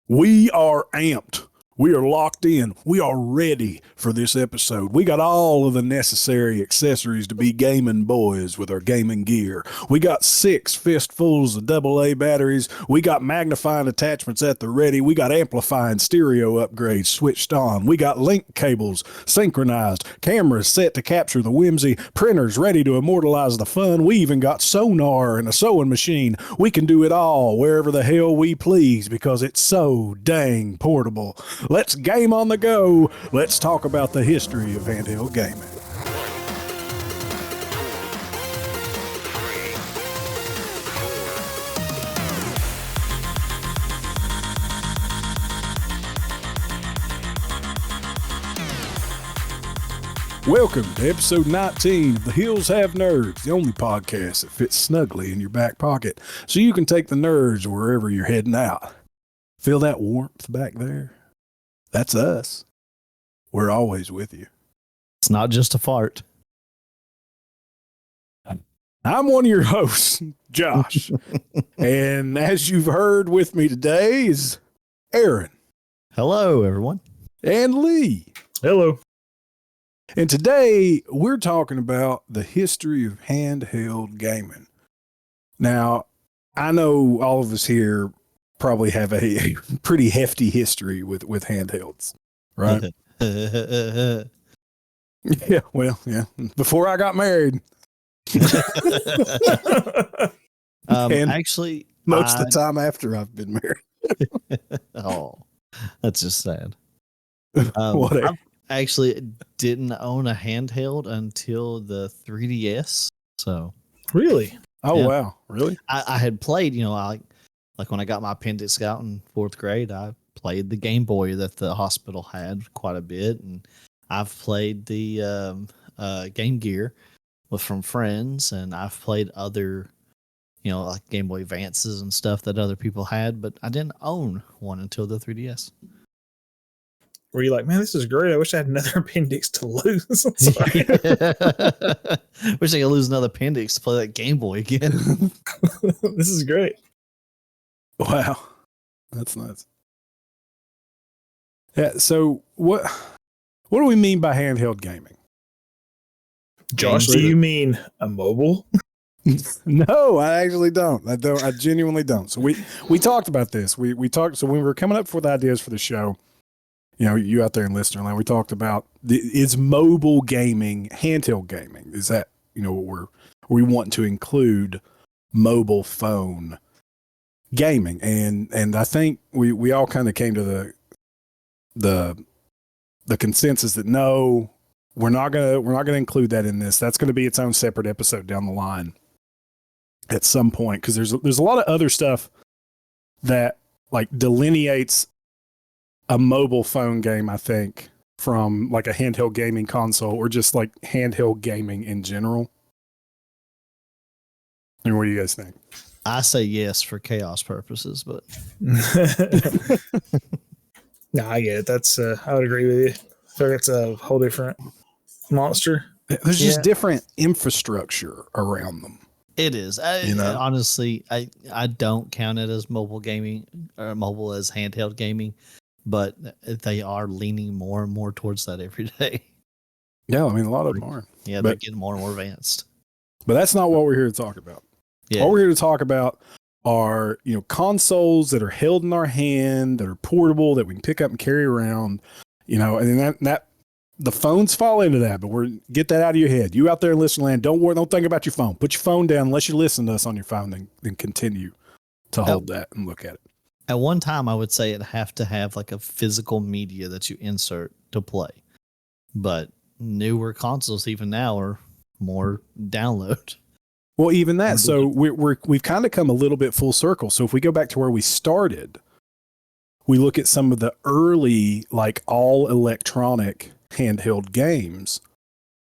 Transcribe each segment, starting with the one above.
We are amped. We are locked in. We are ready for this episode. We got all of the necessary accessories to be gaming boys with our gaming gear. We got 6 fistfuls of AA batteries. We got magnifying attachments at the ready. We got amplifying stereo upgrades switched on. We got link cables synchronized, cameras set to capture the whimsy, printers ready to immortalize the fun. We even got sonar and a sewing machine. We can do it all wherever the hell we please because it's so dang portable. Let's game on the go. Let's talk about the history of handheld gaming. Welcome to episode 19 of The Hills Have Nerds, the only podcast that fits snugly in your back pocket so you can take the nerds wherever you're heading out. Feel that warmth back there? That's us. We're always with you. It's not just a fart. I'm one of your hosts, Josh. And as you've heard with me today is Aaron. Hello, everyone. And Lee. Hello. And today we're talking about the history of handheld gaming. Now, I know all of us here probably have a pretty hefty history with handhelds, right? Yeah, well, yeah. Before I got married. And actually, most of the time after I've been married. Oh, that's just sad. Whatever. I actually didn't own a handheld until the 3DS. So Really? Oh, yeah. wow. Really? I had played, like when I got my appendix out in 4th grade, I played the Game Boy that the hospital had quite a bit. And I've played the Game Gear from friends. And I've played other, like Game Boy Advances and stuff that other people had. But I didn't own one until the 3DS. Were you like, man, this is great. I wish I had another appendix to lose. Wish I could lose another appendix to play that Game Boy again. This is great. Wow. That's nuts. Yeah, so what do we mean by handheld gaming? Josh, do you mean a mobile? No, I actually don't. I genuinely don't. So we talked about this. We talked, so when we were coming up with ideas for the show, you out there in listener land, we talked about is mobile gaming, handheld gaming. Is that, what we want to include mobile phone gaming. And I think we all kind of came to the consensus that no, we're not gonna include that in this. That's gonna be its own separate episode down the line at some point, because there's a lot of other stuff that like delineates a mobile phone game, I think, from like a handheld gaming console or just like handheld gaming in general. And what do you guys think? I say yes for chaos purposes, but No, I get it. That's I would agree with you. I feel like it's a whole different monster. There's just different infrastructure around them. it is. Honestly, I don't count it as mobile gaming or mobile as handheld gaming, but they are leaning more and more towards that every day. Yeah, I mean, a lot of them are. Yeah, they're getting more and more advanced. But that's not what we're here to talk about. Yeah. All we're here to talk about are, consoles that are held in our hand, that are portable, that we can pick up and carry around, and that the phones fall into that, but get that out of your head. You out there in listener land, don't worry, don't think about your phone. Put your phone down unless you listen to us on your phone, then continue to hold that and look at it. At one time, I would say it'd have to have like a physical media that you insert to play. But newer consoles even now are more download. Well, even that. So we've kind of come a little bit full circle. So if we go back to where we started, we look at some of the early, like all electronic handheld games,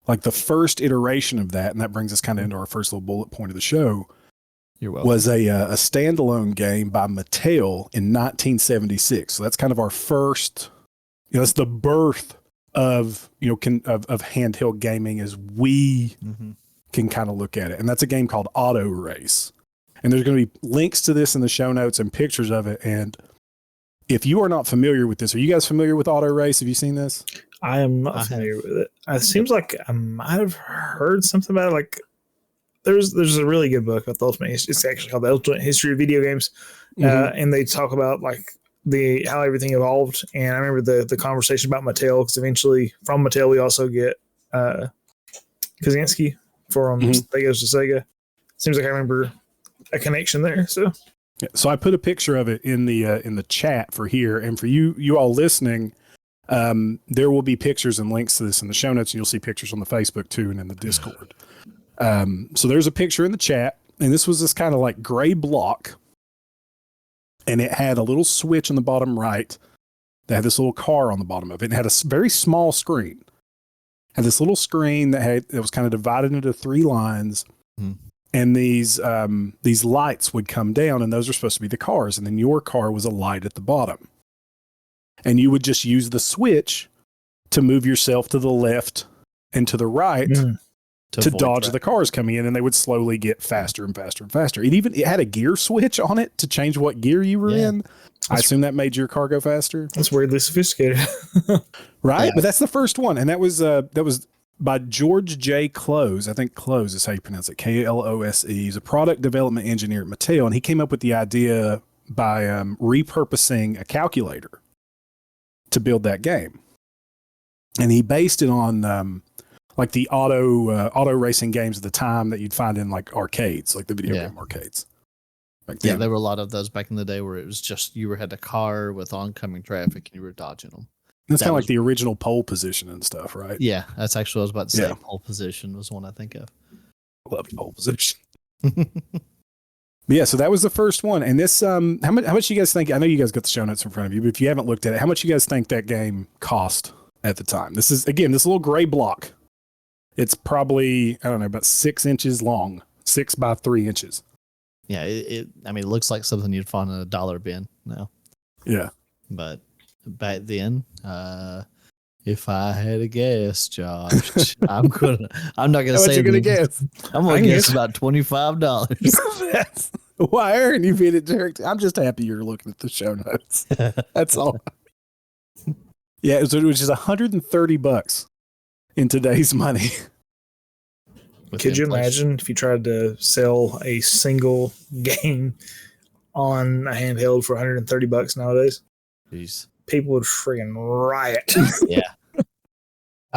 like the first iteration of that. And that brings us kind of into our first little bullet point of the show. You're welcome. Was a standalone game by Mattel in 1976. So that's kind of our first, that's the birth of, of handheld gaming as we can kind of look at it. And that's a game called Auto Race. And there's going to be links to this in the show notes and pictures of it. And if you are not familiar with this, are you guys familiar with Auto Race? Have you seen this? I am not familiar with it. It seems like I might have heard something about it. Like there's a really good book about the ultimate. It's actually called The Ultimate History of Video Games, and they talk about like how everything evolved. And I remember the conversation about Mattel, because eventually from Mattel we also get Kaczynski from That Goes to Sega. Seems like I remember a connection there. So I put a picture of it in the chat for here, and for you all listening, there will be pictures and links to this in the show notes, and you'll see pictures on the Facebook too and in the Discord. So there's a picture in the chat, and this was this kind of like gray block, and it had a little switch on the bottom right that had this little car on the bottom of it, and had a very small screen. Had this little screen that was kind of divided into 3 lines. And these lights would come down, and those are supposed to be the cars. And then your car was a light at the bottom. And you would just use the switch to move yourself to the left and to the right to dodge the cars coming in, and they would slowly get faster and faster and faster. It had a gear switch on it to change what gear you were in. I assume that made your car go faster. That's weirdly sophisticated. Right? Yeah. But that's the first one. And that was by George J. Close. I think Close is how you pronounce it. Klose. He's a product development engineer at Mattel, and he came up with the idea by repurposing a calculator to build that game. And he based it on like the auto racing games at the time that you'd find in like arcades, like the video game arcades. Yeah, there were a lot of those back in the day where it was just you had a car with oncoming traffic and you were dodging them. That's kind of like the original pole position and stuff, right? Yeah, that's actually what I was about to say. Yeah. Pole position was one I think of. I love pole position. Yeah, so that was the first one. And this, how much you guys think? I know you guys got the show notes in front of you, but if you haven't looked at it, how much you guys think that game cost at the time? This is, again, this little gray block. It's probably, I don't know, about 6 inches long, 6 by 3 inches. Yeah, it looks like something you'd find in a dollar bin now. Yeah. But back then, if I had a guess, Josh, I'm not gonna say. What you gonna guess? I'm gonna guess about $25. That's why Aaron, you beat it, Derek. I'm just happy you're looking at the show notes. That's all. Yeah, it was just $130 in today's money. Could you imagine if you tried to sell a single game on a handheld for $130 nowadays? Jeez. People would friggin' riot. Yeah.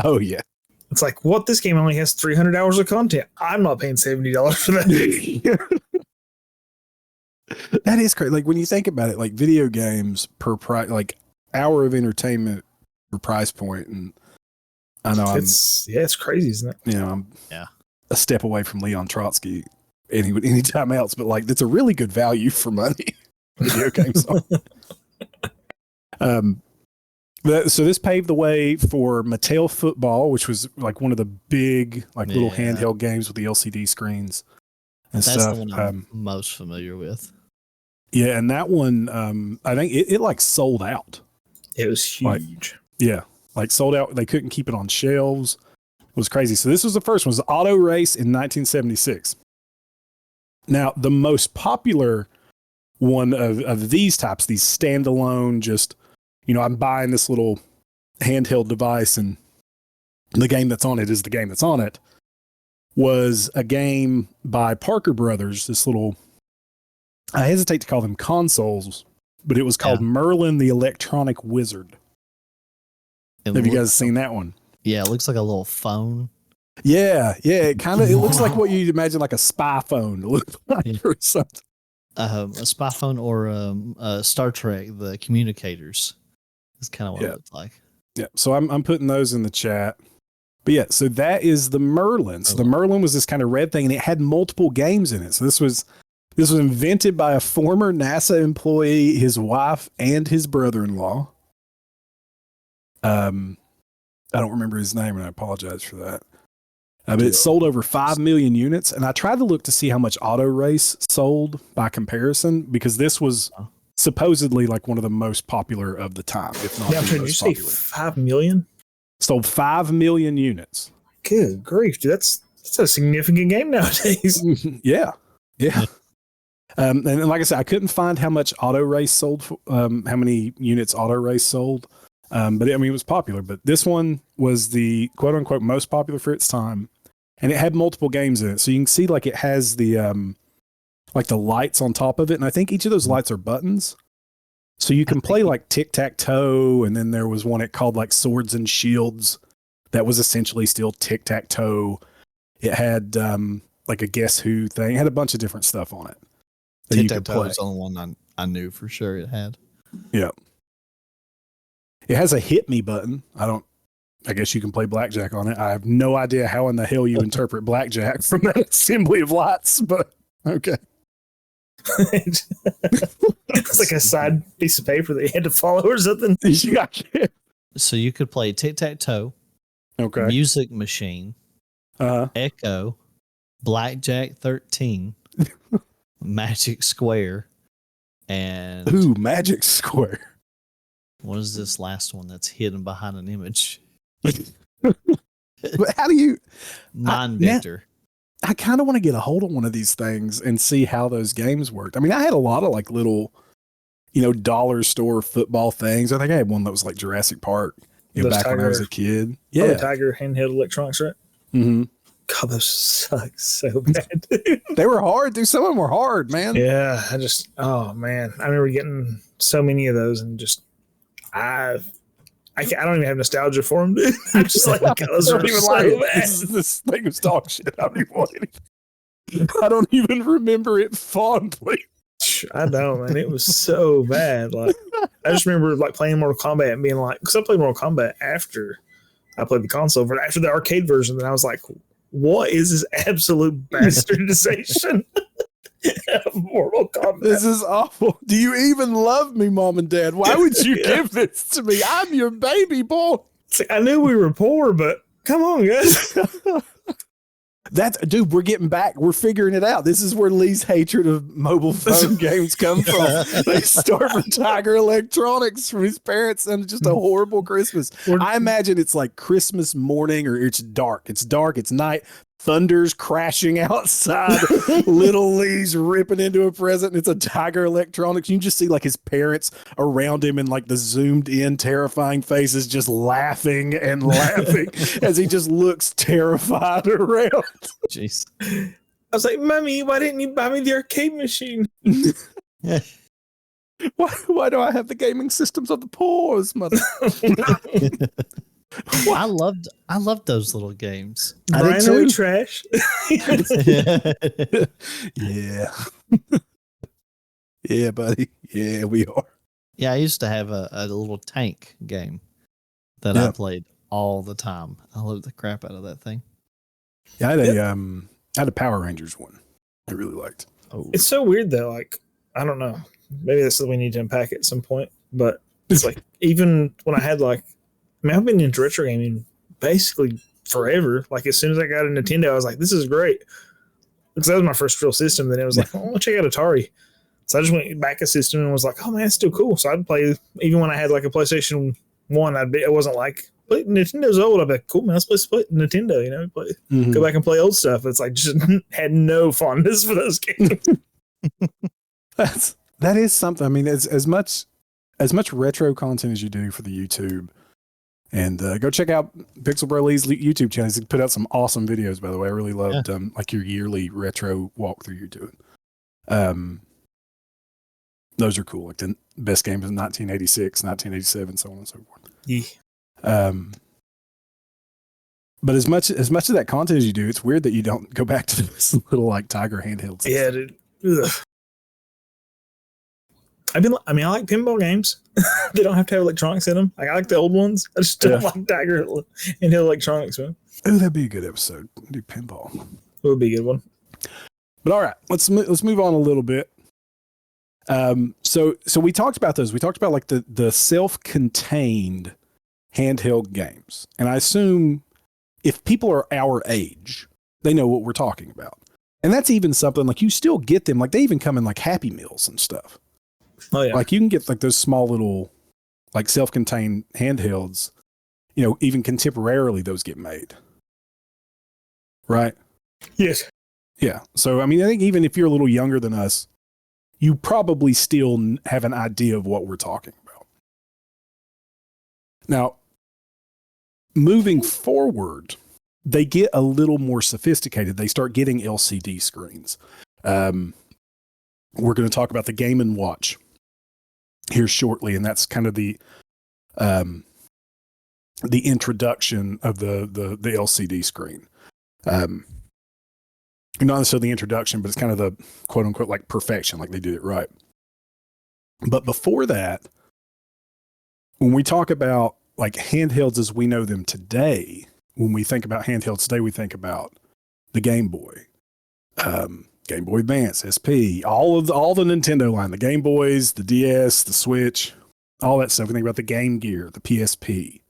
Oh, yeah. It's like, what? This game only has 300 hours of content. I'm not paying $70 for that. That is crazy. Like, when you think about it, like video games per price, like hour of entertainment per price point. And I know it's crazy, isn't it? You know, I'm a step away from Leon Trotsky anytime else, but like, that's a really good value for money. Video games are. So this paved the way for Mattel Football, which was like one of the big, like little handheld games with the LCD screens and That's stuff. The one I'm most familiar with. Yeah, and that one, I think it like sold out. It was huge. Like sold out. They couldn't keep it on shelves. It was crazy. So this was the first one. It was Auto Race in 1976. Now, the most popular one of these types, these standalone, just, you know, I'm buying this little handheld device and the game that's on it is the game that's on it, was a game by Parker Brothers, this little, I hesitate to call them consoles, but it was called Merlin the Electronic Wizard. Have you guys seen that one? Yeah, it looks like a little phone. Yeah, it looks like what you'd imagine like a spy phone to look like or something. A spy phone or Star Trek, the communicators. That's kind of what it looks like. Yeah, so I'm putting those in the chat. But yeah, so that is the Merlin. So the Merlin was this kind of red thing, and it had multiple games in it. So this was invented by a former NASA employee, his wife, and his brother-in-law. I don't remember his name, and I apologize for that. But it sold over 5 million units, and I tried to look to see how much Auto Race sold by comparison, because this was supposedly like one of the most popular of the time, if not the most popular. Did you say 5 million? Sold 5 million units. Good grief, dude! That's a significant game nowadays. Yeah. And like I said, I couldn't find how much Auto Race sold, how many units Auto Race sold. But it was popular. But this one was the quote unquote most popular for its time. And it had multiple games in it. So you can see like it has the like the lights on top of it. And I think each of those lights are buttons. So you can play like tic-tac-toe. And then there was one it called like Swords and Shields. That was essentially still tic-tac-toe. It had like a Guess Who thing. It had a bunch of different stuff on it. Tic-tac-toe is the only one I knew for sure it had. Yeah. It has a hit me button. I guess you can play blackjack on it. I have no idea how in the hell you interpret blackjack from that assembly of lights, but okay. It's like a side piece of paper that you had to follow or something. So you could play tic-tac-toe, okay, Music Machine, Echo, Blackjack 13, Magic Square, and Magic Square. What is this last one that's hidden behind an image? But how do you Mind Victor? I kind of want to get a hold of one of these things and see how those games worked. I mean, I had a lot of like little, dollar store football things. I think I had one that was like Jurassic Park, back when I was a kid. Yeah, the Tiger handheld electronics, right? Mm-hmm. God, those suck so bad. They were hard, dude. Some of them were hard, man. Yeah, oh man, I remember getting so many of those and just I don't even have nostalgia for them, dude. I'm just like, God, those are so bad. This thing was dog shit. I don't even want anything. I don't even remember it fondly. I know, man. It was so bad. Like, I just remember like playing Mortal Kombat and being like, because I played Mortal Kombat after I played the console, but after the arcade version, then I was like, what is this absolute bastardization of Mortal Kombat? This is awful. Do you even love me, Mom and Dad? Why would you give this to me? I'm your baby boy. I knew we were poor, but come on, guys. Dude, we're getting back. We're figuring it out. This is where Lee's hatred of mobile phone games come from. They start from Tiger Electronics from his parents and just a horrible Christmas. I imagine it's like Christmas morning or it's dark. It's dark. It's night. Thunder's crashing outside. Little Lee's ripping into a present. And it's a Tiger Electronics. You can just see like his parents around him and like the zoomed in terrifying faces just laughing and laughing as he just looks terrified around. Jeez. I was like, Mommy, why didn't you buy me the arcade machine? Why do I have the gaming systems of the poors, mother? I loved those little games. Brian, are we trash? Yeah. Yeah, buddy. Yeah, we are. Yeah, I used to have a little tank game that I played all the time. I loved the crap out of that thing. Yeah, I had a Power Rangers one I really liked. Oh. It's so weird though. Like, I don't know. Maybe this is we need to unpack at some point. But it's like even when I had like, I've been into retro gaming basically forever. Like as soon as I got a Nintendo, I was like, this is great. Because that was my first real system. Then it was like, oh, check out Atari. So I just went back a system and was like, oh man, it's still cool. So I'd play even when I had like a PlayStation 1, it wasn't like, but Nintendo's old. I'd be like, cool man, let's play Nintendo, go back and play old stuff. It's like just had no fondness for those games. That is something. I mean, as much retro content as you do for the YouTube. And go check out Pixel Bro Lee's YouTube channel. He's put out some awesome videos, by the way. I really loved like your yearly retro walkthrough you're doing. Those are cool. Like the best games in 1986, 1987, so on and so forth. Yeah. But as much of that content as you do, it's weird that you don't go back to this little like Tiger handheld system. Yeah, dude. Ugh. I like pinball games. They don't have to have electronics in them. Like, I like the old ones. I just don't like Tiger and electronics, man. Oh, that'd be a good episode. Do pinball. It would be a good one. But all right, let's move on a little bit. So we talked about those. We talked about like the self-contained handheld games, and I assume if people are our age, they know what we're talking about. And that's even something like you still get them. Like they even come in like Happy Meals and stuff. Oh yeah. Like you can get like those small little like self-contained handhelds, even contemporarily those get made. Right? Yes. Yeah. So, I mean, I think even if you're a little younger than us, you probably still have an idea of what we're talking about. Now, moving forward, they get a little more sophisticated. They start getting LCD screens. We're going to talk about the Game & Watch here shortly, and that's kind of the introduction of the LCD screen. Not necessarily the introduction, but it's kind of the quote unquote like perfection, like they did it right. But before that, when we talk about like handhelds as we know them today, when we think about handhelds today, we think about the Game Boy, Gameboy Advance, SP, all the Nintendo line, the Game Boys, the DS, the Switch, all that stuff. We think about the Game Gear, the PSP,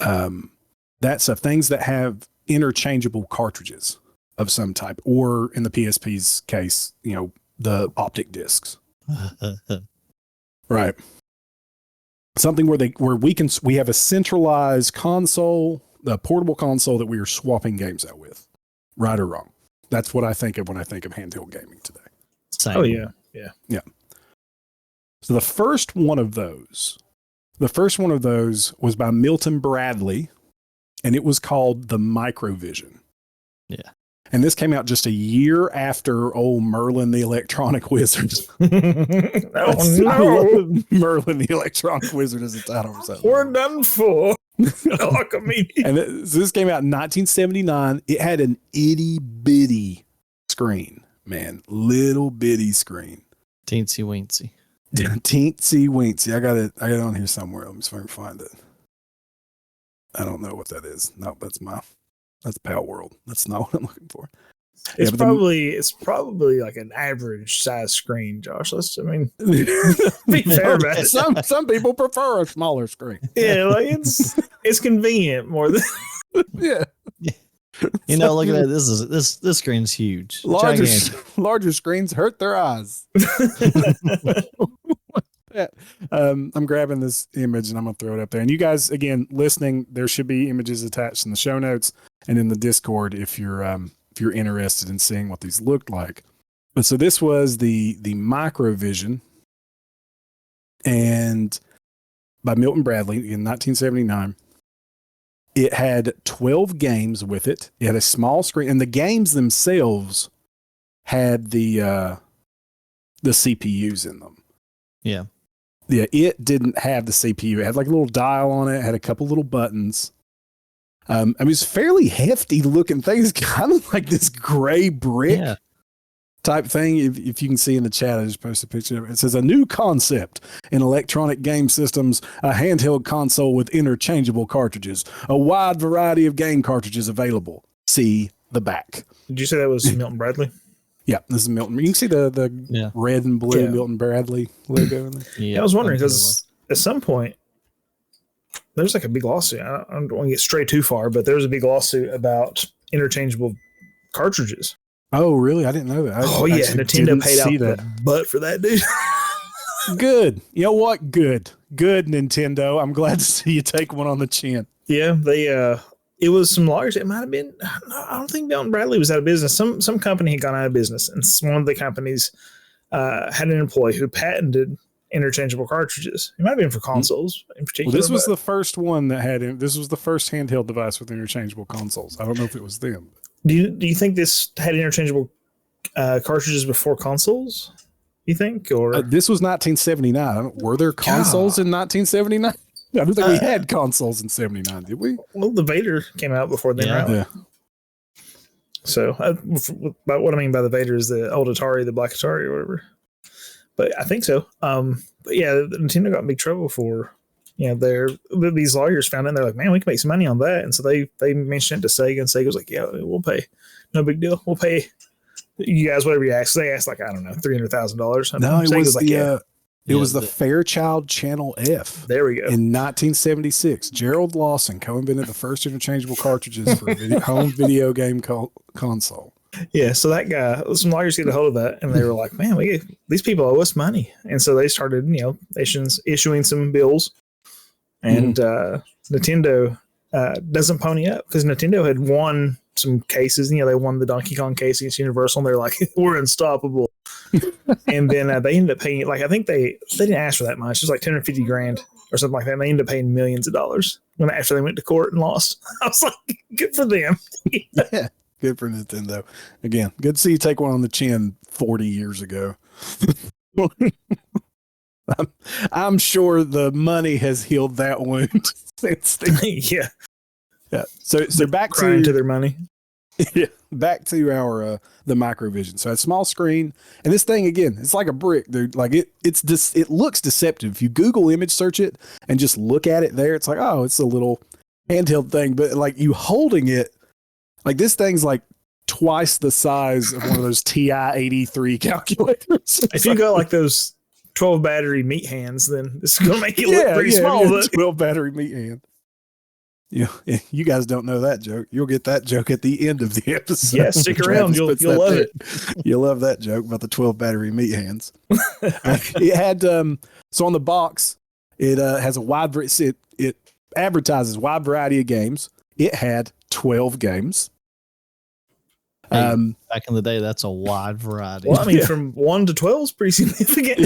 that stuff, things that have interchangeable cartridges of some type, or in the PSP's case, you know, the optic discs. Right. Something where we have a centralized console, a portable console that we are swapping games out with. Right or wrong. That's what I think of when I think of handheld gaming today. Same. Oh yeah. Yeah. So the first one of those was by Milton Bradley, and it was called the Microvision. Yeah. And this came out just a year after old Merlin the Electronic Wizard. Oh no! Merlin the Electronic Wizard is the title. We're done for. Look at me. And so this came out in 1979. It had an itty bitty screen, man, little bitty screen. Teensy weensy. Teensy weensy. I got it on here somewhere. Let me see if I can find it. I don't know what that is. No, that's Pal World. That's not what I'm looking for. It's probably like an average size screen, Josh. Be fair about it. Some people prefer a smaller screen. Yeah, like it's convenient more than yeah. You know, look at that. This screen's huge. Larger screens hurt their eyes. I'm grabbing this image and I'm gonna throw it up there. And you guys, again, listening, there should be images attached in the show notes and in the Discord if you're interested in seeing what these looked like. But so this was the Microvision, and by Milton Bradley in 1979. It had 12 games with it. It had a small screen, and the games themselves had the CPUs in them. Yeah. Yeah, it didn't have the CPU. It had like a little dial on it. It had a couple little buttons. I mean, it's fairly hefty looking thing. It's kind of like this gray brick type thing. If you can see in the chat, I just posted a picture of it. It says, a new concept in electronic game systems, a handheld console with interchangeable cartridges, a wide variety of game cartridges available. See the back. Did you say that was Milton Bradley? Yeah, this is Milton. You can see the red and blue Milton Bradley logo in there. Yeah, I was wondering because at some point there's like a big lawsuit. I don't want to get straight too far, but there was a big lawsuit about interchangeable cartridges. Oh, really? I didn't know that. Nintendo paid out the butt for that, dude. Good. You know what? Good, Nintendo. I'm glad to see you take one on the chin. Yeah, they it was some lawyers. It might have been. I don't think Milton Bradley was out of business. Some company had gone out of business, and one of the companies had an employee who patented interchangeable cartridges. It might have been for consoles in particular. Well, this was the first one that had. This was the first handheld device with interchangeable consoles. I don't know if it was them. Do you think this had interchangeable cartridges before consoles? You think, or this was 1979? Were there consoles in 1979? I don't think we had consoles in 79, did we? Well, the Vader came out before then, right? Yeah. So, what I mean by the Vader is the old Atari, the black Atari or whatever. But I think so. But yeah, Nintendo got in big trouble for, these lawyers found it and they're like, man, we can make some money on that. And so they mentioned it to Sega, and Sega was like, yeah, we'll pay. No big deal. We'll pay you guys whatever you ask. So they asked like, I don't know, $300,000. No, it was like, it was the Fairchild Channel F. There we go. In 1976, Gerald Lawson co-invented the first interchangeable cartridges for a home video game console. Yeah, so that guy, some lawyers get a hold of that, and they were like, man, these people owe us money. And so they started, issuing some bills. And Nintendo doesn't pony up because Nintendo had won some cases. They won the Donkey Kong case against Universal, and they're like, we're unstoppable. And then they ended up paying, like, I think they didn't ask for that much. It was like 10 or 50 grand or something like that. And they ended up paying millions of dollars after they went to court and lost. I was like, good for them. Yeah, good for Nintendo. Again, good to see you take one on the chin 40 years ago. I'm sure the money has healed that wound since then. Yeah. Yeah. So back Crying to their money. Yeah, back to our the Microvision. So a small screen, and this thing again, it's like a brick, dude. Like it looks deceptive. If you Google image search it and just look at it there, it's like, oh, it's a little handheld thing. But like you holding it, like this thing's like twice the size of one of those TI-83 calculators. If you got like those 12 battery meat hands, then this is gonna make it look pretty small. Yeah, 12 battery meat hand. You guys don't know that joke. You'll get that joke at the end of the episode. Yeah, stick around. You'll love it. You'll love that joke about the 12 battery meat hands. It had so on the box, it has a wide. It advertises wide variety of games. It had 12 games. Hey, back in the day, that's a wide variety. Well, I mean, from 1 to 12 is pretty significant.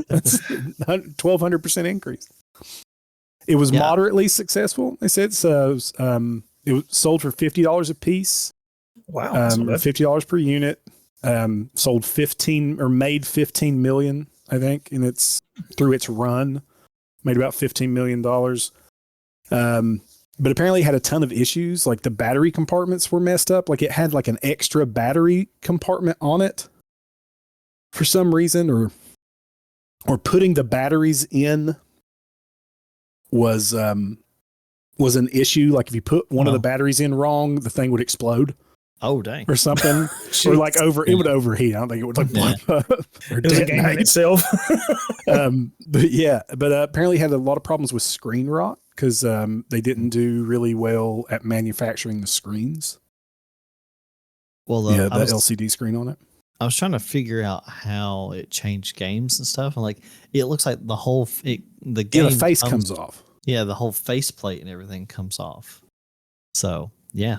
That's 1,200% increase. It was moderately successful. They said so. It was sold for $50 a piece. Wow, $50 per unit. Sold 15 or made 15 million, I think, and it's through its run, made about $15 million. But apparently it had a ton of issues. Like the battery compartments were messed up. Like it had like an extra battery compartment on it for some reason, or putting the batteries in was an issue. Like if you put one of the batteries in wrong, the thing would explode. Oh dang! Or something, or like it would overheat. I don't think it would like blow up or it was a game in itself. but apparently had a lot of problems with screen rot because they didn't do really well at manufacturing the screens. Well, the LCD screen on it. I was trying to figure out how it changed games and stuff, and like it looks like the game face comes off. Yeah, the whole faceplate and everything comes off. So I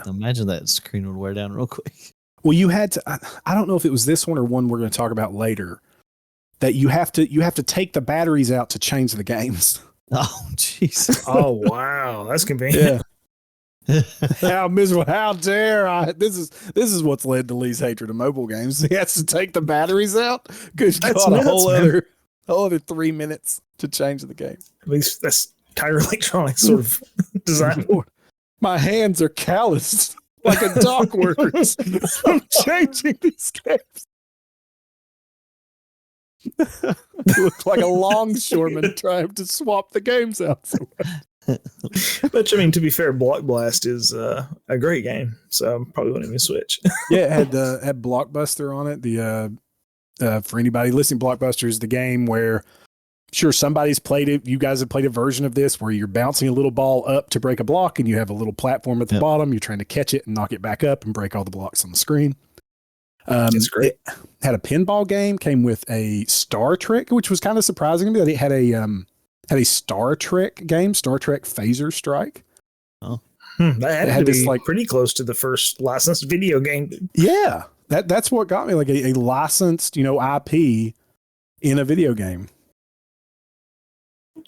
imagine that screen would wear down real quick. Well, you had to. I don't know if it was this one or one we're going to talk about later. That you have to take the batteries out to change the games. Oh, jeez. Oh, wow, that's convenient. Yeah. How miserable! How dare I? This is what's led to Lee's hatred of mobile games. He has to take the batteries out. Good God, a whole other 3 minutes to change the game. At least that's Tiger Electronics sort of design. My hands are calloused like a dock worker's. I'm changing these games. Looks like a longshoreman trying to swap the games out. But I mean, to be fair, Block Blast is a great game, so I probably wouldn't even switch. Yeah, it had Blockbuster on it. The for anybody listening, Blockbuster is the game where, sure, somebody's played it. You guys have played a version of this where you're bouncing a little ball up to break a block, and you have a little platform at the bottom. You're trying to catch it and knock it back up and break all the blocks on the screen. It's great. It had a pinball game. Came with a Star Trek, which was kind of surprising to me that it had a Star Trek game, Star Trek Phaser Strike. Oh, that had to be like pretty close to the first licensed video game. Yeah, that's what got me, like a licensed, IP in a video game.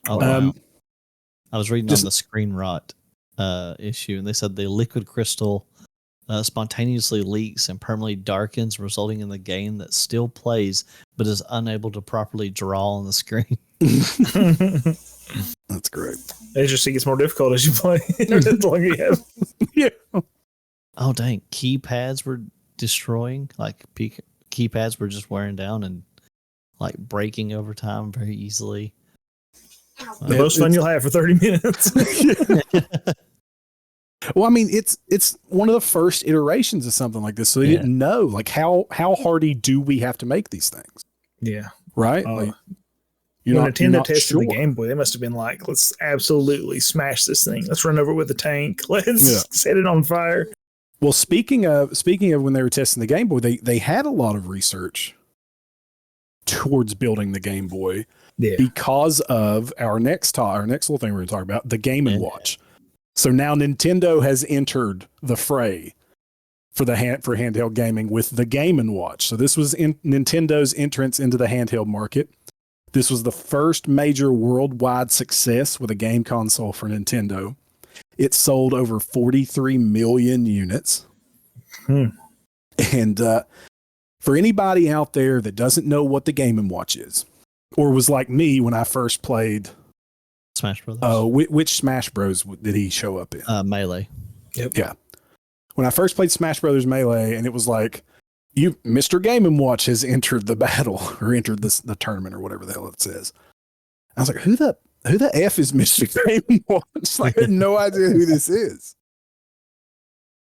Oh, wow. I was reading on the screen rot issue, and they said the liquid crystal spontaneously leaks and permanently darkens, resulting in the game that still plays but is unable to properly draw on the screen. That's great. It just gets more difficult as you play. The longer you have. Yeah. Oh dang! Keypads were destroying. Like keypads were just wearing down and like breaking over time very easily. The most fun you'll have for 30 minutes. Well, I mean, it's one of the first iterations of something like this, so they didn't know like how hardy do we have to make these things? Yeah, right. When Nintendo tested the Game Boy, they must have been like, "Let's absolutely smash this thing. Let's run over it with a tank. Let's set it on fire." Well, speaking of when they were testing the Game Boy, they had a lot of research towards building the Game Boy because of our next little thing we're going to talk about, the Game & Watch. So now Nintendo has entered the fray for handheld gaming with the Game & Watch. So this was Nintendo's entrance into the handheld market. This was the first major worldwide success with a game console for Nintendo. It sold over 43 million units. And for anybody out there that doesn't know what the Game & Watch is, or was like me when I first played Smash Brothers. Oh, which Smash Bros did he show up in? Melee. Yep. Yeah. When I first played Smash Brothers Melee, and it was like, Mr. Game & Watch has entered the battle or entered the tournament or whatever the hell it says. I was like, who the F is Mr. Game & Watch? Like, I had no idea who this is.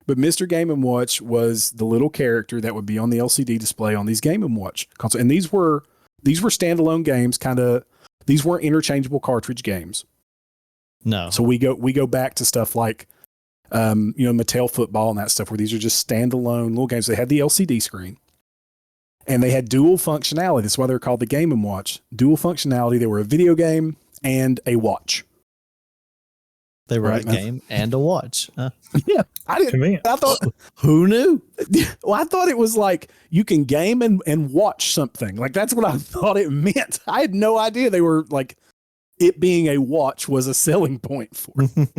But Mr. Game & Watch was the little character that would be on the LCD display on these Game & Watch consoles. And these were standalone games, these weren't interchangeable cartridge games. No. So we go back to stuff like Mattel Football and that stuff, where these are just standalone little games. They had the LCD screen and they had dual functionality. That's why they're called the Game & Watch. Dual functionality. They were a video game and a watch. They were a game and a watch. Huh? Yeah. I thought, who knew? Well, I thought it was like you can game and watch something. Like, that's what I thought it meant. I had no idea they were like, it being a watch was a selling point for it.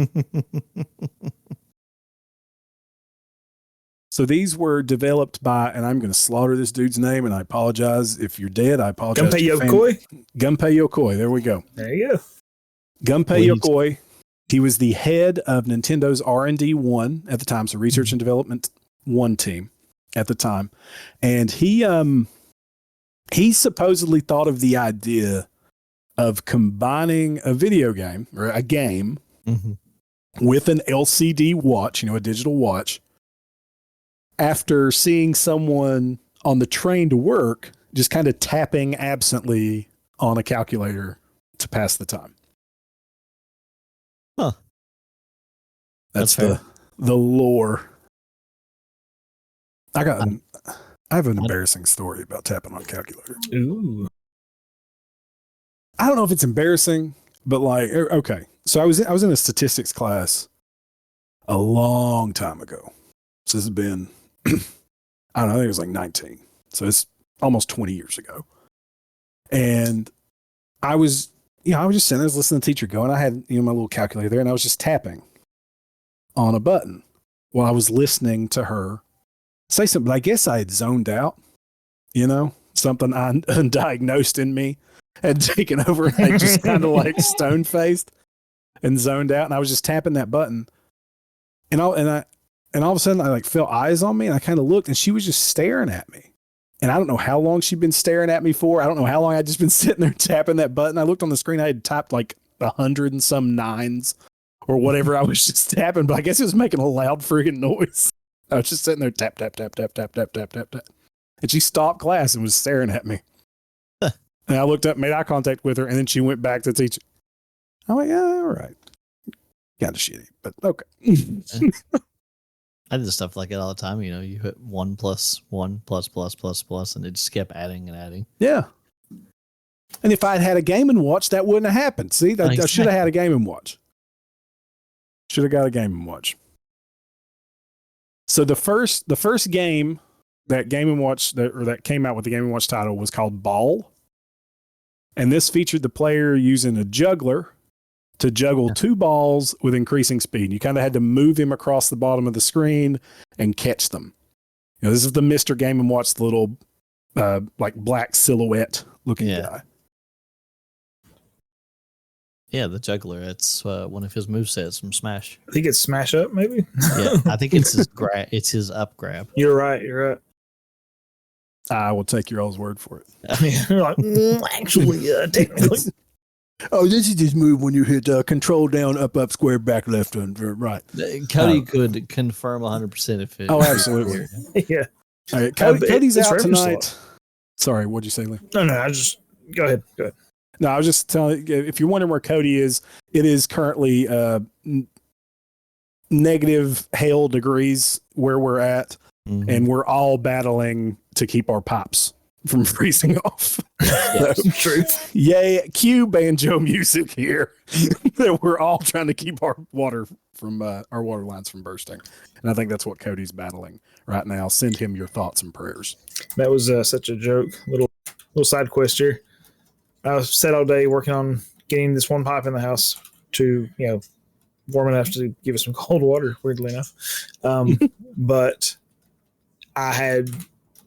So these were developed by, and I'm going to slaughter this dude's name, and I apologize if you're dead. I apologize. Gunpei Yokoi? Gunpei Yokoi. There we go. There you go. Gunpei Yokoi. He was the head of Nintendo's R&D 1 at the time, so Research and Development 1 team at the time. And he supposedly thought of the idea of combining a video game or a game with an LCD watch, a digital watch, after seeing someone on the train to work just kind of tapping absently on a calculator to pass the time. Huh. That's the lore. I have an embarrassing story about tapping on a calculator. Ooh. I don't know if it's embarrassing, but like, okay. So I was in a statistics class a long time ago. So this has been, I don't know, I think it was like 19. So it's almost 20 years ago. And I was just sitting there, listening to the teacher go, and I had, my little calculator there, and I was just tapping on a button while I was listening to her say something. But I guess I had zoned out, something undiagnosed in me had taken over, and I just kind of like stone faced and zoned out, and I was just tapping that button, and all of a sudden I like felt eyes on me, and I kind of looked, and she was just staring at me. And I don't know how long she'd been staring at me for. I don't know how long I'd just been sitting there tapping that button. I looked on the screen. I had typed like 100 and some nines or whatever I was just tapping, but I guess it was making a loud friggin' noise. I was just sitting there tap, tap, tap, tap, tap, tap, tap, tap, tap. And she stopped class and was staring at me. And I looked up, made eye contact with her, and then she went back to teach. I'm like, yeah, all right. Kind of shitty, but okay. I did stuff like it all the time. You hit 1 + 1 ++++, and it just kept adding and adding. Yeah. And if I'd had a Game & Watch, that wouldn't have happened. See, Exactly. I should have had a Game & Watch. Should have got a Game & Watch. So the first game that Game & Watch that came out with the Game & Watch title was called Ball. And this featured the player using a juggler to juggle two balls with increasing speed. You kind of had to move him across the bottom of the screen and catch them. This is the Mr. Game & Watch, the little like black silhouette looking guy. Yeah, the juggler. It's one of his movesets from Smash. I think it's Smash Up, maybe. Yeah, I think it's his it's his up grab. You're right. I will take your all's word for it. You're like, actually, technically. Oh, this is this move when you hit control down, up, square, back, left, and right. Cody could confirm 100% if it. Oh, absolutely. Yeah. All right, Cody's it's out reference tonight. Sorry, what'd you say, Lee? No, I just go ahead. No, I was just telling you, if you're wondering where Cody is, it is currently negative hail degrees where we're at, and we're all battling to keep our pops from freezing off. Truth. Yay, cue banjo music here. That we're all trying to keep our water lines from bursting. And I think that's what Cody's battling right now. Send him your thoughts and prayers. That was such a joke. Little side quest here. I was sat all day working on getting this one pipe in the house to, warm enough to give us some cold water, weirdly enough. But I had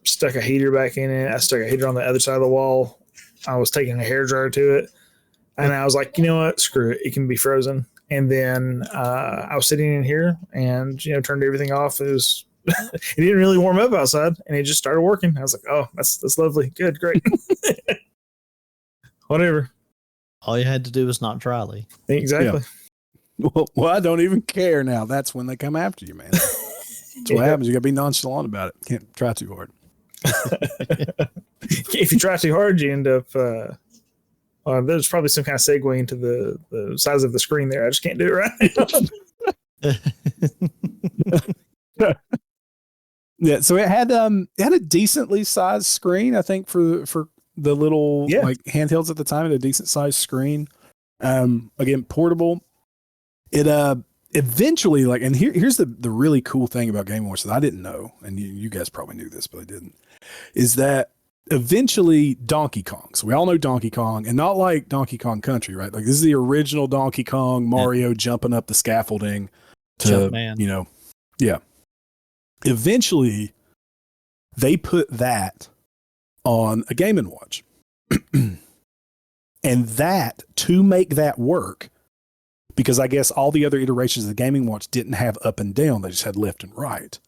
stuck a heater back in it. I stuck a heater on the other side of the wall. I was taking a hairdryer to it. And I was like, you know what? Screw it. It can be frozen. And then I was sitting in here and, turned everything off. It was, it didn't really warm up outside and it just started working. I was like, oh, that's lovely. Good, great. Whatever. All you had to do was not dryly. Exactly. Yeah. Well, I don't even care now. That's when they come after you, man. That's what happens. You got to be nonchalant about it. Can't try too hard. If you try too hard, you end up. There's probably some kind of segue into the size of the screen there. I just can't do it right now. Yeah, so it had a decently sized screen, I think, for the little like handhelds at the time. It had a decent sized screen. Again, portable. It eventually, like, and here's the really cool thing about Game Watch that I didn't know, and you guys probably knew this, but I didn't, is that eventually Donkey Kong. So we all know Donkey Kong, and not like Donkey Kong Country, right? Like, this is the original Donkey Kong, Mario jumping up the scaffolding to, yeah. Eventually, they put that on a Game & Watch. And that, to make that work, because I guess all the other iterations of the Game & Watch didn't have up and down, they just had left and right.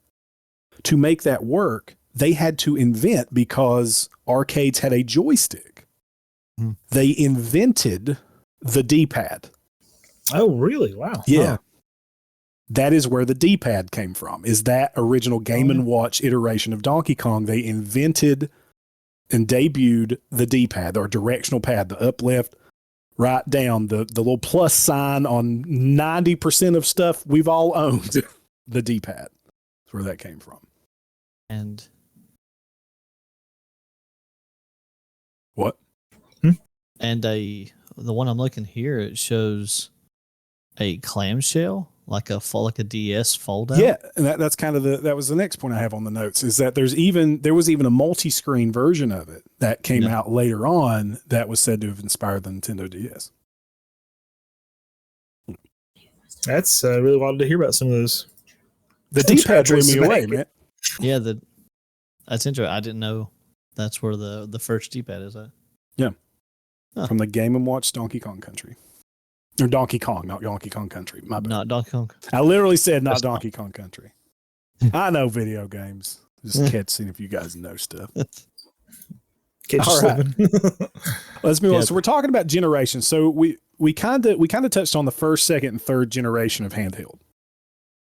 To make that work, they had to invent, because arcades had a joystick, they invented the D-pad. Oh, really? Wow. Yeah. Oh. That is where the D-pad came from, is that original Game & Watch iteration of Donkey Kong. They invented and debuted the D-pad, or directional pad, the up, left, right, down, the little plus sign on 90% of stuff we've all owned. The D-pad. That's where that came from. And what? And the one I'm looking here, it shows a clamshell, like a DS fold out. Yeah, and that's kind of that was the next point I have on the notes, is that there was even a multi-screen version of it that came out later on that was said to have inspired the Nintendo DS. That's really wild to hear about some of those. The D-pad blew me away, man. Yeah, that's interesting. I didn't know that's where the first D-pad is at. Yeah. Huh. From the Game & Watch Donkey Kong Country. Or Donkey Kong, not Donkey Kong Country. My bad. Not Donkey Kong. I literally said not Donkey Kong Country. I know video games. Just seeing if you guys know stuff. All right. Let's move on. So we're talking about generations. So we kind of touched on the first, second, and third generation of handheld.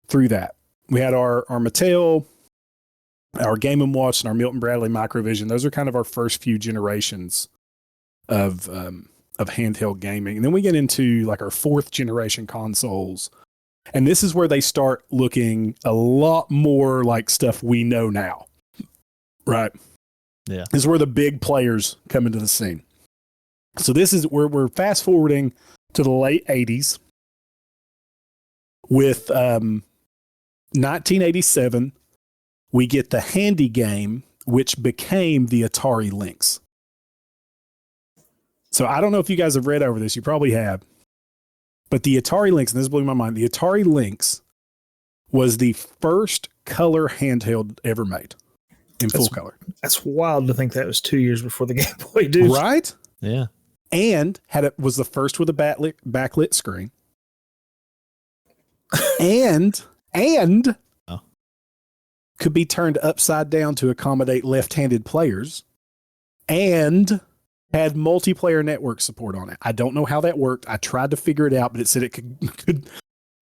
Through that, we had our Mattel, our Game & Watch, and our Milton Bradley Microvision. Those are kind of our first few generations of handheld gaming. And then we get into like our fourth generation consoles. And this is where they start looking a lot more like stuff we know now. Right? Yeah. This is where the big players come into the scene. So this is where we're fast forwarding to the late 80s with 1987. We get the Handy game, which became the Atari Lynx. So I don't know if you guys have read over this. You probably have. But the Atari Lynx, and this blew my mind, the Atari Lynx was the first color handheld ever made in full color. That's wild to think that was 2 years before the Game Boy, dude. Right? Yeah. And was the first with a backlit screen. and could be turned upside down to accommodate left-handed players, and had multiplayer network support on it. I don't know how that worked. I tried to figure it out, but it said it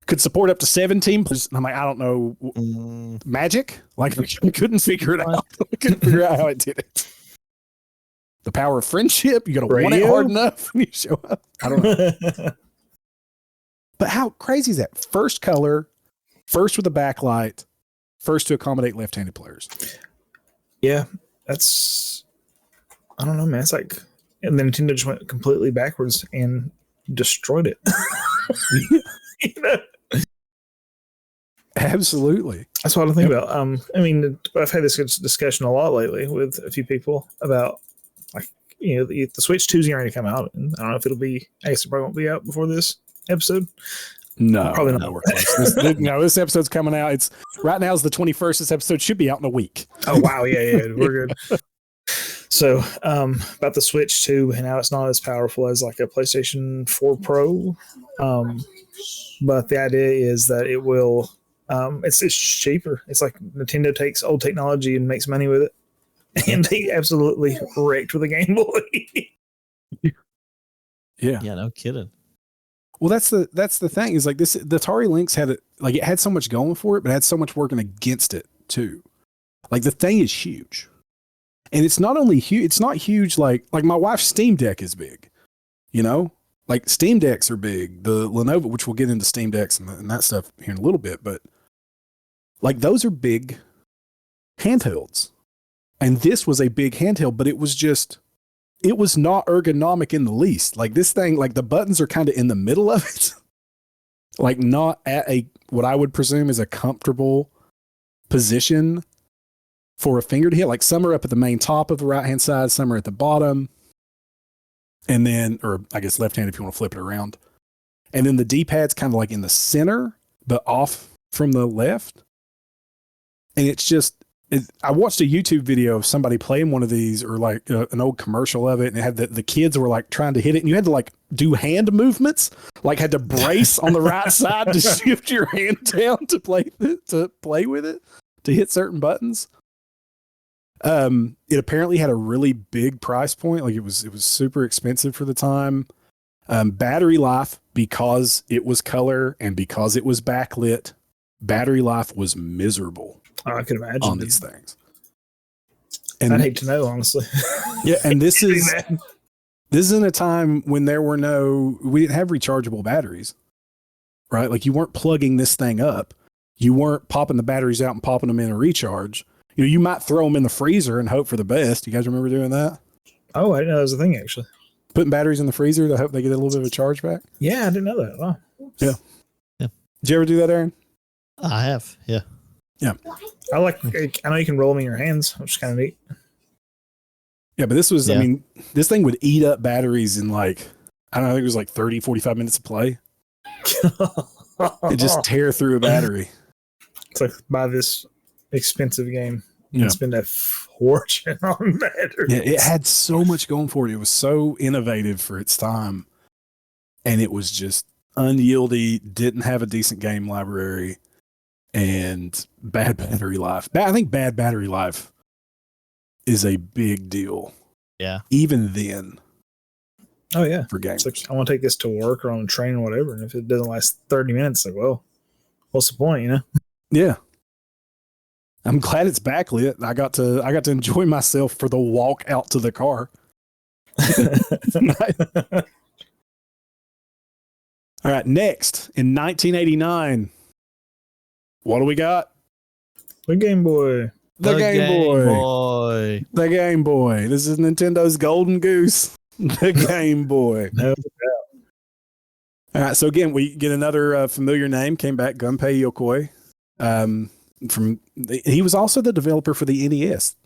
could support up to 17 players. And I'm like, I don't know. Magic? Like, I couldn't figure it out. I couldn't figure out how it did it. The power of friendship. You got to want it hard enough when you show up. I don't know. But how crazy is that? First color, first with a backlight, first to accommodate left-handed players. Yeah, that's I don't know, man. It's like, and then Nintendo just went completely backwards and destroyed it. You know? Absolutely. That's what I think about. I mean, I've had this discussion a lot lately with a few people about, like, you know, the Switch 2's going to come out. And I don't know if it'll be, I guess it probably won't be out before this episode. No, probably not. No, we're close. This episode's coming out. It's right now is the 21st. This episode should be out in a week. Oh, wow. Yeah, we're good. So, about the Switch 2, and now it's not as powerful as like a PlayStation 4 Pro. But the idea is that it will, it's cheaper. It's like Nintendo takes old technology and makes money with it. And they absolutely wrecked with the Game Boy. Yeah. Yeah, no kidding. Well, that's the thing is like this, the Atari Lynx it had so much going for it, but it had so much working against it too. Like the thing is huge. And it's not only huge, it's not huge like my wife's Steam Deck is big, you know? Like Steam Decks are big. The Lenovo, which we'll get into Steam Decks and that stuff here in a little bit, but like those are big handhelds. And this was a big handheld, but it was not ergonomic in the least. Like this thing, like the buttons are kind of in the middle of it. Like not at what I would presume is a comfortable position for a finger to hit. Like some are up at the main top of the right-hand side, some are at the bottom. And then, or I guess left hand if you want to flip it around. And then the D-pad's kind of like in the center, but off from the left. And it's just, I watched a YouTube video of somebody playing one of these, or like an old commercial of it, and it had the kids were like trying to hit it, and you had to like do hand movements, like had to brace on the right side to shift your hand down to play with it, to hit certain buttons. It apparently had a really big price point, like it was super expensive for the time. Battery life, because it was color and because it was backlit, battery life was miserable. I can imagine on these things. And I'd hate to know, honestly. Yeah, and this is in a time when we didn't have rechargeable batteries, right? Like you weren't plugging this thing up. You weren't popping the batteries out and popping them in a recharge. You know, you might throw them in the freezer and hope for the best. You guys remember doing that? Oh, I didn't know that was a thing, actually. Putting batteries in the freezer to hope they get a little bit of a charge back? Yeah, I didn't know that. Wow. Yeah. Yeah. Did you ever do that, Aaron? I have, yeah. Yeah. I know you can roll them in your hands, which is kind of neat. Yeah, but this was, Yeah. I mean, this thing would eat up batteries in like, I don't know, I think it was like 30, 45 minutes of play. It just tear through a battery. It's like buy this expensive game Yeah. and spend a fortune on batteries. Yeah, it had so much going for it. It was so innovative for its time. And it was just unyieldy, didn't have a decent game library, and bad battery life. I think bad battery life is a big deal. Yeah. Even then. Oh, yeah. For games. It's like, I want to take this to work or on a train or whatever. And if it doesn't last 30 minutes, like, well, what's the point, you know? Yeah. I'm glad it's backlit. I got to enjoy myself for the walk out to the car. All right, next in 1989, what do we got? The Game Boy. The Game Boy. Boy. The Game Boy. This is Nintendo's golden goose. The Game Boy. No. All right, so again, we get another familiar name. Came back, Gunpei Yokoi. He was also the developer for the NES.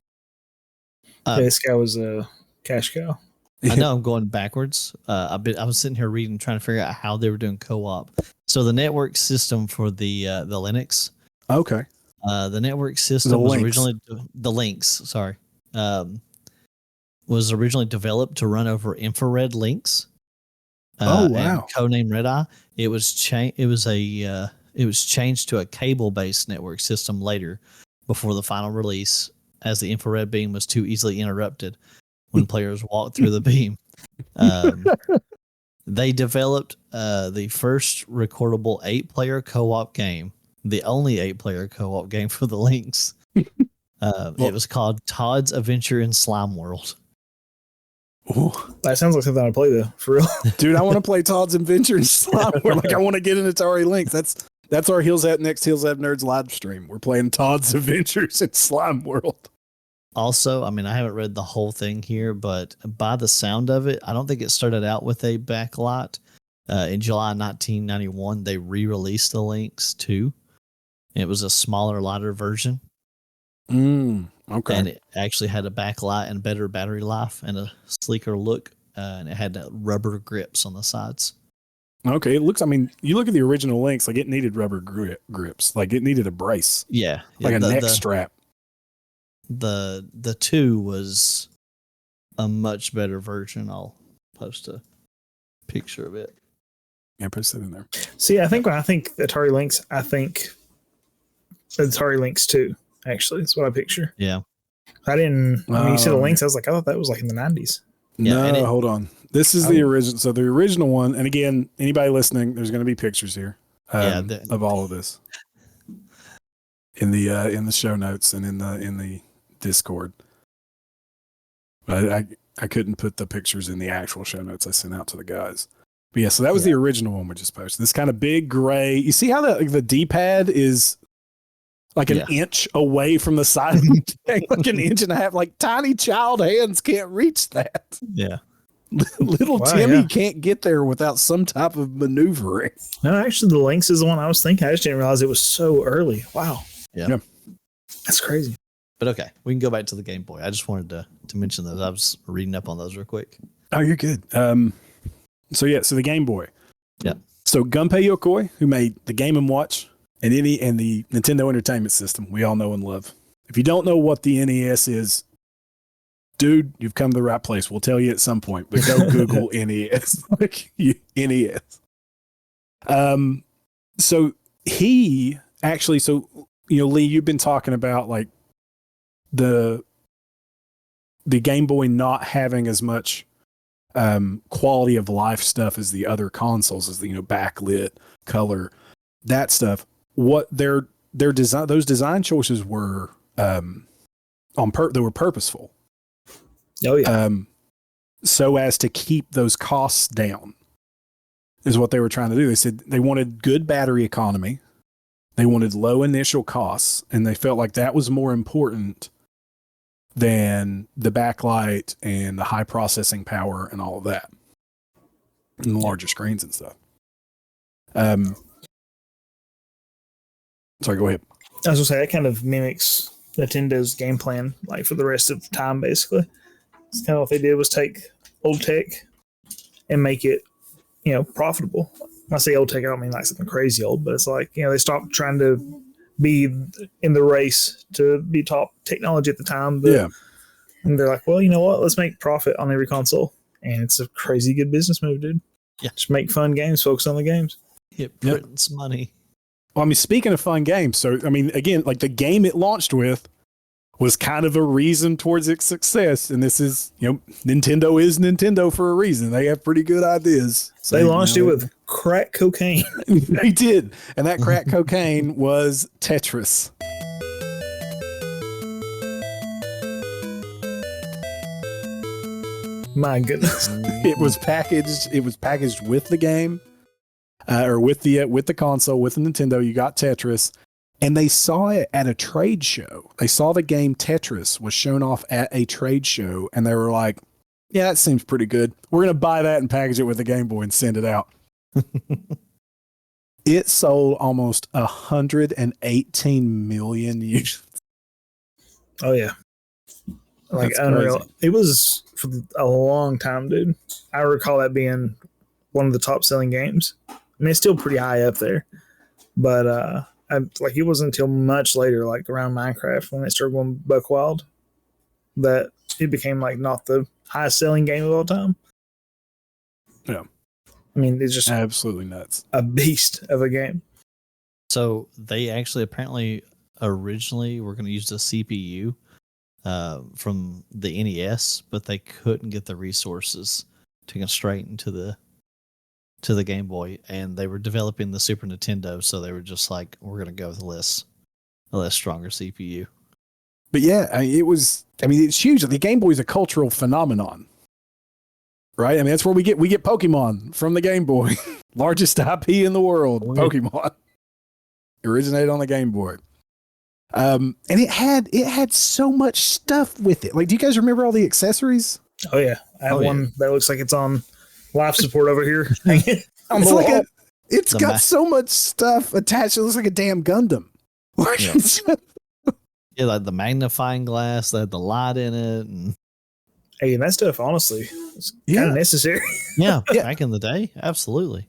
This guy was a cash cow. I know I'm going backwards. I was sitting here reading, trying to figure out how they were doing co-op. So the network system for the Linux. Okay. The network system was originally the Lynx. Sorry, was originally developed to run over infrared links. Oh wow! Codename Red Eye. It was changed. It was changed to a cable-based network system later, before the final release, as the infrared beam was too easily interrupted when players walked through the beam. They developed the first recordable 8-player co-op game, the only 8-player co-op game for the Lynx. It was called Todd's Adventure in Slime World. Ooh. That sounds like something I play, though, for real. Dude, I want to play Todd's Adventure in Slime World. Like, I want to get an Atari Lynx. That's our next Handheld Nerds live stream. We're playing Todd's Adventures in Slime World. Also, I mean, I haven't read the whole thing here, but by the sound of it, I don't think it started out with a backlight. In July 1991, they re-released the Lynx 2. It was a smaller, lighter version. Okay. And it actually had a backlight and better battery life and a sleeker look. And it had rubber grips on the sides. Okay. It looks, I mean, you look at the original Lynx, like it needed rubber grips. Like it needed a brace. Yeah. Like a neck strap. The 2 was a much better version. I'll post a picture of it. Yeah, post that in there. See, I think when I think Atari Lynx, I think Atari Lynx 2, actually. That's what I picture. Yeah. I didn't, when you said the Lynx, I was like, I thought that was like in the 90s. Yeah, no, hold on. This is the original. So the original one, and again, anybody listening, there's going to be pictures here of all of this in the show notes and in the Discord. But I couldn't put the pictures in the actual show notes I sent out to the guys. But yeah, so that was the original one we just posted. This kind of big gray. You see how the D-pad is like an inch away from the side of the thing, like an inch and a half. Like tiny child hands can't reach that. Yeah. Little Timmy can't get there without some type of maneuvering. No, actually, the Lynx is the one I was thinking. I just didn't realize it was so early. Wow. Yeah. That's crazy. But okay, we can go back to the Game Boy. I just wanted to mention those. I was reading up on those real quick. Oh, you're good. So the Game Boy. Yeah. So Gunpei Yokoi, who made the Game & Watch and the Nintendo Entertainment System, we all know and love. If you don't know what the NES is, dude, you've come to the right place. We'll tell you at some point, but go Google NES. NES. So he actually, Lee, you've been talking about like the Game Boy not having as much quality of life stuff as the other consoles, as the backlit, color, that stuff. What their design, those design choices were they were purposeful. Oh yeah. So as to keep those costs down is what they were trying to do. They said they wanted good battery economy, they wanted low initial costs, and they felt like that was more important than the backlight and the high processing power and all of that, and the larger screens and stuff. Sorry, go ahead. I was gonna say that kind of mimics Nintendo's game plan, like for the rest of time. Basically, it's kind of what they did was take old tech and make it, profitable. When I say old tech, I don't mean like something crazy old, but it's like they stopped trying to be in the race to be top technology at the time. But, and they're like, well, you know what? Let's make profit on every console. And it's a crazy good business move, dude. Yeah. Just make fun games, focus on the games. It prints money. Well, I mean, speaking of fun games, so, I mean, again, like the game it launched with was kind of a reason towards its success. And this is, Nintendo is Nintendo for a reason. They have pretty good ideas. So they launched it with crack cocaine. They did. And that crack cocaine was Tetris. My goodness. It was packaged with the game, or with the console, with the Nintendo. You got Tetris. And they saw it at a trade show. They saw the game Tetris was shown off at a trade show, and they were like, yeah, that seems pretty good. We're going to buy that and package it with the Game Boy and send it out. It sold almost 118 million units. Oh, yeah. Like, unreal. Crazy. It was for a long time, dude. I recall that being one of the top selling games. I mean, it's still pretty high up there. But, it wasn't until much later, like around Minecraft, when it started going buck wild, that it became like not the highest selling game of all time. Yeah. I mean, it's just absolutely nuts. A beast of a game. So they actually apparently originally were going to use the CPU from the NES, but they couldn't get the resources to go straight into the Game Boy, and they were developing the Super Nintendo, so they were just like, we're going to go with a less stronger CPU. But yeah, it's huge. The Game Boy is a cultural phenomenon, right? I mean, that's where we get Pokemon from the Game Boy. Largest IP in the world, Pokemon. Originated on the Game Boy. And it had so much stuff with it. Like, do you guys remember all the accessories? Oh yeah, I have one that looks like it's on life support over here. It's got so much stuff attached. It looks like a damn Gundam. Yeah, like the magnifying glass that had the light in it, and and that stuff honestly is kind of necessary. Back in the day, absolutely.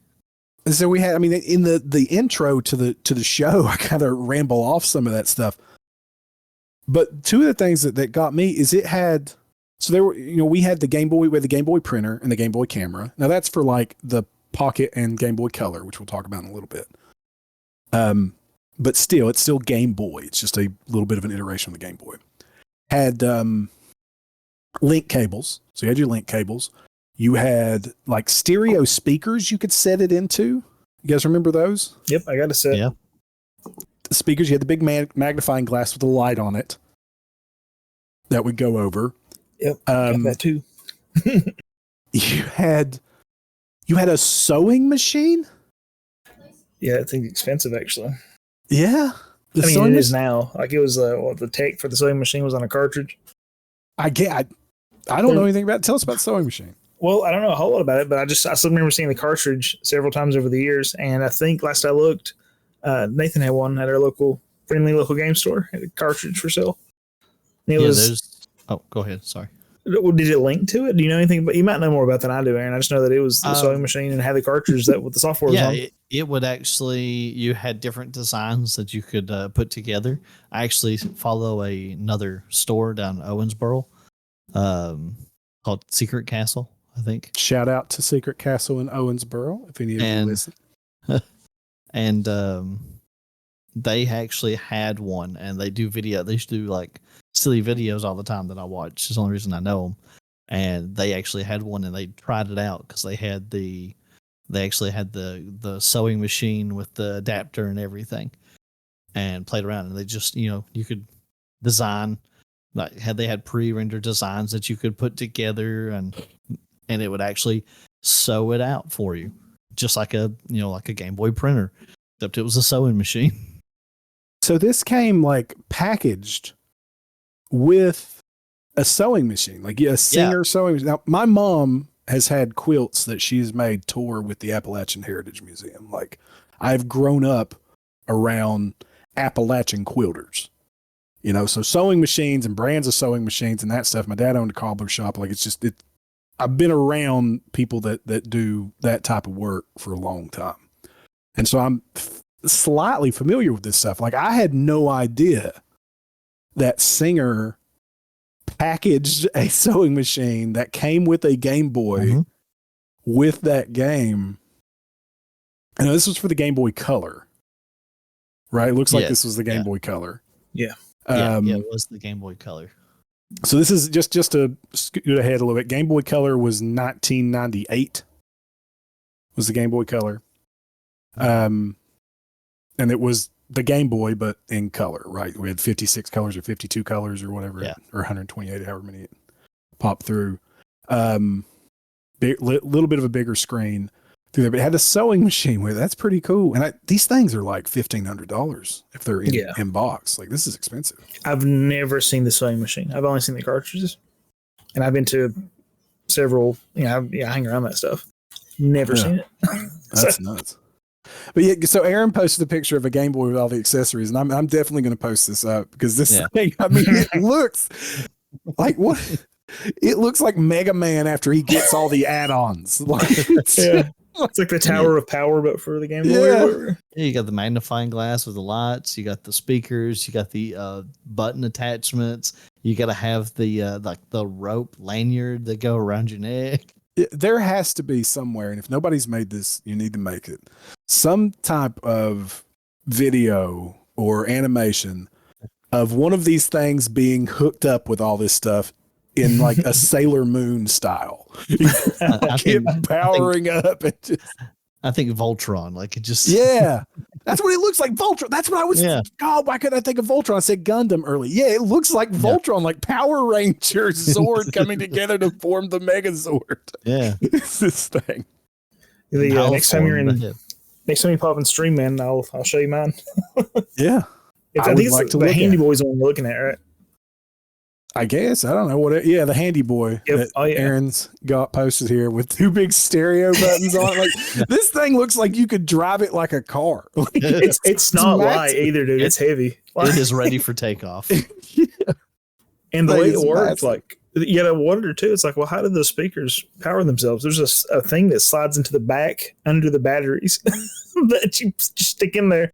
So we had, I mean, in the intro to the show, I kind of ramble off some of that stuff. But two of the things that got me is it had, so there were, we had the Game Boy, we had the Game Boy printer and the Game Boy camera. Now that's for like the Pocket and Game Boy Color, which we'll talk about in a little bit. But still, it's still Game Boy. It's just a little bit of an iteration of the Game Boy. Had link cables. So you had your link cables. You had like stereo speakers you could set it into. You guys remember those? Yep, I got a set. Yeah. The speakers, you had the big magnifying glass with a light on it that would go over. Yep, got that too. You had a sewing machine? Yeah, I think expensive actually. Yeah. It is now. Like it was the tech for the sewing machine was on a cartridge. I don't know anything about it. Tell us about the sewing machine. Well, I don't know a whole lot about it, but I still remember seeing the cartridge several times over the years. And I think last I looked, Nathan had one at our friendly local game store, had a cartridge for sale. And go ahead. Sorry. Did it link to it? Do you know anything? But you might know more about than I do, Aaron. I just know that it was the sewing machine and had the cartridge that with the software was on. It would actually, you had different designs that you could put together. I actually follow another store down in Owensboro called Secret Castle, I think. Shout out to Secret Castle in Owensboro, if any of you listen. And they actually had one, and they do video. They used to do like silly videos all the time that I watch. It's the only reason I know them. And they actually had one, and they tried it out because they actually had the sewing machine with the adapter and everything, and played around. And they just, you could design, like they had pre-rendered designs that you could put together, and it would actually sew it out for you, just like a Game Boy printer, except it was a sewing machine. So this came like packaged with a sewing machine, like a Singer sewing machine. Now, my mom has had quilts that she's made tour with the Appalachian Heritage Museum. Like, I've grown up around Appalachian quilters, so sewing machines and brands of sewing machines and that stuff. My dad owned a cobbler shop. Like, I've been around people that do that type of work for a long time. And so I'm slightly familiar with this stuff. Like, I had no idea that Singer packaged a sewing machine that came with a Game Boy with that game. I know this was for the Game Boy Color, right? It looks like this was the Game Boy Color. Yeah. It was the Game Boy Color. So this is just to scoot ahead a little bit. Game Boy Color was 1998. Was the Game Boy Color. And it was the Game Boy, but in color, right? We had 56 colors or 52 colors or whatever, or 128, however many it popped through. Little bit of a bigger screen through there, but it had a sewing machine with it. That's pretty cool. And these things are like $1,500 if they're in box. Like, this is expensive. I've never seen the sewing machine. I've only seen the cartridges, and I've been to several. I hang around that stuff. Never seen it. That's nuts. But so Aaron posted a picture of a Game Boy with all the accessories, and I'm definitely going to post this up because this thing, it looks like what? It looks like Mega Man after he gets all the add-ons. Like, it's like the Tower of Power, but for the Game Boy. Yeah, you got the magnifying glass with the lights. You got the speakers. You got the button attachments. You got to have the rope lanyard that go around your neck. There has to be somewhere, and if nobody's made this, you need to make it. Some type of video or animation of one of these things being hooked up with all this stuff in like a Sailor Moon style. Powering up. And just, I think Voltron, like it just. Yeah. That's what it looks like. Voltron. That's what I was. God, why couldn't I think of Voltron? I said Gundam early. Yeah, it looks like Voltron, like Power Rangers Zord coming together to form the Megazord. Yeah, it's this thing. Next time you pop in Stream, man, I'll show you mine. Yeah, I would like to the look Handy at. Boy's the one we're looking at, right? I guess. I don't know what. Yeah, the Handy Boy that Aaron's got posted here with 2 big stereo buttons on it. Like this thing looks like you could drive it like a car. It's not light either, dude. It's heavy. It is ready for takeoff. Yeah. And the way it works, massive. like you gotta wonder too. It's like, well, how do the speakers power themselves? There's a thing that slides into the back under the batteries that you just stick in there,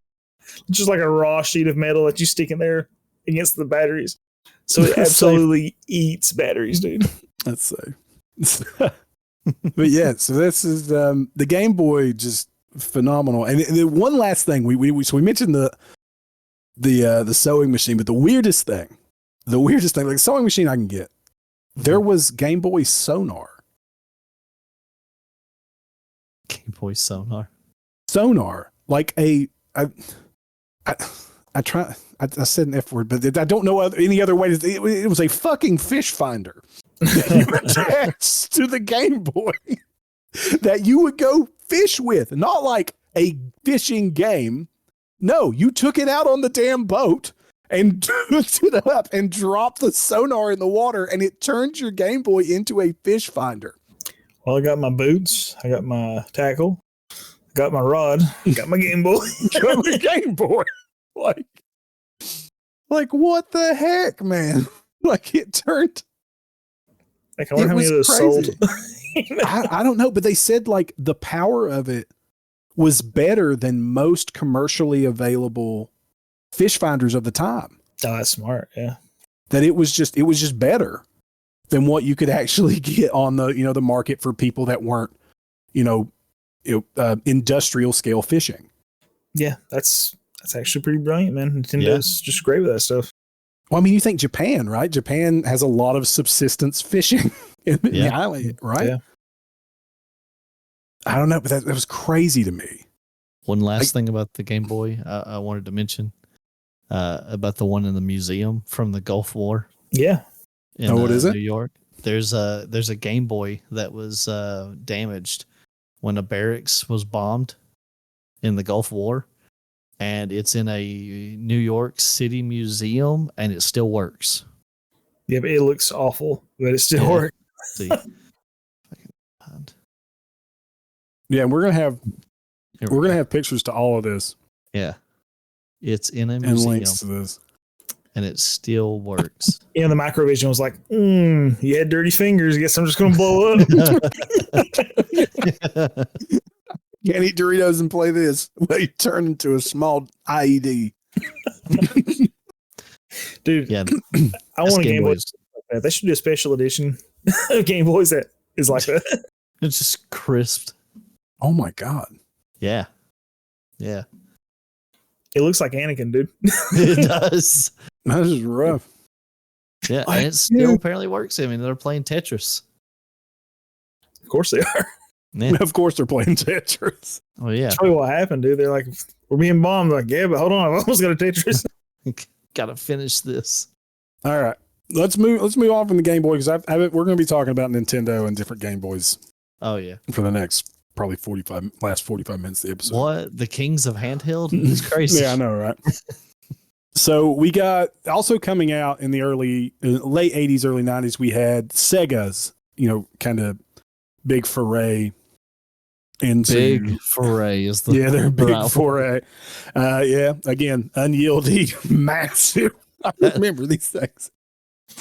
just like a raw sheet of metal that you stick in there against the batteries. So it absolutely eats batteries, dude. Let's say. But yeah, so this is the Game Boy, just phenomenal. And then one last thing, we mentioned the sewing machine, but the weirdest thing, like sewing machine I can get, there was Game Boy Sonar. Game Boy Sonar. Like I said an F word, but I don't know any other way. It was a fucking fish finder attached to the Game Boy that you would go fish with. Not like a fishing game. No, you took it out on the damn boat and hooked it up and dropped the sonar in the water, and it turned your Game Boy into a fish finder. Well, I got my boots. I got my tackle. I got my rod. Got my Game Boy. Got my Game Boy. Like what the heck, man? Like it turned. Like I wonder how many of those sold. I don't know, but they said like the power of it was better than most commercially available fish finders of the time. Oh, that's smart. Yeah. That it was just better than what you could actually get on the, the market for people that weren't, industrial scale fishing. Yeah, that's actually pretty brilliant, man. Nintendo's just great with that stuff. Well, I mean, you think Japan, right? Japan has a lot of subsistence fishing in the island, right? Yeah. I don't know, but that was crazy to me. One last thing about the Game Boy I wanted to mention about the one in the museum from the Gulf War. Yeah. What is it? New York. There's a Game Boy that was damaged when a barracks was bombed in the Gulf War. And it's in a New York City museum, and it still works. Yeah, but it looks awful, but it still works. See, yeah, we're gonna have pictures to all of this. Yeah, it's in a and museum, links to this, and it still works. Yeah, the Microvision was like, you had dirty fingers. I guess I'm just gonna blow up. Can't eat Doritos and play this. Well, you turn into a small IED. Dude, yeah, I want a Game Boy. They should do a special edition of Game Boys that is like that. It's just crisped. Oh my God. Yeah. It looks like Anakin, dude. It does. That is rough. Yeah, and it still apparently works. I mean, they're playing Tetris. Of course they are. Yeah. Of course they're playing Tetris. Oh yeah. That's probably what happened, dude. They're like, we're being bombed. Like, yeah, but hold on, I've almost got a Tetris. Gotta finish this. All right. Let's move on from the Game Boy, because we're going to be talking about Nintendo and different Game Boys. Oh yeah. For the next probably 45 minutes of the episode. What? The kings of handheld? It's crazy. Yeah, I know, right? So we got also coming out in the late 80s, early 90s, we had Sega's, kind of big foray into big foray is the their big foray. Yeah, again, unyielding, massive. I remember these things.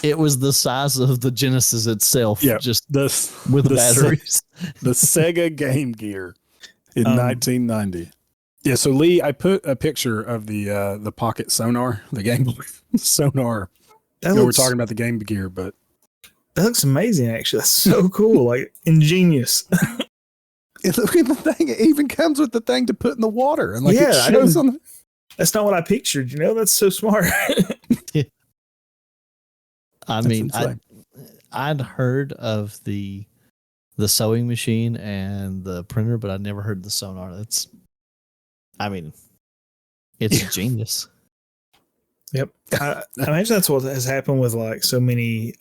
It was the size of the Genesis itself. Yeah, just with the batteries. The Sega Game Gear in 1990. Yeah, so Lee, I put a picture of the Pocket Sonar, the Game Boy Sonar. We're talking about the Game Gear, but that looks amazing. Actually, that's so cool. Like ingenious. Look at the thing. It even comes with the thing to put in the water, and it shows on. That's not what I pictured. That's so smart. I mean, I'd heard of the sewing machine and the printer, but I'd never heard the sonar. It's genius. Yep. I imagine that's what has happened with like so many.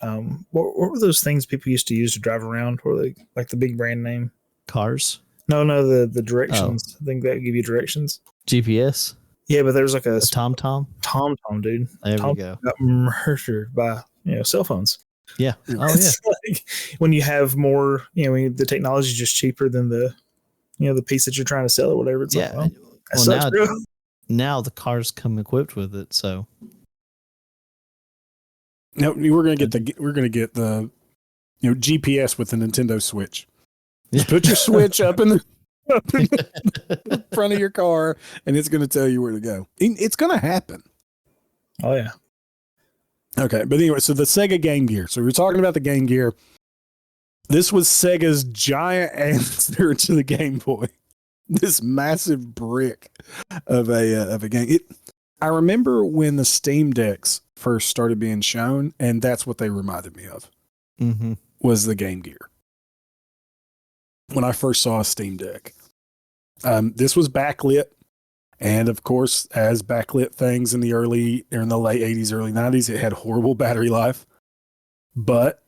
What were those things people used to use to drive around? Were they like the big brand name Cars? No, the directions. I think that would give you directions. GPS. Yeah, but there's like a TomTom. TomTom, dude. There Tom we go. got murdered by cell phones. Yeah. Oh yeah. It's like when you have more, when the technology is just cheaper than the the piece that you're trying to sell or whatever. It's Yeah. like, well, sucks, bro. Now the cars come equipped with it, so. No, we're gonna get the GPS with the Nintendo Switch. Just put your Switch up in the front of your car, and it's gonna tell you where to go. It's gonna happen. Oh yeah. Okay, but anyway, so the Sega Game Gear. So we were talking about the Game Gear. This was Sega's giant answer to the Game Boy. This massive brick of a game. I remember when the Steam Decks first started being shown, and that's what they reminded me of. Mm-hmm. Was the Game Gear. When I first saw a Steam Deck, this was backlit, and of course, as backlit things in the late 80s, early 90s, it had horrible battery life, but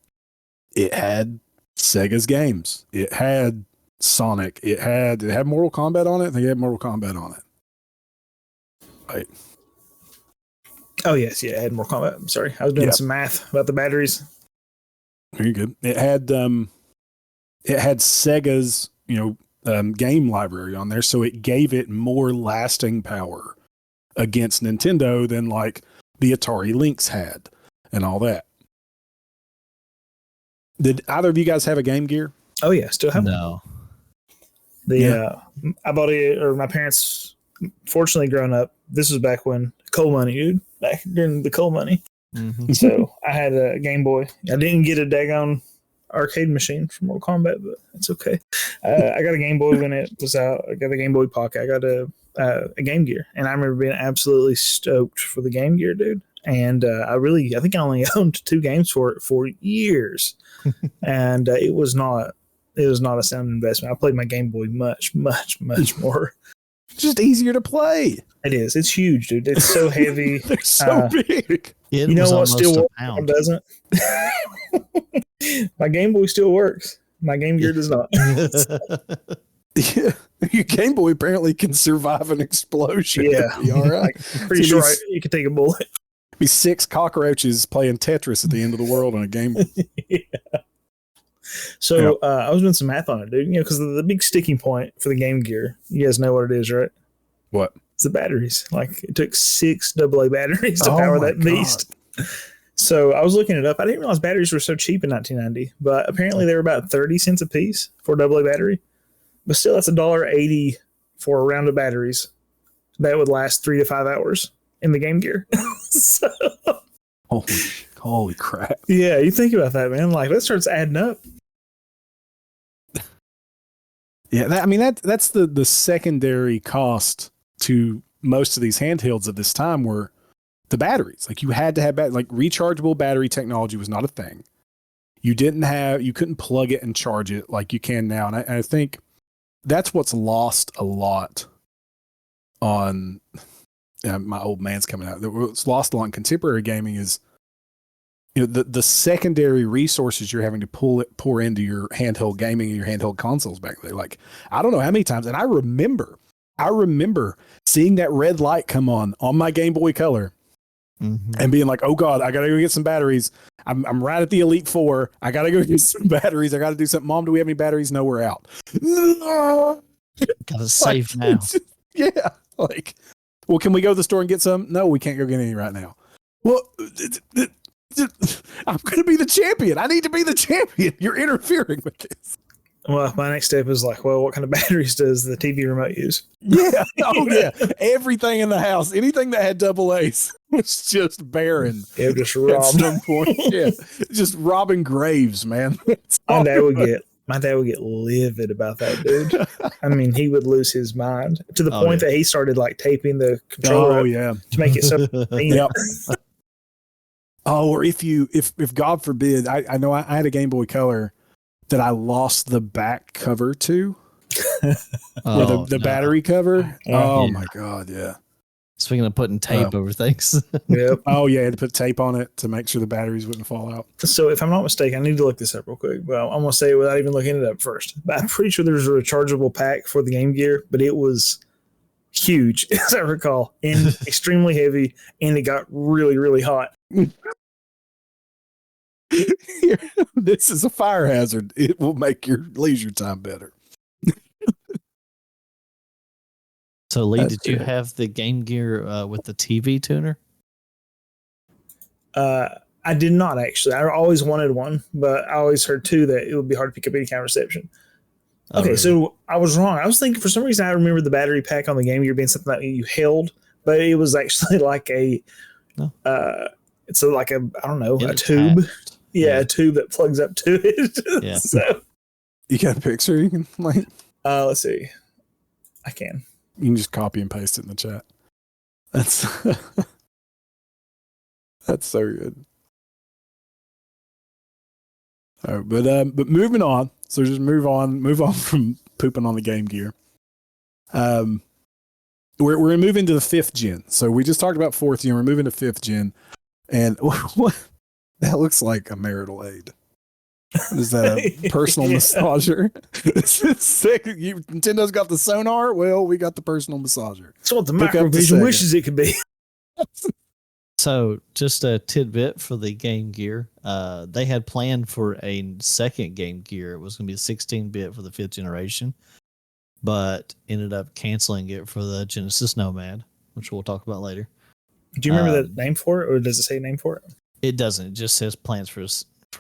it had Sega's games. It had Sonic. It had Mortal Kombat on it. I think it had Mortal Kombat on it. Right. Oh yes, yeah, it had Mortal Kombat. I'm sorry, I was doing some math about the batteries. Very good. It had Sega's game library on there, so it gave it more lasting power against Nintendo than like the Atari Lynx had and all that. Did either of you guys have a Game Gear? Oh yeah, still have no. I bought it, or my parents. Fortunately, growing up, this was back when coal money, dude. Back during the coal money. Mm-hmm. So I had a Game Boy. I didn't get a daggone arcade machine for Mortal Kombat, but it's okay. I got a Game Boy when it was out. I got a Game Boy Pocket. I got a Game Gear, and I remember being absolutely stoked for the Game Gear, dude. And I think I only owned 2 games for it for years, and it was not a sound investment. I played my Game Boy much more. It's just easier to play. It is. It's huge, dude. It's so heavy. They're so big. You know what still works? Doesn't? My Game Boy still works. My Game Gear does not. Yeah, your Game Boy apparently can survive an explosion. Yeah, be all right. Pretty sure you could take a bullet. Be 6 cockroaches playing Tetris at the end of the world on a Game Boy. Yeah. So I was doing some math on it, dude. Because the big sticking point for the Game Gear, you guys know what it is, right? What? It's the batteries. Like it took 6 AA batteries to power that beast. So I was looking it up. I didn't realize batteries were so cheap in 1990, but apparently they were about 30 cents a piece for a AA battery. But still, that's $1.80 for a round of batteries that would last 3 to 5 hours in the Game Gear. So, holy crap! Yeah, you think about that, man. Like that starts adding up. Yeah, that's the secondary cost to most of these handhelds at this time were the batteries. Like you had to have rechargeable battery technology was not a thing. You couldn't plug it and charge it like you can now. And I think that's what's lost a lot on my old man's coming out. What's lost a lot in contemporary gaming is the secondary resources you're having to pour into your handheld gaming and your handheld consoles back there. Like, I don't know how many times, and I remember seeing that red light come on my Game Boy Color and being like, oh God, I gotta go get some batteries. I'm right at the Elite Four. I gotta go get some batteries. I gotta do something. Mom, do we have any batteries? No, we're out. Gotta save now. Yeah. Like, well, can we go to the store and get some? No, we can't go get any right now. Well, I'm going to be the champion. I need to be the champion. You're interfering with this. Well, my next step is like, well, what kind of batteries does the TV remote use? Yeah. Oh, yeah. Everything in the house, anything that had double A's was just barren. Yeah, just robbed. At some point. Yeah. Just robbing graves, man. My dad would get livid about that, dude. I mean, he would lose his mind to the point that he started like taping the controller to make it so yep. Oh, or if God forbid, I know I had a Game Boy Color that I lost the back cover to, or the battery cover. Oh my God, yeah. Speaking of putting tape over things. Yep. Oh yeah, I had to put tape on it to make sure the batteries wouldn't fall out. So if I'm not mistaken, I need to look this up real quick. Well, I'm gonna say it without even looking it up first. But I'm pretty sure there's a rechargeable pack for the Game Gear, but it was huge, as I recall, and extremely heavy, and it got really, really hot. This is a fire hazard. It will make your leisure time better. So, Lee, That's did you good. have the Game Gear with the TV tuner? I did not actually. I always wanted one, but I always heard too that it would be hard to pick up any kind of reception. Oh, Okay, really? so I was wrong. I was thinking for some reason I remember the battery pack on the Game Gear being something that you held, but it was actually like a, No. It's like a I don't know It a tube. attached. Yeah, a tube that plugs up to it. Yeah. So You got a picture you can like let's see. I can. you can just copy and paste it in the chat. That's that's so good. All right, but moving on. So just move on from pooping on the Game Gear. We're gonna move into the 5th gen. So we just talked about 4th gen. We're moving to 5th gen, and what that looks like a marital aid. What is that? A personal Yeah. massager? This is sick. Nintendo's got the sonar. Well, we got the personal massager. That's what the Hook up to Microvision Sega. wishes it could be. So, just a tidbit for the Game Gear. They had planned for a second Game Gear. It was going to be a 16-bit for the 5th generation, but ended up canceling it for the Genesis Nomad, which we'll talk about later. Do you remember the name for it, or does it say a name for it? It doesn't. It just says plans for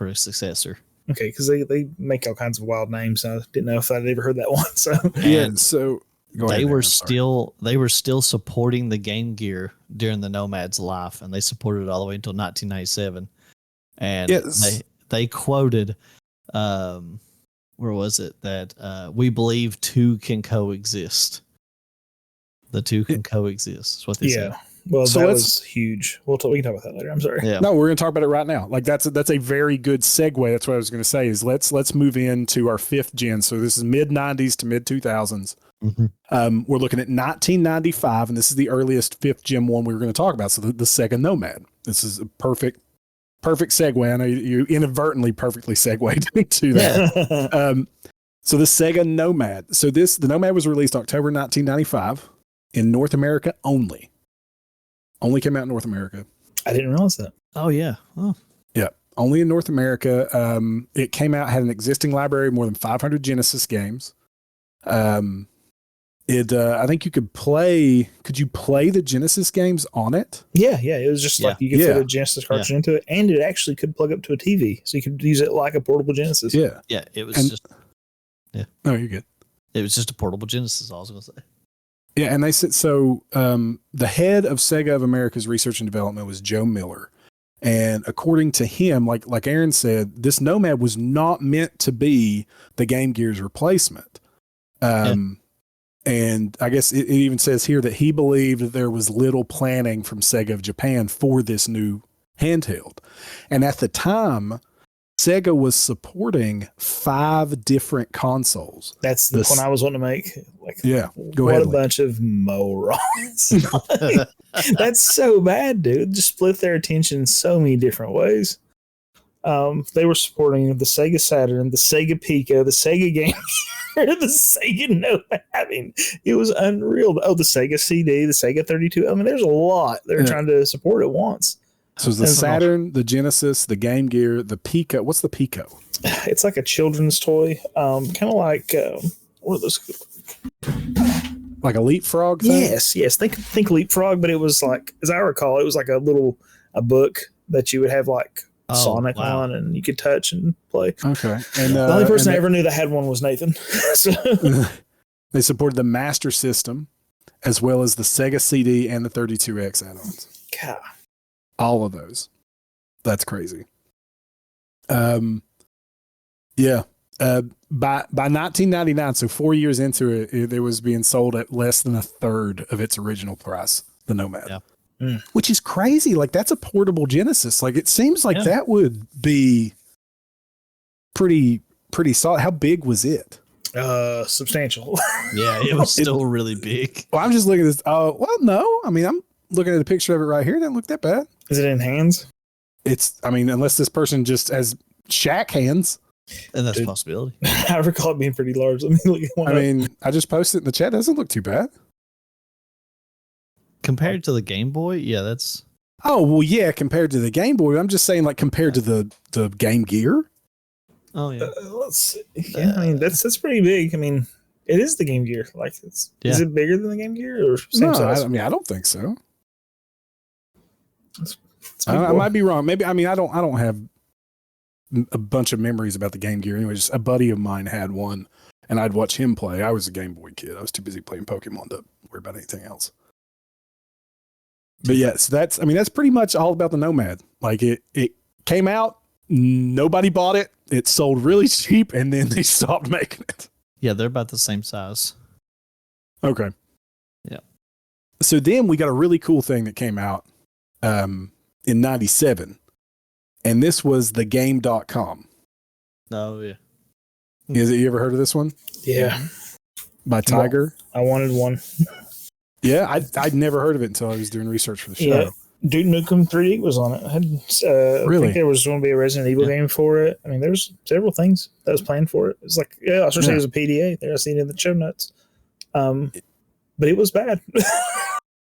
a successor. Okay, because they make all kinds of wild names. I didn't know if I'd ever heard that one. So Yeah. And So go ahead, they Aaron, were I'm sorry. they were still supporting the Game Gear during the Nomad's life, and they supported it all the way until 1997. And Yes. they quoted, where was it, that we believe two can coexist. The two can coexist. That's what they said. well, So that let's- was huge. We can talk about that later. I'm sorry. Yeah. No, we're going to talk about it right now. Like that's a very good segue. That's what I was going to say. Is let's move into our 5th gen. So this is mid 90s to mid 2000s. Mhm. We're looking at 1995, and this is the earliest 5th gen one we were going to talk about. So the Sega Nomad. This is a perfect segue. I know you inadvertently perfectly segued into that. So the Sega Nomad. So the Nomad was released October 1995 in North America only. Only came out in North America. I didn't realize that. Oh yeah. Oh. Yeah, only in North America. It came out, had an existing library of more than 500 Genesis games. I think you could play. Could you play the Genesis games on it? Yeah. It was just Yeah. like you could Yeah. fit a Genesis cartridge into it, and it actually could plug up to a TV, so you could use it like a portable Genesis. Yeah. Yeah. It was And- just No, you're good. a portable Genesis. I was going to say. Yeah, and they said so. The head of Sega of America's research and development was Joe Miller, and according to him, like Aaron said, this Nomad was not meant to be the Game Gear's replacement. And I guess it even says here that he believed that there was little planning from Sega of Japan for this new handheld, and at the time, Sega was supporting 5 different consoles. That's the This- point I was wanting to make. Like, Yeah, go what ahead, a Lee. bunch of morons! That's so bad, dude. Just split their attention so many different ways. They were supporting the Sega Saturn, the Sega Pico, the Sega Game Gear, the Sega Nomad. I mean, it was unreal. Oh, the Sega CD, the Sega 32. I mean, there's a lot they're Yeah. trying to support at once. So it's the That's awesome. Saturn, the Genesis, the Game Gear, the Pico. What's the Pico? It's like a children's toy, kind of like what are those? Like a leapfrog thing? Yes. Think Leapfrog, but it was like, as I recall, it was like a book that you would have like Oh, Sonic wow. on, and you could touch and play. Okay. And The only person I ever knew that had one was Nathan. So they supported the Master System as well as the Sega CD and the 32X add-ons. God. All of those. That's crazy. Yeah. By 1999, so 4 years into it, it was being sold at less than a third of its original price, the Nomad. Yeah. Which is crazy. Like, that's a portable Genesis. Like, it seems like Yeah. that would be pretty solid. How big was it? Substantial. Yeah, it was still really big. Well, I'm just looking at this. Oh, well, no. I mean, I'm looking at a picture of it right here. It doesn't look that bad. Is it in hands? It's, I mean, unless this person just has shack hands. And that's a Dude. possibility. I recall it being pretty large. Let me look at one. I up. mean, I just posted it in the chat. It doesn't look too bad. compared to the Game Boy, yeah, that's. Oh well, yeah. Compared to the Game Boy, I'm just saying, like compared to the Game Gear. Oh yeah. Let's see. Yeah, I mean that's pretty big. I mean, it is the Game Gear. Like, is it bigger than the Game Gear or same size? I mean, I don't think so. It's I might be wrong. Maybe. I mean, I don't have a bunch of memories about the Game Gear. Anyway, just a buddy of mine had one, and I'd watch him play. I was a Game Boy kid. I was too busy playing Pokemon to worry about anything else. But yeah, so that's pretty much all about the Nomad. Like it came out, nobody bought it. It sold really cheap, and then they stopped making it. Yeah, they're about the same size. Okay. Yeah. So then we got a really cool thing that came out in 97. And this was the game.com. Oh, yeah. You ever heard of this one? Yeah. By Tiger? I wanted one. Yeah, I'd never heard of it until I was doing research for the show. Yeah. Duke Nukem 3D was on it. I think there was going to be a Resident Evil game for it. I mean, there's several things that was planned for it. It's like, I was going to say it was a PDA. There, I seen it in the show notes. But it was bad.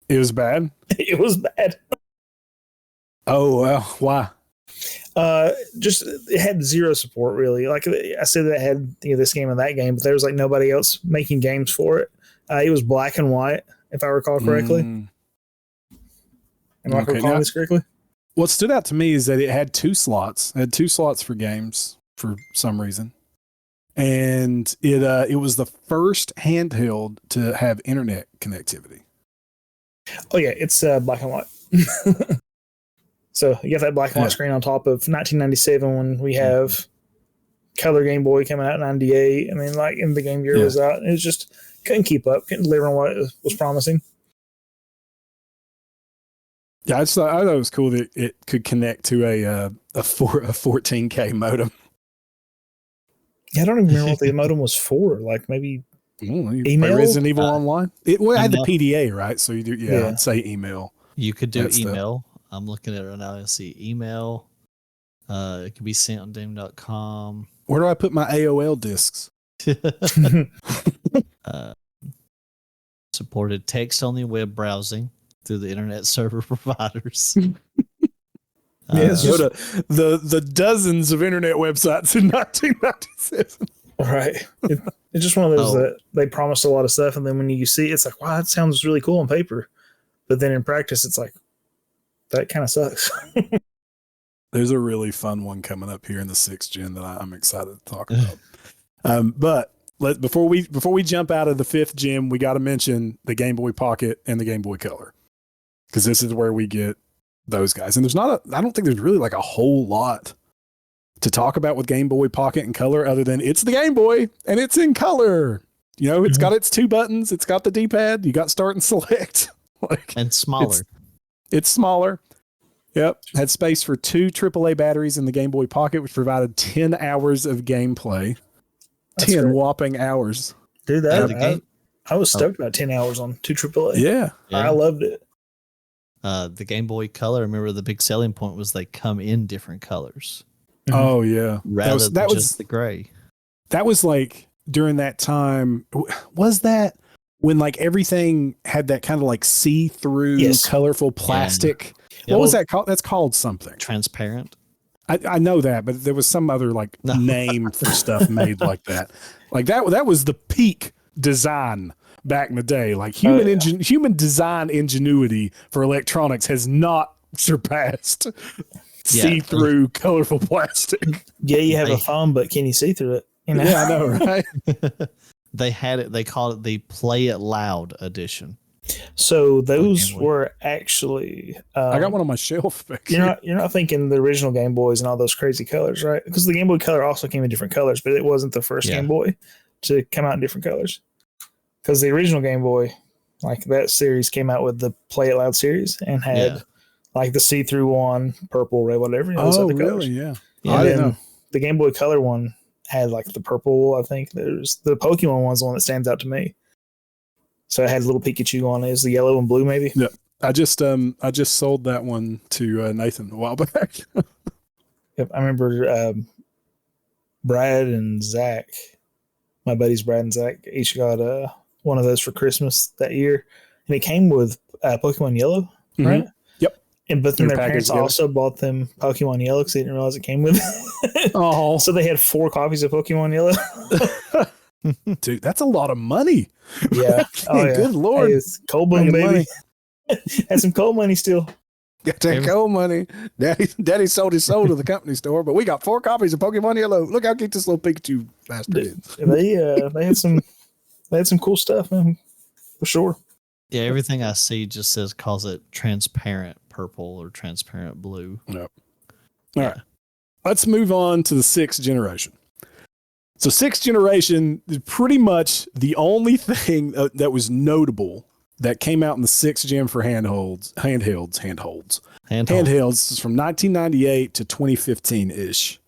It was bad? It was bad. Oh, well, why? Just it had zero support, really. Like I said, that had this game and that game, but there was like nobody else making games for it. It was black and white, if I recall correctly. Am I recalling this correctly? What stood out to me is that it had two slots. It had two slots for games for some reason. And it was the first handheld to have internet connectivity. Oh yeah, it's black and white. So you got that black and white screen on top of 1997 when we have color Game Boy coming out in 98. I mean, like, and the Game Gear was out. It was just couldn't keep up, couldn't deliver on what it was promising. Yeah, I thought it was cool that it could connect to a 14K modem. Yeah, I don't even remember what the modem was for. Like maybe email? Resident Evil Online. It had the PDA, right? So you do, I'd say email. You could do email. I'm looking at it right now. I see email. It can be sent on game.com. Where do I put my AOL discs? Supported text-only web browsing through the internet server providers. Yes, the dozens of internet websites in 1997. Right. It's just one of those that they promised a lot of stuff, and then when you see it, it's like, wow, that sounds really cool on paper. But then in practice, it's like, that kind of sucks. There's a really fun one coming up here in the 6th gen that I'm excited to talk about. But before we jump out of the 5th gen, we got to mention the Game Boy Pocket and the Game Boy Color, because this is where we get those guys. And I don't think there's really like a whole lot to talk about with Game Boy Pocket and Color other than it's the Game Boy and it's in color. It's got its 2 buttons. It's got the D-pad. You got start and select. And smaller. It's smaller. Yep. Had space for 2 AAA batteries in the Game Boy Pocket, which provided 10 hours of gameplay. That's 10 whopping hours. Dude, I was stoked about 10 hours on 2 AAA. Yeah. I loved it. The Game Boy Color, remember the big selling point was they come in different colors. Oh, yeah. Rather than just the gray. That was like during that time. Was that when like everything had that kind of like see-through colorful plastic? What was that called? That's called something. Transparent. I know that, but there was some other like name for stuff made like that. Like that was the peak design back in the day. Like human design ingenuity for electronics has not surpassed see-through colorful plastic. Yeah, you have a phone, but can you see through it? Yeah, I know, right? They had it. They called it the Play It Loud edition. So those were actually. I got one on my shelf. You're not thinking the original Game Boys and all those crazy colors, right? Because the Game Boy Color also came in different colors, but it wasn't the first Game Boy to come out in different colors. Because the original Game Boy, like that series, came out with the Play It Loud series and had like the see-through one, purple, red, whatever. Oh, really? Yeah. I didn't know. The Game Boy Color one had like the purple. I think there's the Pokemon one's the one that stands out to me. So it had a little Pikachu on it. Is the yellow and blue maybe? Yeah. I just sold that one to Nathan a while back. Yep. I remember Brad and Zach, my buddies Brad and Zach, each got one of those for Christmas that year. And it came with Pokemon Yellow, Mhm. right? Yep. But then They're their parents packaged together. also bought them Pokemon Yellow because they didn't realize it came with it. Oh, So they had 4 copies of Pokemon Yellow. dude, that's a lot of money. Yeah. Oh, yeah. Good Lord. Hey, it's cold boom, Making baby. money. Had some cold money still. Got that cold money. Daddy sold his soul to the company store, but we got 4 copies of Pokemon Yellow. Look how cute this little Pikachu bastard is. They had some cool stuff, man, for sure. Yeah, everything I see just says calls it transparent purple or transparent blue. Yep. All right. Let's move on to the 6th generation. So 6th generation is pretty much the only thing that was notable that came out in the 6th gen for handhelds from 1998 to 2015-ish,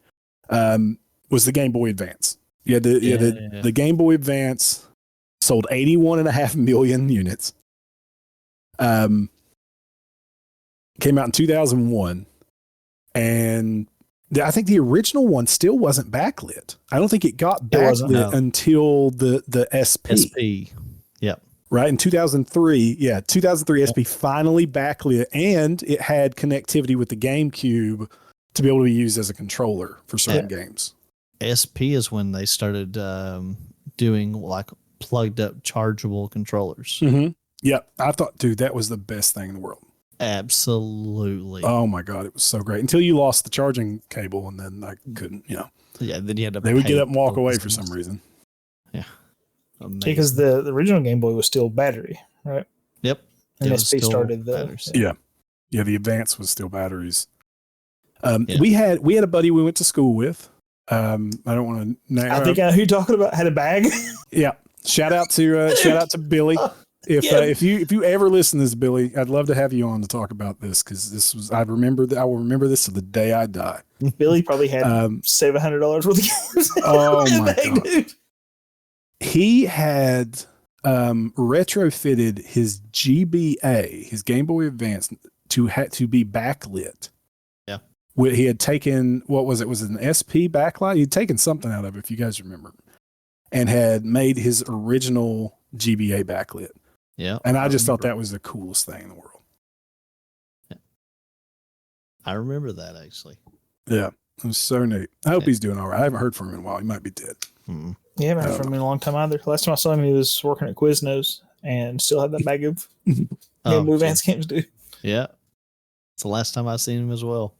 was the Game Boy Advance. The Game Boy Advance sold 81.5 million units. Came out in 2001, and I think the original one still wasn't backlit. I don't think it got backlit until the SP. Yep. Right in 2003, 2003 SP finally backlit, and it had connectivity with the GameCube to be able to be used as a controller for certain games. SP is when they started doing like plugged up chargeable controllers. Mm-hmm. Yeah, I thought, dude, that was the best thing in the world. Absolutely. Oh my God, it was so great until you lost the charging cable, and then I couldn't. Yeah, then you had to. They would get up and walk away for some reason. Yeah. Amazing. Because the original Game Boy was still battery, right? Yep. And SP started the batteries. Yeah, the Advance was still batteries. We had a buddy we went to school with. I don't want to. I think I know who you're talking about. Had a bag. Yeah. Shout out to Billy. If you ever listen to this, Billy, I'd love to have you on to talk about this, because I will remember this to the day I die. Billy probably had $700 worth of games. Oh my God. Dude. He had retrofitted his GBA, his Game Boy Advance, to be backlit. Yeah. He had taken, what was it? Was it an SP backlight? He'd taken something out of it, if you guys remember, and had made his original GBA backlit. Yeah. And I just thought that was the coolest thing in the world. Yeah. I remember that, actually. Yeah. It was so neat. I hope he's doing all right. I haven't heard from him in a while. He might be dead. Mm-hmm. Yeah, I haven't heard from him in a long time either. Last time I saw him, he was working at Quiznos and still had that bag of Game Boy Advance games, dude. Yeah. It's the last time I've seen him as well.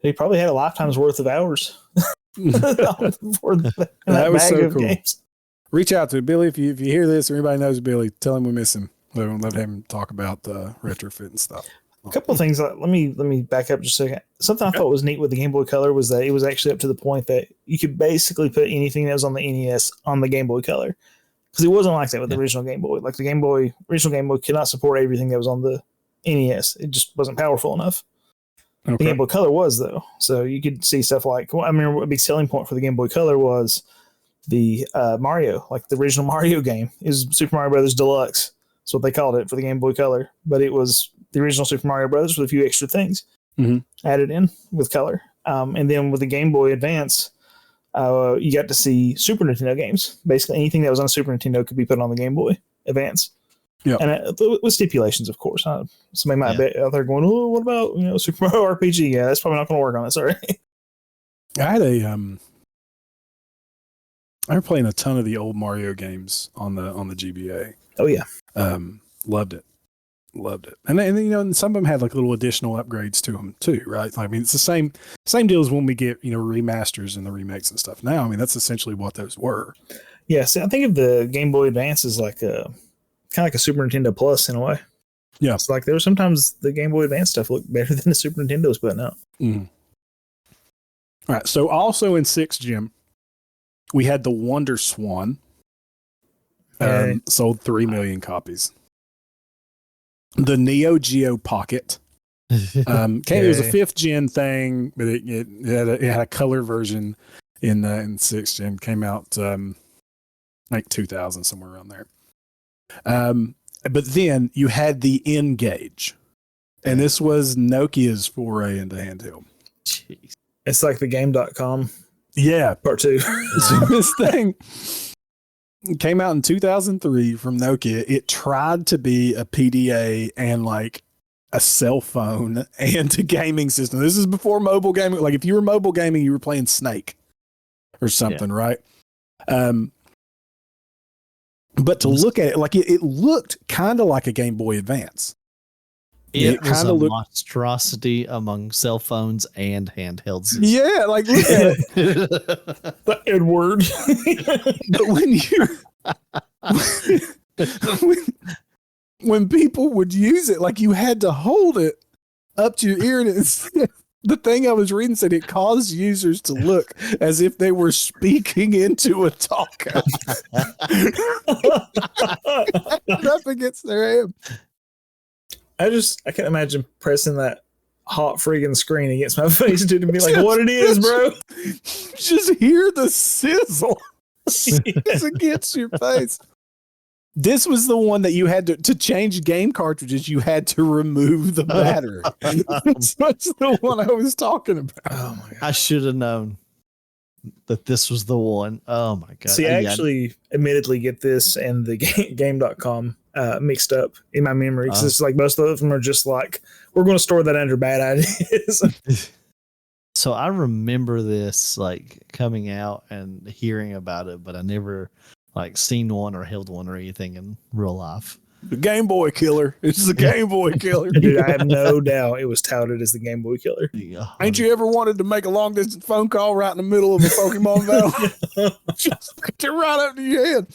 He probably had a lifetime's worth of hours. That was so cool. Games. Reach out to Billy if you hear this, or anybody knows Billy. Tell him we miss him. Let him talk about retrofit and stuff. A couple of things. Let me back up just a second. Something I thought was neat with the Game Boy Color was that it was actually up to the point that you could basically put anything that was on the NES on the Game Boy Color, because it wasn't like that with the original Game Boy. Like the original Game Boy could not support everything that was on the NES. It just wasn't powerful enough. Okay. The Game Boy Color was, though, so you could see stuff like. I remember a big selling point for the Game Boy Color was the Mario, like the original Mario game, is Super Mario Brothers Deluxe. That's what they called it for the Game Boy Color, but it was the original Super Mario Brothers with a few extra things added in with color. And then with the Game Boy Advance, you got to see Super Nintendo games. Basically, anything that was on Super Nintendo could be put on the Game Boy Advance. Yeah, and with stipulations, of course. Somebody might be out there going, "Oh, what about Super Mario RPG?" Yeah, that's probably not going to work on it. Sorry. I had I remember playing a ton of the old Mario games on the GBA. Oh yeah, loved it, and and some of them had like little additional upgrades to them too, right? I mean, it's the same deal as when we get remasters and the remakes and stuff. Now, I mean, that's essentially what those were. Yeah, see, I think of the Game Boy Advance as like kind of like a Super Nintendo Plus in a way. Yeah, it's like there was sometimes the Game Boy Advance stuff looked better than the Super Nintendo was putting out. Mm. All right, so also in 6th Gen, we had the Wonder Swan. Sold 3 million copies. The Neo Geo Pocket. It was a 5th Gen thing, but it had a color version in 6th Gen. Came out like 2000, somewhere around there. But then you had the N-Gage, and this was Nokia's foray into handheld. Jeez. It's like the game.com. Yeah. Part 2. This thing. It came out in 2003 from Nokia. It tried to be a PDA and like a cell phone and a gaming system. This is before mobile gaming. Like if you were mobile gaming, you were playing Snake or something, right? But to look at it, like it looked kind of like a Game Boy Advance. It was a monstrosity among cell phones and handhelds. Yeah, like look at it. The Edward. But when people would use it, like you had to hold it up to your ear, and the thing I was reading said it caused users to look as if they were speaking into a talker. Up against their hand. I can't imagine pressing that hot friggin' screen against my face, dude, and be like, what it is, bro? Just hear the sizzle against your face. This was the one that you had to change game cartridges. You had to remove the battery. That's the one I was talking about. Oh my God. I should have known that this was the one. Oh my God. See, I actually admittedly get this and the game.com mixed up in my memory because it's like most of them are just like, we're going to store that under bad ideas. So I remember this like coming out and hearing about it, but I never like seen one or held one or anything in real life. The Game Boy killer. It's the Game Boy killer. Dude, I have no doubt it was touted as the Game Boy killer. Ain't you ever wanted to make a long distance phone call right in the middle of a Pokemon battle? Just get right up to your head.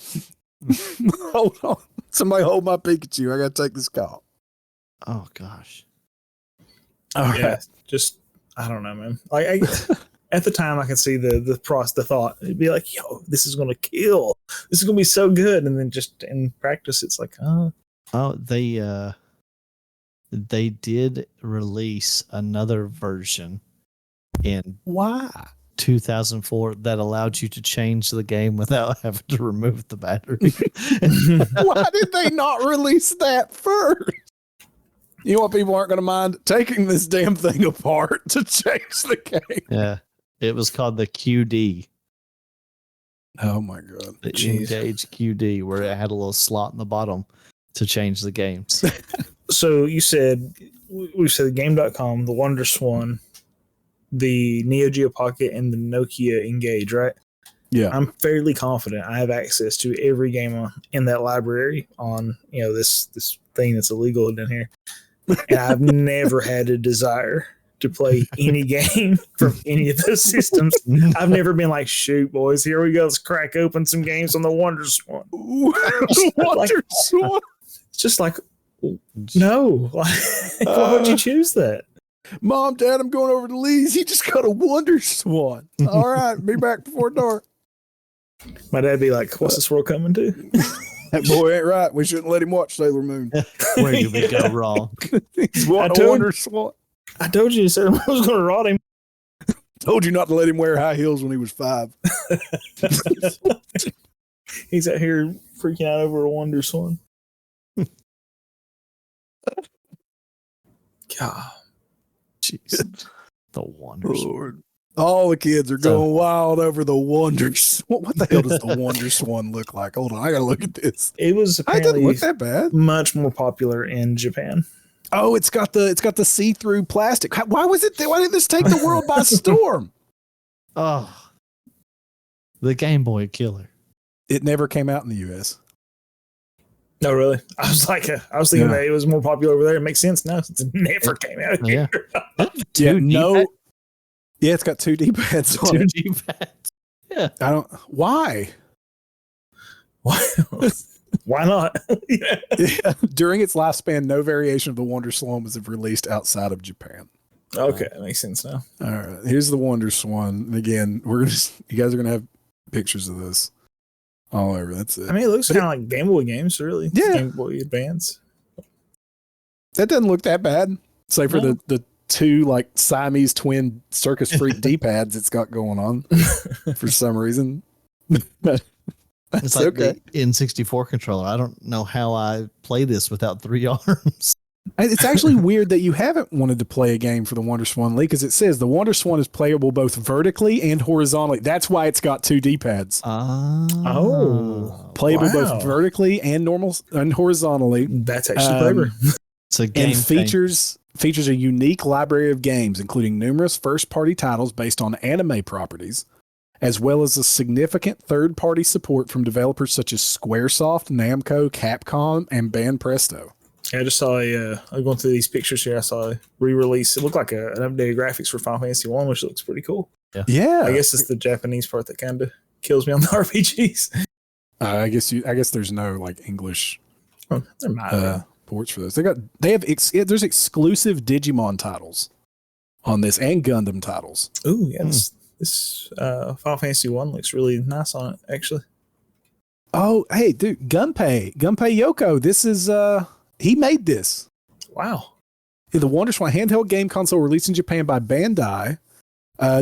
Hold on. Somebody hold my Pikachu. I got to take this call. Oh gosh. All right. Yeah, just, I don't know, man. Like at the time I could see the thought. It'd be like, yo, this is going to kill. This is going to be so good. And then just in practice, it's like, they did release another version in 2004 that allowed you to change the game without having to remove the battery. Why did they not release that first? You know what? People aren't going to mind taking this damn thing apart to change the game. Yeah. It was called the QD. Oh my God. The N-Gage QD, where it had a little slot in the bottom to change the games. So you said, we said game.com, the Wonder Swan, the Neo Geo Pocket, and the Nokia N-Gage, right? Yeah. I'm fairly confident I have access to every game in that library on, this thing that's illegal down here. And I've never had a desire to play any game from any of those systems. I've never been like, shoot, boys, here we go. Let's crack open some games on the Wonder Swan. Wonder Swan. It's just like, no. Why would you choose that? Mom, Dad, I'm going over to Lee's. He just got a Wonder Swan. All right, be back before dark. My dad'd be like, what's this world coming to? That boy ain't right. We shouldn't let him watch Sailor Moon. Where did we go wrong? He's wanting a Wonder Swan. I told you Sailor Moon was going to rot him. Told you not to let him wear high heels when he was 5. He's out here freaking out over a Wonder Swan. God. Jeez. The Wonder Swan. Lord. All the kids are going wild over the Wonder Swan. What the hell does the Wonder Swan look like? Hold on, I gotta look at this. It was apparently didn't look that bad. Much more popular in Japan. Oh, it's got the see-through plastic. Why did this take the world by storm? Oh, the Game Boy killer. It never came out in the U.S. No, really. I was thinking that it was more popular over there. It makes sense now since it never came out here. Yeah, it's got 2 D-pads on it. 2 D-pads. Yeah. I don't. Why? Why not? Yeah. During its lifespan, no variation of the Wonder Swan was released outside of Japan. Okay, that makes sense now. All right, here's the Wonder Swan. And again, you guys are gonna have pictures of this all over. That's it. I mean, it looks kind of like Game Boy games, really. Yeah. Game Boy Advance. That doesn't look that bad. Say for the 2 like Siamese twin circus freak D-pads it's got going on for some reason. It's like the N64 controller. I don't know how I play this without 3 arms. It's actually weird that you haven't wanted to play a game for the WonderSwan League because it says the WonderSwan is playable both vertically and horizontally. That's why it's got 2 D-pads. Playable both vertically and horizontally. That's actually clever. It's a game and features a unique library of games, including numerous first-party titles based on anime properties, as well as a significant third-party support from developers such as Squaresoft, Namco, Capcom, and Banpresto. I just saw I'm going through these pictures here. I saw a re-release. It looked like an updated graphics for Final Fantasy 1, which looks pretty cool. Yeah. I guess it's the Japanese part that kind of kills me on the RPGs. I guess there's no like English ports for those. There's exclusive Digimon titles on this and Gundam titles. Ooh, yeah. This Final Fantasy 1 looks really nice on it, actually. Oh, hey, dude, Gunpei Yoko. This is he made this. Wow. The WonderSwan handheld game console released in Japan by Bandai,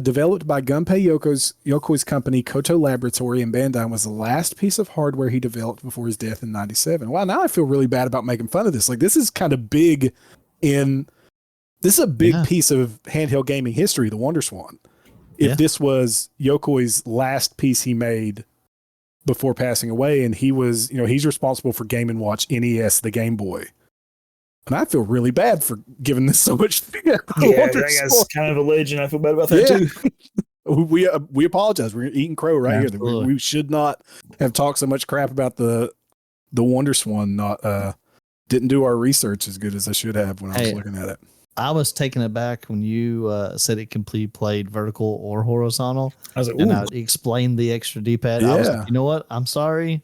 developed by Gunpei Yokoi's company Koto Laboratory in Bandai, and was the last piece of hardware he developed before his death in 1997. Wow, now I feel really bad about making fun of this. Like, this is kind of big this is a big piece of handheld gaming history, the WonderSwan. If this was Yokoi's last piece he made before passing away, and he was, he's responsible for Game & Watch NES, the Game Boy. And I feel really bad for giving this so much. That guy's kind of a legend. I feel bad about that too. We apologize. We're eating crow here. We should not have talked so much crap about the WonderSwan. Didn't do our research as good as I should have when I was looking at it. I was taken aback when you said it completely played vertical or horizontal. I was like, and I explained the extra D-pad. I was like, you know what? I'm sorry.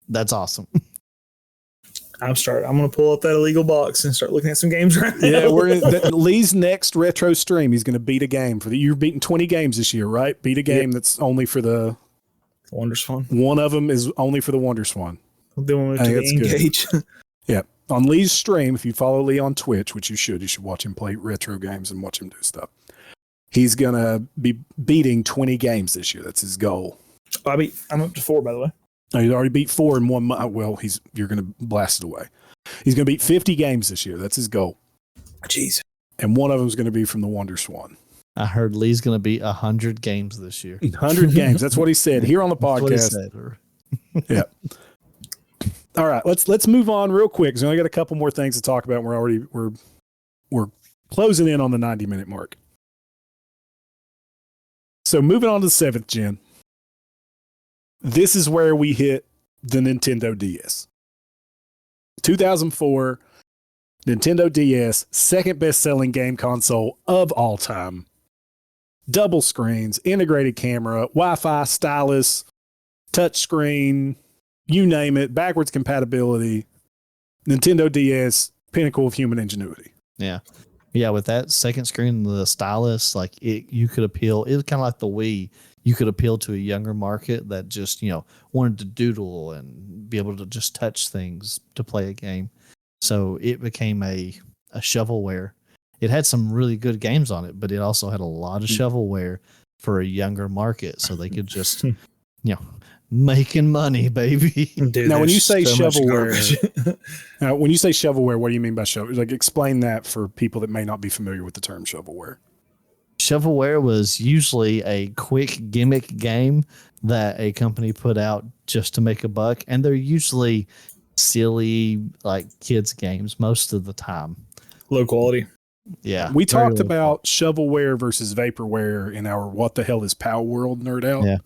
That's awesome. I'm going to pull up that illegal box and start looking at some games right now. Yeah, Lee's next retro stream. He's going to beat a game you're beating 20 games this year, right? Beat a game that's only for the WonderSwan. One of them is only for the WonderSwan. Then we'll move to the N-Gage. Yeah. On Lee's stream, if you follow Lee on Twitch, which you should watch him play retro games and watch him do stuff. He's going to be beating 20 games this year. That's his goal. I'm up to 4, by the way. Oh, he's already beat 4 in 1 month. Well, you're going to blast it away. He's going to beat 50 games this year. That's his goal. Jeez. And one of them is going to be from the WonderSwan. I heard Lee's going to beat 100 games this year. 100 games. That's what he said here on the podcast. Yeah. All right, let's move on real quick because we only got a couple more things to talk about. We're closing in on the 90-minute mark. So moving on to the 7th gen. This is where we hit the Nintendo DS. 2004, Nintendo DS, second best-selling game console of all time. Double screens, integrated camera, Wi-Fi, stylus, touchscreen, you name it, backwards compatibility. Nintendo DS, pinnacle of human ingenuity. Yeah. Yeah, with that second screen, the stylus, you could appeal. It was kind of like the Wii. You could appeal to a younger market that just, wanted to doodle and be able to just touch things to play a game. So it became a shovelware. It had some really good games on it, but it also had a lot of shovelware for a younger market. So they could just, making money, baby. Dude, now, when you say shovelware, what do you mean by shovelware? Like, explain that for people that may not be familiar with the term shovelware. Shovelware was usually a quick gimmick game that a company put out just to make a buck, and they're usually silly, like kids games most of the time. Low quality. Yeah. We talked about shovelware versus vaporware in our What the Hell is Pow World nerd out. Yeah.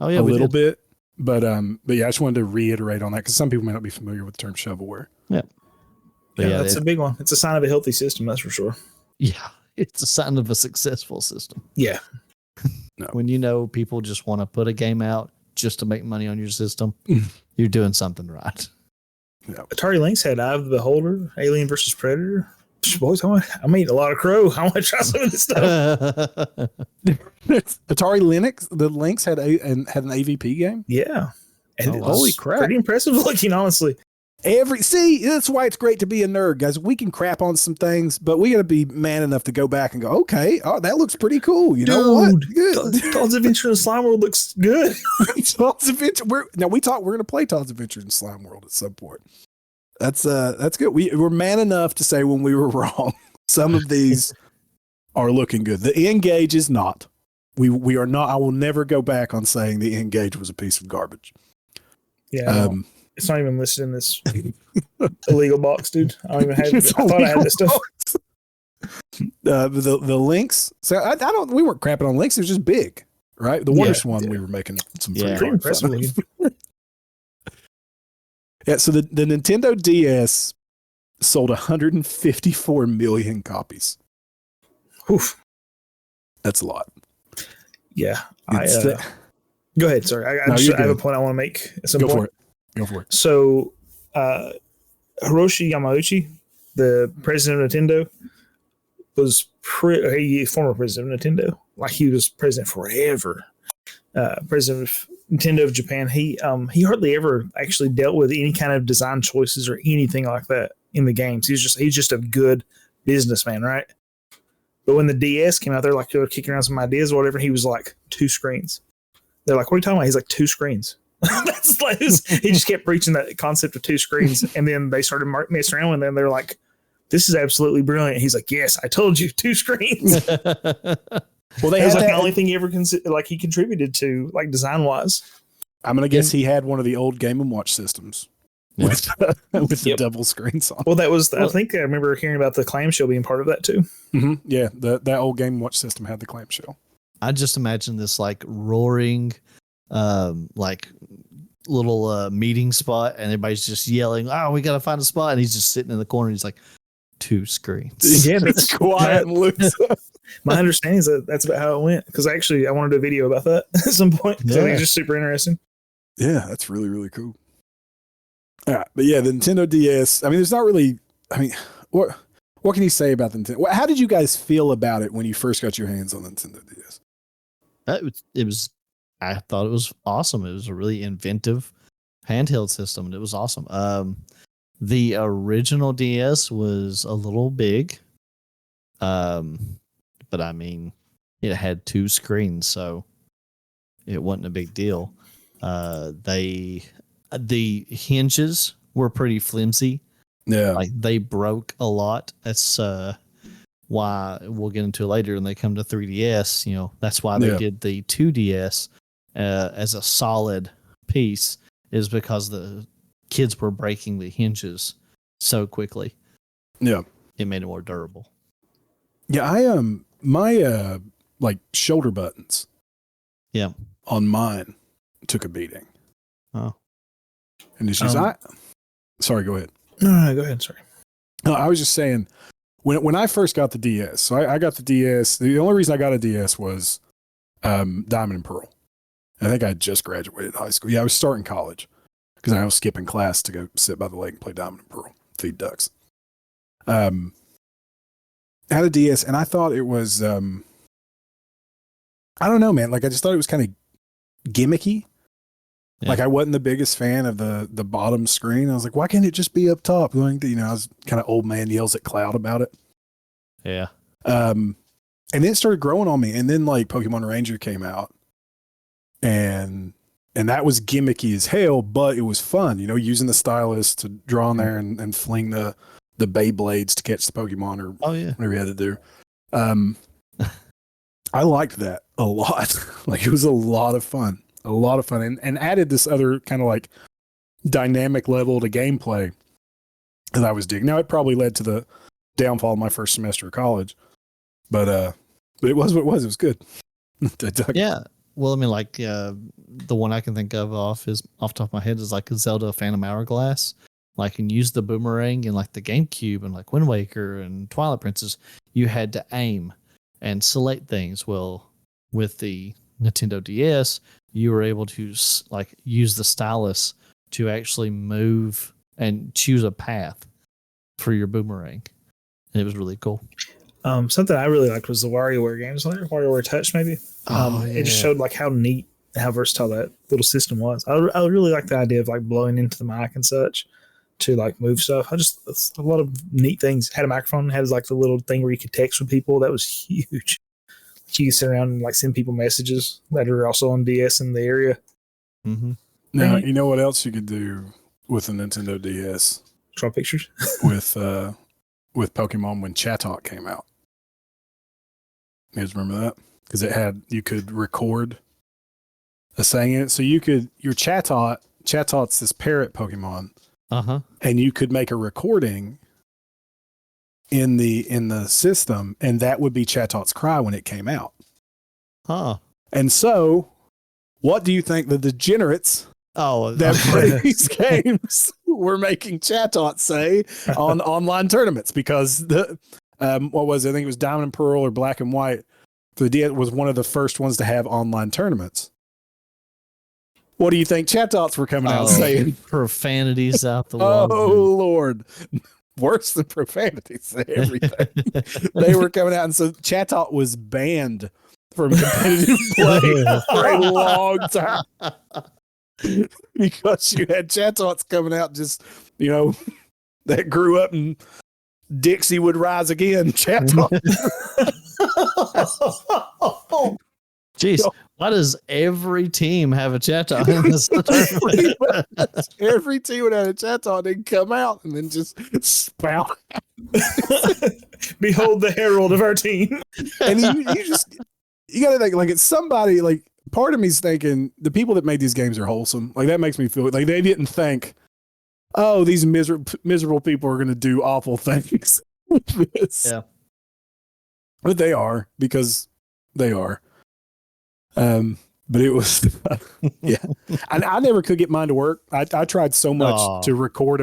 Oh yeah, a little bit. But yeah, I just wanted to reiterate on that because some people may not be familiar with the term shovelware. Yeah. Yeah, that's a big one. It's a sign of a healthy system, that's for sure. Yeah. It's a sign of a successful system. Yeah. No. When people just want to put a game out just to make money on your system, you're doing something right. No. Atari Lynx had Eye of the Beholder, Alien versus Predator. Boys, I'm eating a lot of crow. I want to try some of this stuff. Atari Lynx had an AVP game. Yeah, and holy crap! Pretty impressive looking, honestly. That's why it's great to be a nerd, guys. We can crap on some things, but we got to be man enough to go back and go, okay, that looks pretty cool. You know what? Good. Todd's Adventure in Slime World looks good. Todd's Adventure. We're going to play Todd's Adventure in Slime World at some point. That's good. We're man enough to say when we were wrong. Some of these are looking good. The N-Gage is not. We are not. I will never go back on saying the N-Gage was a piece of garbage. Yeah, it's not even listed in this illegal box, dude. I don't even have it. I thought I had this stuff. The Lynx. So I don't. We weren't crapping on Lynx. It was just big, right? The Wonder Swan. We were making some pretty impressive. Yeah. So the Nintendo DS sold 154 million copies. Oof. That's a lot. Yeah. Go ahead. Sorry. I have a point I want to make at some point. Go for it. So, Hiroshi Yamauchi, the president of Nintendo, was former president of Nintendo. Like, he was president forever. President of Nintendo of Japan. He hardly ever actually dealt with any kind of design choices or anything like that in the games. He's just a good businessman, right? But when the DS came out, they were kicking around some ideas or whatever. He was like, 2 screens. They're like, what are you talking about? He's like, 2 screens. That's like, he just kept preaching that concept of 2 screens. And then they started messing around with them. They're like, this is absolutely brilliant. He's like, yes, I told you, 2 screens. Well, that was like the only thing he ever he contributed to, like, design wise. I'm gonna guess he had one of the old Game & Watch systems with the double screens on. Well, that was. I think I remember hearing about the clamshell being part of that too. Mm-hmm. Yeah, that old Game & Watch system had the clamshell. I just imagine this like roaring, like little meeting spot, and everybody's just yelling, "Oh, we gotta find a spot!" And he's just sitting in the corner. He's like, 2 screens. Yeah, that's quiet and loose. My understanding is that's about how it went. Because actually, I wanted to do a video about that at some point. So I think it's just super interesting. Yeah, that's really, really cool. All right, but yeah, the Nintendo DS. I mean, there's not really. I mean, what can you say about the Nintendo? How did you guys feel about it when you first got your hands on the Nintendo DS? It was. I thought it was awesome. It was a really inventive handheld system, and it was awesome. The original DS was a little big, but I mean, it had 2 screens, so it wasn't a big deal. The hinges were pretty flimsy. Yeah, like they broke a lot. That's why we'll get into it later when they come to 3DS. You know, that's why they did the 2DS as a solid piece, is because the kids were breaking the hinges so quickly. Yeah, it made it more durable. Yeah, I my like shoulder buttons. Yeah, on mine took a beating. Oh, and it's just sorry, go ahead. No, go ahead. Sorry. No, I was just saying when I first got the DS. So I got the DS. The only reason I got a DS was Diamond and Pearl. I think I had just graduated high school. Yeah, I was starting college because I was skipping class to go sit by the lake and play Diamond and Pearl, feed ducks. I had a DS, and I thought it was I don't know, man. Like, I just thought it was kind of gimmicky. Yeah. Like, I wasn't the biggest fan of the bottom screen. I was like, why can't it just be up top? Like, you know, I was kind of old man yells at cloud about it. Yeah. And then it started growing on me. And then like Pokemon Ranger came out, and that was gimmicky as hell, but it was fun, you know, using the stylus to draw on there and fling the Beyblades to catch the Pokemon or whatever you had to do. I liked that a lot. Like, it was a lot of fun. And added this other kind of like dynamic level to gameplay that I was digging. Now, it probably led to the downfall of my first semester of college, but it was what it was. It was good. Yeah. Well, I mean, like the one I can think of off the top of my head is like Zelda Phantom Hourglass. Like, and use the boomerang in like the GameCube and like Wind Waker and Twilight Princess. You had to aim and select things. Well, with the Nintendo DS, you were able to like use the stylus to actually move and choose a path for your boomerang. And it was really cool. Something I really liked was the WarioWare games on there. WarioWare Touch, maybe. It just showed like how neat, how versatile that little system was. I really like the idea of like blowing into the mic and such to like move stuff. It's a lot of neat things. Had a microphone, had like the little thing where you could text with people. That was huge. You could sit around and like send people messages that are also on DS in the area. Mm-hmm. Now, you know what else you could do with a Nintendo DS? Draw pictures with Pokemon when Chatot came out. You guys remember that? Because you could record a saying in it. So your Chatot's this parrot Pokemon. And you could make a recording in the system, and that would be Chatot's cry when it came out. And so, what do you think the degenerates that play these games were making Chatot say on online tournaments? Because what was it? I think it was Diamond and Pearl or Black and White. The DS was one of the first ones to have online tournaments. What do you think Chatots were coming out saying? Profanities out the wall. Oh, Lord. Worse than profanities. Everything. They were coming out. And so Chatot was banned from competitive play for a long time. Because you had Chatots coming out just, that grew up and Dixie would rise again. Chatot. Jeez, why does every team have a Chatot in this tournament? Every team would have a Chatot and come out and then just spout. Behold the herald of our team. And you got to think, like, it's somebody, like, part of me's thinking the people that made these games are wholesome. Like, that makes me feel like they didn't think, oh, these miserable people are going to do awful things with this. Yeah. But they are, because they are. But it was, yeah. I never could get mine to work. I tried so much to record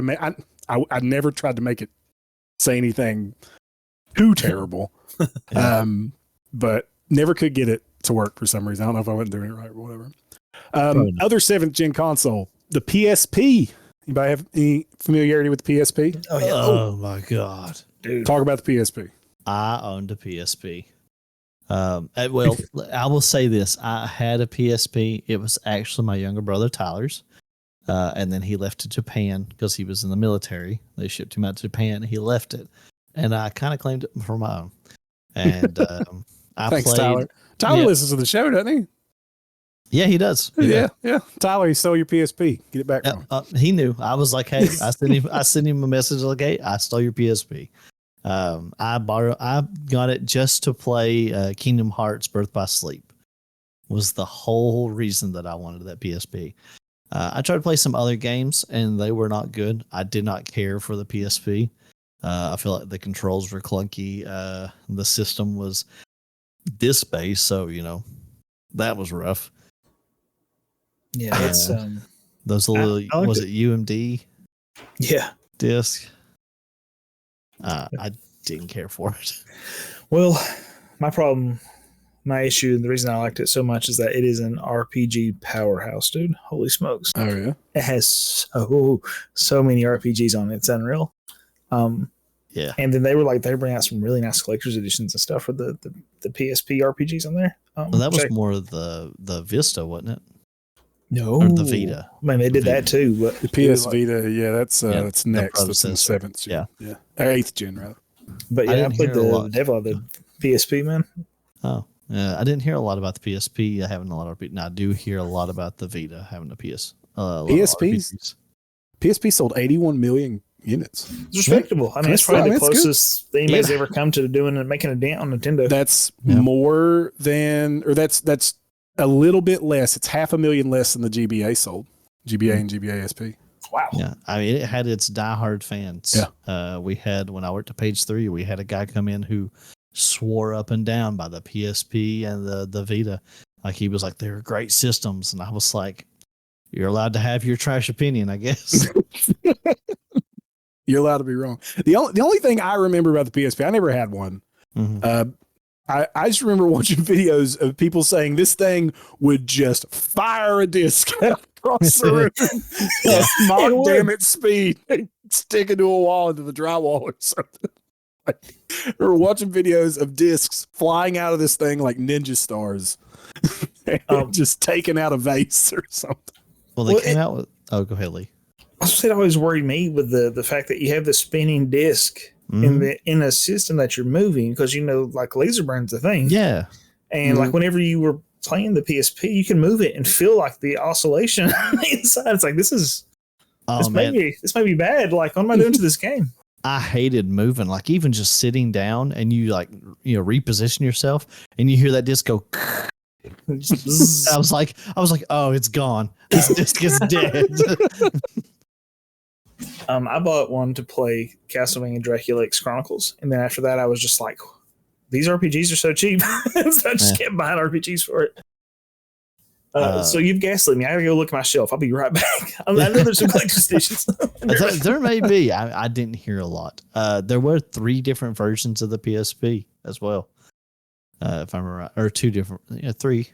I never tried to make it say anything too terrible. But never could get it to work for some reason. I don't know if I wasn't doing it right or whatever. Other 7th gen console, the PSP. Anybody have any familiarity with the PSP? Oh, yeah. Oh my God. Dude. Talk about the PSP. I owned a PSP. Well, I will say this. I had a PSP. It was actually my younger brother Tyler's. And then he left to Japan because he was in the military. They shipped him out to Japan. He left it. And I kind of claimed it for my own. And Thanks, Tyler. Tyler listens to the show, doesn't he? Yeah, he does. Yeah. Tyler, he stole your PSP. Get it back from him. He knew. I was like, hey, I sent him a message like, hey, I stole your PSP. I got it just to play Kingdom Hearts Birth by Sleep. Was the whole reason that I wanted that PSP. I tried to play some other games and they were not good. I did not care for the PSP. I feel like the controls were clunky. The system was disc based, so that was rough. Yeah, it's those little was it UMD? Yeah, disc. I didn't care for it. Well, my issue, and the reason I liked it so much is that it is an RPG powerhouse, dude. Holy smokes! Oh yeah, it has so many RPGs on it. It's unreal. Yeah, and then they bring out some really nice collector's editions and stuff for the PSP RPGs on there. Well, that was more of the Vista, wasn't it? No, or the Vita. I mean, they did that too. But the PS Vita, that's next. That's in 7th gen. Yeah, or 8th gen rather. But yeah, I played the devil of the PSP, man. Oh, yeah, I didn't hear a lot about the PSP having a lot of. Now I do hear a lot about the Vita having a PSPs. PSP sold 81 million units. It's respectable. I mean, it's probably the closest anybody's ever come to doing and making a dent on Nintendo. That's more than, or that's a little bit less. It's 500,000 less than the GBA sold. GBA and GBA SP. Wow. Yeah. I mean, it had its diehard fans. Yeah. We had, when I worked at Page 3, we had a guy come in who swore up and down by the PSP and the Vita. Like, he was like, they're great systems. And I was like, you're allowed to have your trash opinion, I guess. You're allowed to be wrong. The only thing I remember about the PSP, I never had one. Mm-hmm. I just remember watching videos of people saying this thing would just fire a disc across the room at Mach damn it speed and stick into a wall into the drywall or something. We're watching videos of discs flying out of this thing like ninja stars, just taking out a vase or something. Well, they came out with. Oh, go ahead, Lee. I was saying, it always worried me with the fact that you have the spinning disc in a system that you're moving, because like laser burn's a thing. Yeah, and like whenever you were playing the PSP, you can move it and feel like the oscillation inside. It's like, this is Oh man, this may be bad. Like, what am I doing to this game? I hated moving. Like even just sitting down and you reposition yourself and you hear that disc go. I was like, oh, it's gone. This disc is dead. I bought one to play Castlevania Dracula X Chronicles, and then after that, I was just like, these RPGs are so cheap, so I just kept buying RPGs for it. So you've gaslit me. I gotta go look at my shelf. I'll be right back. I know there's some collector's editions. There may be. I didn't hear a lot. There were 3 different versions of the PSP as well, if I'm right, or 2 different, 3.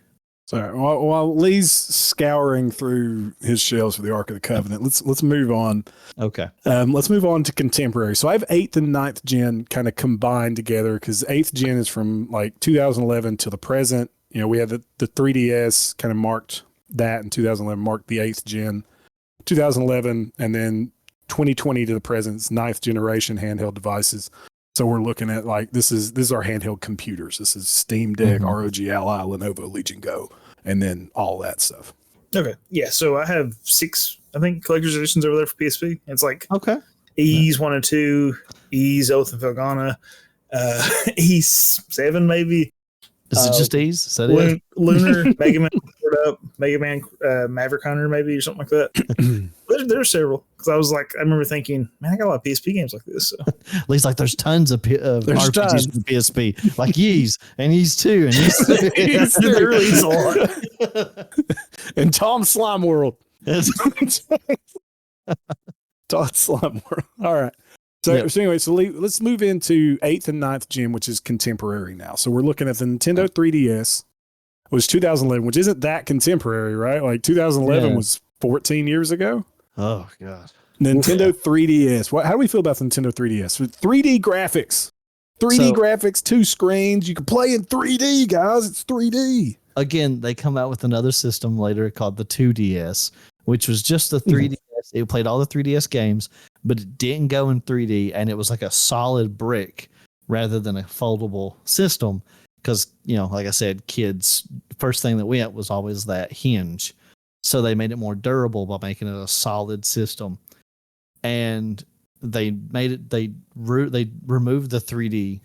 So while Lee's scouring through his shelves for the Ark of the Covenant, let's move on. Okay. Let's move on to contemporary. So I have 8th and 9th gen kind of combined together because 8th gen is from like 2011 to the present. You know, we had the 3DS kind of marked that in 2011, marked the 8th gen, 2011, and then 2020 to the present, it's 9th generation handheld devices. So we're looking at like, this is our handheld computers. This is Steam Deck, ROG Ally, Lenovo Legion Go, and then all that stuff. Okay. Yeah. So I have 6, I think, collector's editions over there for PSP. It's like Ease 1 and 2, Ease, Oath and Felghana, Ease 7 maybe. Is it just Ease? Is that it? Lunar, Mega Man, Up, Mega Man, Maverick Hunter, maybe, or something like that. There's several. Because I was like, I remember thinking, man, I got a lot of PSP games like this. So. At least like there's tons of RPGs for the PSP, like Ys and Ys 2 and Ys 3. There really is a lot. And Tom Slime World. Tom Slime World. All right. So anyway, let's move into 8th and 9th gen, which is contemporary now. So we're looking at the Nintendo 3DS, was 2011, which isn't that contemporary, right? Like 2011 was 14 years ago. Oh God. Nintendo 3DS. How do we feel about the Nintendo 3DS? With 3D graphics. 3D graphics, 2 screens. You can play in 3D, guys. It's 3D. Again, they come out with another system later called the 2DS, which was just the 3DS. It played all the 3DS games, but it didn't go in 3D, and it was like a solid brick rather than a foldable system. Because, like I said, kids, first thing that went was always that hinge. So they made it more durable by making it a solid system. And they removed the 3D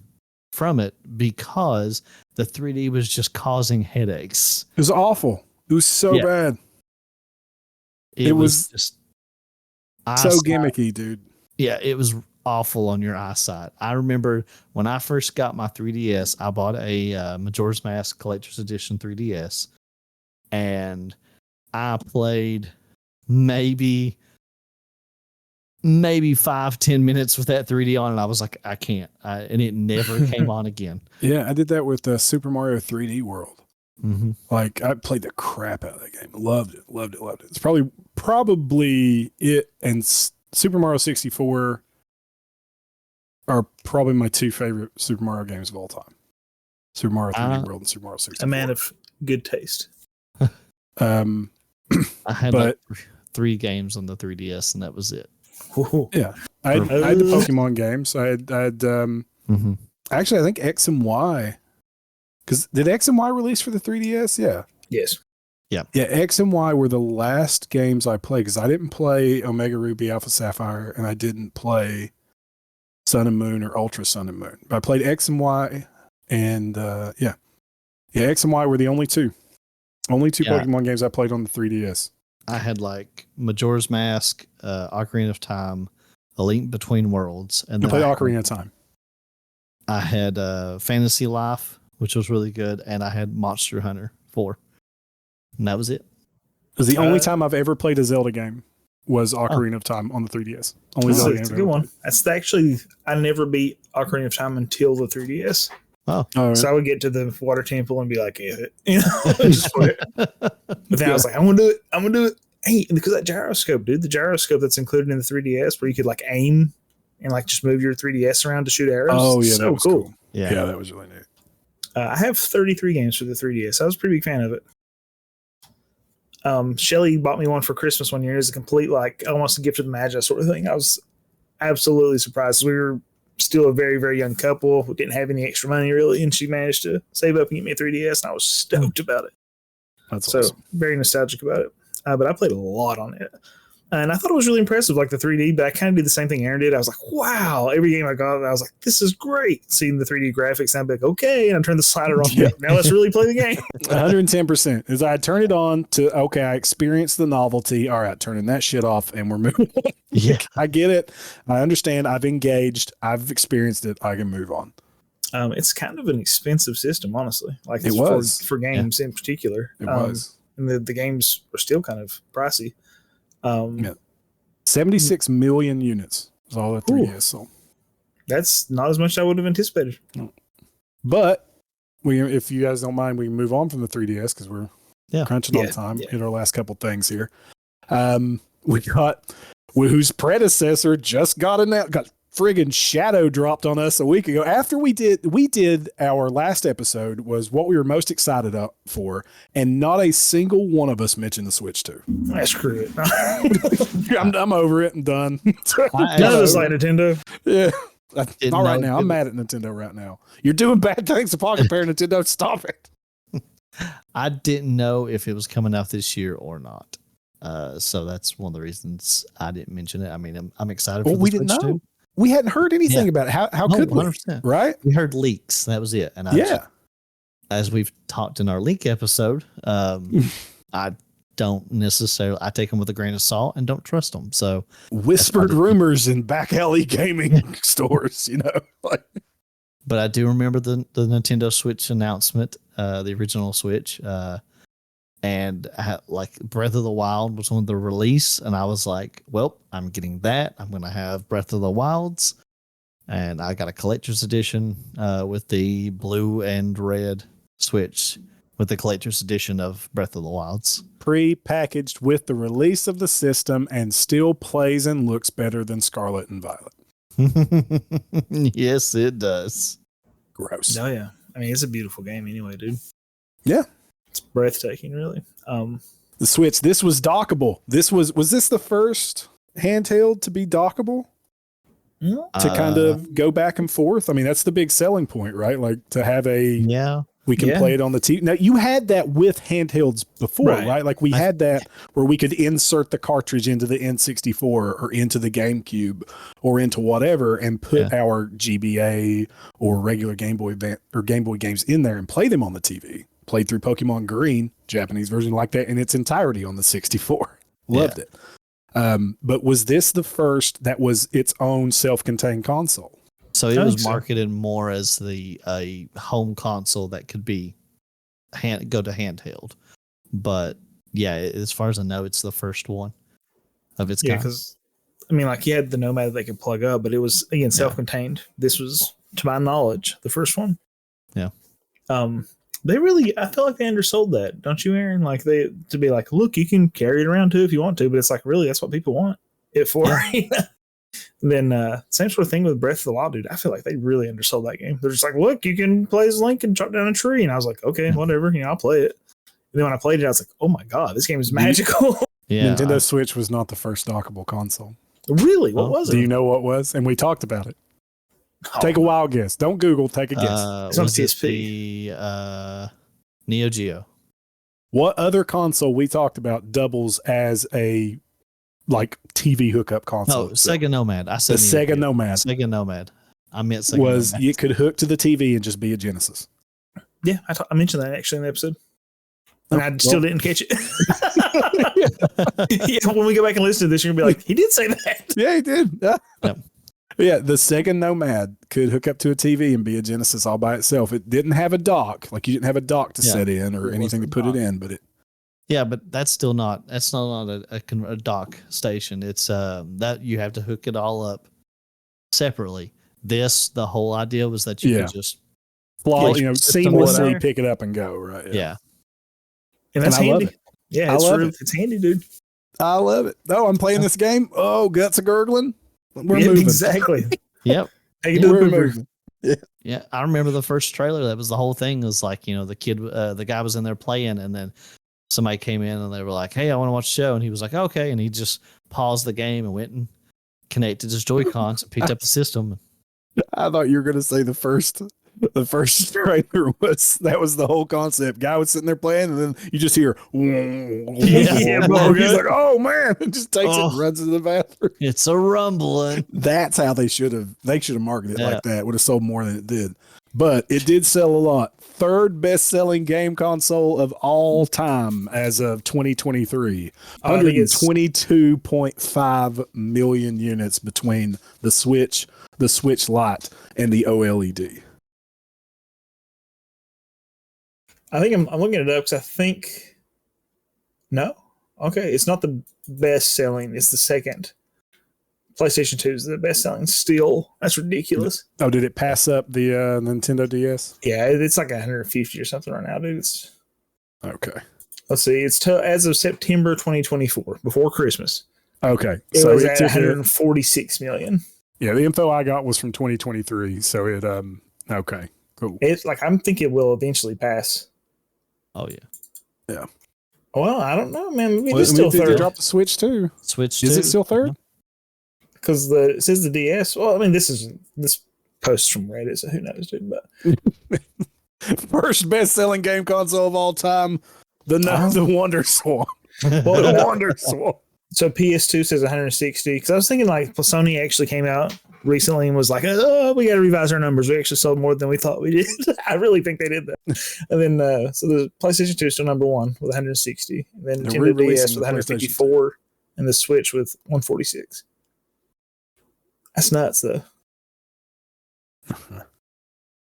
from it because the 3D was just causing headaches. It was awful. It was so bad. It was just so gimmicky, dude. Yeah, it was awful on your eyesight. I remember when I first got my 3DS, I bought a Majora's Mask Collector's Edition 3DS, and I played maybe 5-10 minutes with that 3D on, and I was like, I can't. And it never came on again. Yeah, I did that with Super Mario 3D World. Mm-hmm. Like, I played the crap out of that game. Loved it. It's probably it and Super Mario 64 are probably my 2 favorite Super Mario games of all time. Super Mario 3D World and Super Mario 64. A man of good taste. I had 3 games on the 3DS, and that was it. Yeah, I had the Pokemon games. I had actually, I think X and Y. Because did X and Y release for the 3DS? Yeah. Yes. Yeah. Yeah. X and Y were the last games I played because I didn't play Omega Ruby, Alpha Sapphire, and I didn't play Sun and Moon or Ultra Sun and Moon. I played X and Y, and X and Y were the only two Pokemon games I played on the 3DS. I had like Majora's Mask, Ocarina of Time, A Link Between Worlds, and I played Ocarina of Time. I had Fantasy Life, which was really good, and I had Monster Hunter 4, and that was it. It was the only time I've ever played a Zelda game was Ocarina of Time on the 3DS. Only Zelda game. It's a good one. That's actually, I never beat Ocarina of Time until the 3DS. Oh, right. So I would get to the water temple and be like, just play it. But then I was like, I'm gonna do it. Hey, because that gyroscope, dude, the gyroscope that's included in the 3DS, where you could like aim and like just move your 3DS around to shoot arrows. Oh yeah, so that was cool. Yeah, that was really neat. I have 33 games for the 3DS. I was a pretty big fan of it. Shelly bought me one for Christmas one year as a complete, like, almost a gift of the Magi sort of thing. I was absolutely surprised. We were still a very, very young couple. We didn't have any extra money, really, and she managed to save up and get me a 3DS, and I was stoked about it. That's awesome. Very nostalgic about it. But I played a lot on it. And I thought it was really impressive, like the 3D, but I kind of did the same thing Aaron did. I was like, wow, every game I got, I was like, this is great. Seeing the 3D graphics, and I'm like, okay. And I turned the slider off. Yeah. Now let's really play the game. 110%. As I turn it on to, okay, I experienced the novelty. All right, turning that shit off and we're moving on. Yeah. I get it. I understand. I've engaged. I've experienced it. I can move on. It's kind of an expensive system, honestly. Like It was. for games in particular. It was. And the games are still kind of pricey. 76 million units is all that 3DS sold. That's not as much as I would have anticipated. But if you guys don't mind, we can move on from the 3DS because we're crunching on time. Hit our last couple things here. We got whose predecessor just got friggin' shadow dropped on us a week ago. After we did our last episode was what we were most excited up for, and not a single one of us mentioned the Switch 2. Screw it. I'm over it and done. None of us like Nintendo. Yeah. Not right now. I'm mad at Nintendo right now. You're doing bad things to Pocket Pair, Nintendo. Stop it. I didn't know if it was coming out this year or not. So that's one of the reasons I didn't mention it. I mean, I'm excited for the we Switch didn't know. too. We hadn't heard anything about it. How could we? 100%. Right? We heard leaks. That was it. And as we've talked in our leak episode, I don't necessarily, I take them with a grain of salt and don't trust them. So whispered rumors in back alley gaming stores, But I do remember the Nintendo Switch announcement, the original Switch, and like Breath of the Wild was on the release, and I was like, well, I'm getting that. I'm going to have Breath of the Wilds, and I got a collector's edition with the blue and red Switch with the collector's edition of Breath of the Wilds. Pre-packaged with the release of the system and still plays and looks better than Scarlet and Violet. Yes, it does. Gross. Oh, yeah. I mean, it's a beautiful game anyway, dude. Yeah. It's breathtaking, really. The Switch, this was dockable. Was this the first handheld to be dockable? To kind of go back and forth? I mean, that's the big selling point, right? Like to have we can play it on the TV. Now, you had that with handhelds before, right? Like we had that where we could insert the cartridge into the N64 or into the GameCube or into whatever and put our GBA or regular Game Boy Advance or Game Boy games in there and play them on the TV. Played through Pokemon Green, Japanese version like that in its entirety on the 64. Loved it. But was this the first that was its own self-contained console? So it was marketed more as a home console that could be go to handheld. But yeah, as far as I know, it's the first one of its kind. Yeah, because I mean, like you had the Nomad that they could plug up, but it was again self-contained. This was, to my knowledge, the first one. Yeah. I feel like they undersold that, don't you, Aaron? Like to be like, look, you can carry it around too if you want to, but it's like, really, that's what people want it for. Yeah. Then same sort of thing with Breath of the Wild, dude. I feel like they really undersold that game. They're just like, look, you can play as Link and chop down a tree, and I was like, okay, whatever, I'll play it. And then when I played it, I was like, oh my god, this game is magical. Yeah, Nintendo Switch was not the first dockable console. Really? What was it? Do you know what was? And we talked about it. Take a wild guess. Don't Google. Take a guess. It's on was PSP. it the Neo Geo? What other console we talked about doubles as a TV hookup console? No, Sega Nomad. I said the Sega Nomad. Sega Nomad. I meant Sega Nomad. You could hook to the TV and just be a Genesis. Yeah, I mentioned that actually in the episode. And I still didn't catch it. Yeah, when we go back and listen to this, you're going to be like, he did say that. Yeah, he did. Yeah. Yep. Yeah, the Sega Nomad could hook up to a TV and be a Genesis all by itself. It didn't have a dock. Like you didn't have a dock to set in or anything to put it in, but it. Yeah, but that's still not. That's not a dock station. It's that you have to hook it all up separately. The whole idea was that you could just seamlessly pick it up and go. Right. Yeah. And that's handy. Yeah, it's handy, dude. I love it. Oh, I'm playing this game. Oh, guts are gurgling. We're moving. Exactly. Yep. We're moving. Yeah. I remember the first trailer. That was the whole thing. It was like, the guy was in there playing, and then somebody came in and they were like, hey, I want to watch the show. And he was like, okay. And he just paused the game and went and connected his Joy-Cons and picked up the system. I thought you were going to say the first The first trailer was the whole concept. Guy was sitting there playing, and then you just hear, Yeah, he's like, "Oh man!" And just takes it and runs into the bathroom. It's a rumbling. That's how they should have marketed it Yeah. like that. Would have sold more than it did, but it did sell a lot. Third best-selling game console of all time as of 2023. 122.5 million units between the Switch Lite, and the OLED. I think I'm looking it up because I think no. Okay, it's not the best selling. It's the second. PlayStation 2 is the best selling still. That's ridiculous. Oh, did it pass up the Nintendo DS? Yeah, it's like 150 or something right now, dude. It's okay. Let's see. It's as of September 2024, before Christmas. Okay, it was at 146 million. Yeah, the info I got was from 2023. So it okay, cool. It's like I'm thinking it will eventually pass. Oh yeah. Yeah. Well, I don't know, man. Maybe it's still third. third. Drop the Switch too. Switch is it still third? Because it says the DS. Well, I mean, this post from Reddit, so who knows, dude? But first best-selling game console of all time, the Wonder Swan. Well, the Wonder Swan. So PS2 says 160. Because I was thinking like Sony actually came out recently and was like, "Oh, we got to revise our numbers. We actually sold more than we thought we did." I really think they did that. And then so the PlayStation 2 is still number one with 160. And then Nintendo DS with 154, and the Switch with 146. That's nuts, though.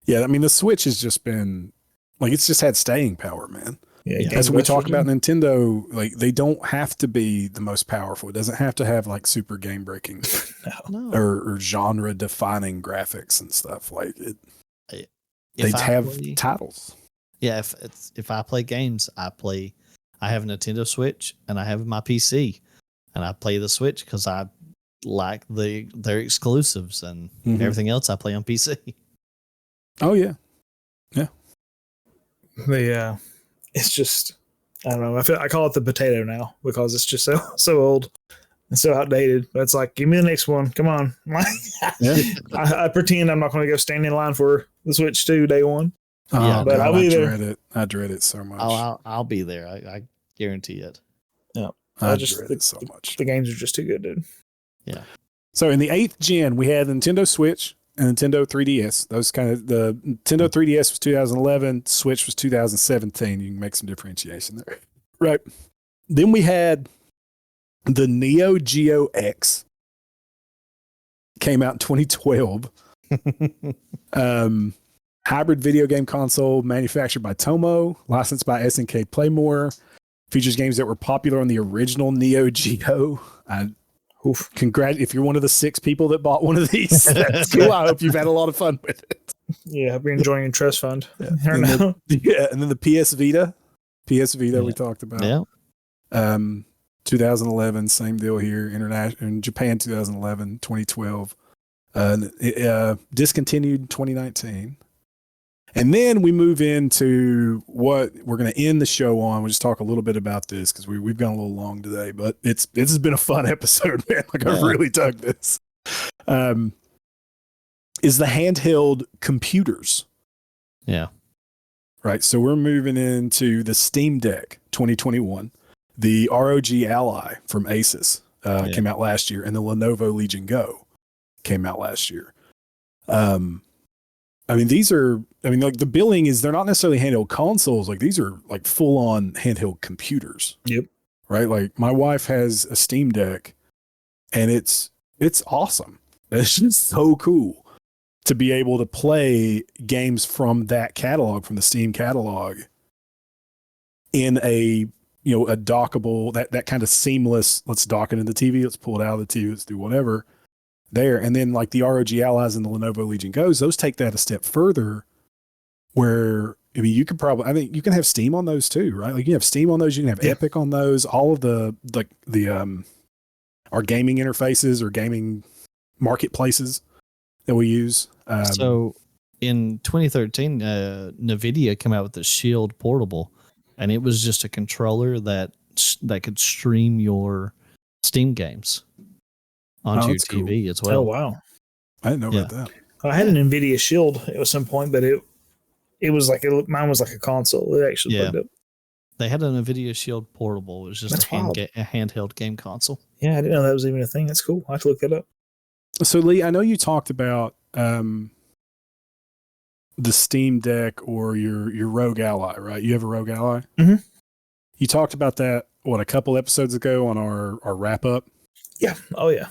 Yeah, I mean the Switch has just been like it's just had staying power, man. Yeah, that's what we talk about Nintendo. Like they don't have to be the most powerful. It doesn't have to have like super game breaking or genre defining graphics and stuff. Like it. They have titles. Yeah, if I play games, I have a Nintendo Switch and I have my PC, and I play the Switch because I like their exclusives, and everything else I play on PC. Oh yeah, yeah. It's just I don't know. I call it the potato now because it's just so old and so outdated. But it's like, give me the next one. Come on. I pretend I'm not going to go stand in line for the Switch 2 day one. Yeah, but I'll be there. I dread it so much. I'll be there. I guarantee it. Yeah, I dread it so much. The games are just too good, dude. Yeah. So in the 8th gen, we had the Nintendo Switch and Nintendo 3DS. Those kind of the Nintendo 3DS was 2011, Switch was 2017. You can make some differentiation there, right? Then we had the Neo Geo X. Came out in 2012. Hybrid video game console manufactured by Tomo, licensed by SNK Playmore. Features games that were popular on the original Neo Geo. If you're one of the 6 people that bought one of these, that's cool. I hope you've had a lot of fun with it. Yeah, I've been enjoying your trust fund. And then the PS Vita. We talked about. Yeah. 2011, same deal here. In Japan, 2011, 2012. Discontinued 2019. And then we move into what we're going to end the show on. We'll just talk a little bit about this because we've gone a little long today, but this has been a fun episode, man. Like I really dug this. Is the handheld computers. Yeah. Right. So we're moving into the Steam Deck 2021, the ROG Ally from Asus came out last year, and the Lenovo Legion Go came out last year. I mean, like the billing is, they're not necessarily handheld consoles. Like these are like full on handheld computers. Yep. Right. Like my wife has a Steam Deck and it's awesome. It's just so cool to be able to play games from that catalog, from the Steam catalog in a dockable, that kind of seamless, let's dock it in the TV. Let's pull it out of the TV. Let's do whatever. There. And then like the ROG Allies and the Lenovo Legion Goes, those take that a step further where, I mean, you can have Steam on those too, right? Like you have Steam on those, you can have Epic on those, all of our gaming interfaces or gaming marketplaces that we use. So in 2013, NVIDIA came out with the Shield Portable, and it was just a controller that could stream your Steam games onto your TV as well. Oh, wow. I didn't know about that. I had an NVIDIA Shield at some point, but it it was like mine was like a console. It actually plugged up. They had a NVIDIA Shield portable. It was just a handheld game console. Yeah, I didn't know that was even a thing. That's cool. I have to look that up. So Lee, I know you talked about the Steam Deck or your Rogue Ally, right? You have a Rogue Ally? Mm-hmm. You talked about that, a couple episodes ago on our wrap up? Yeah. Oh, yeah.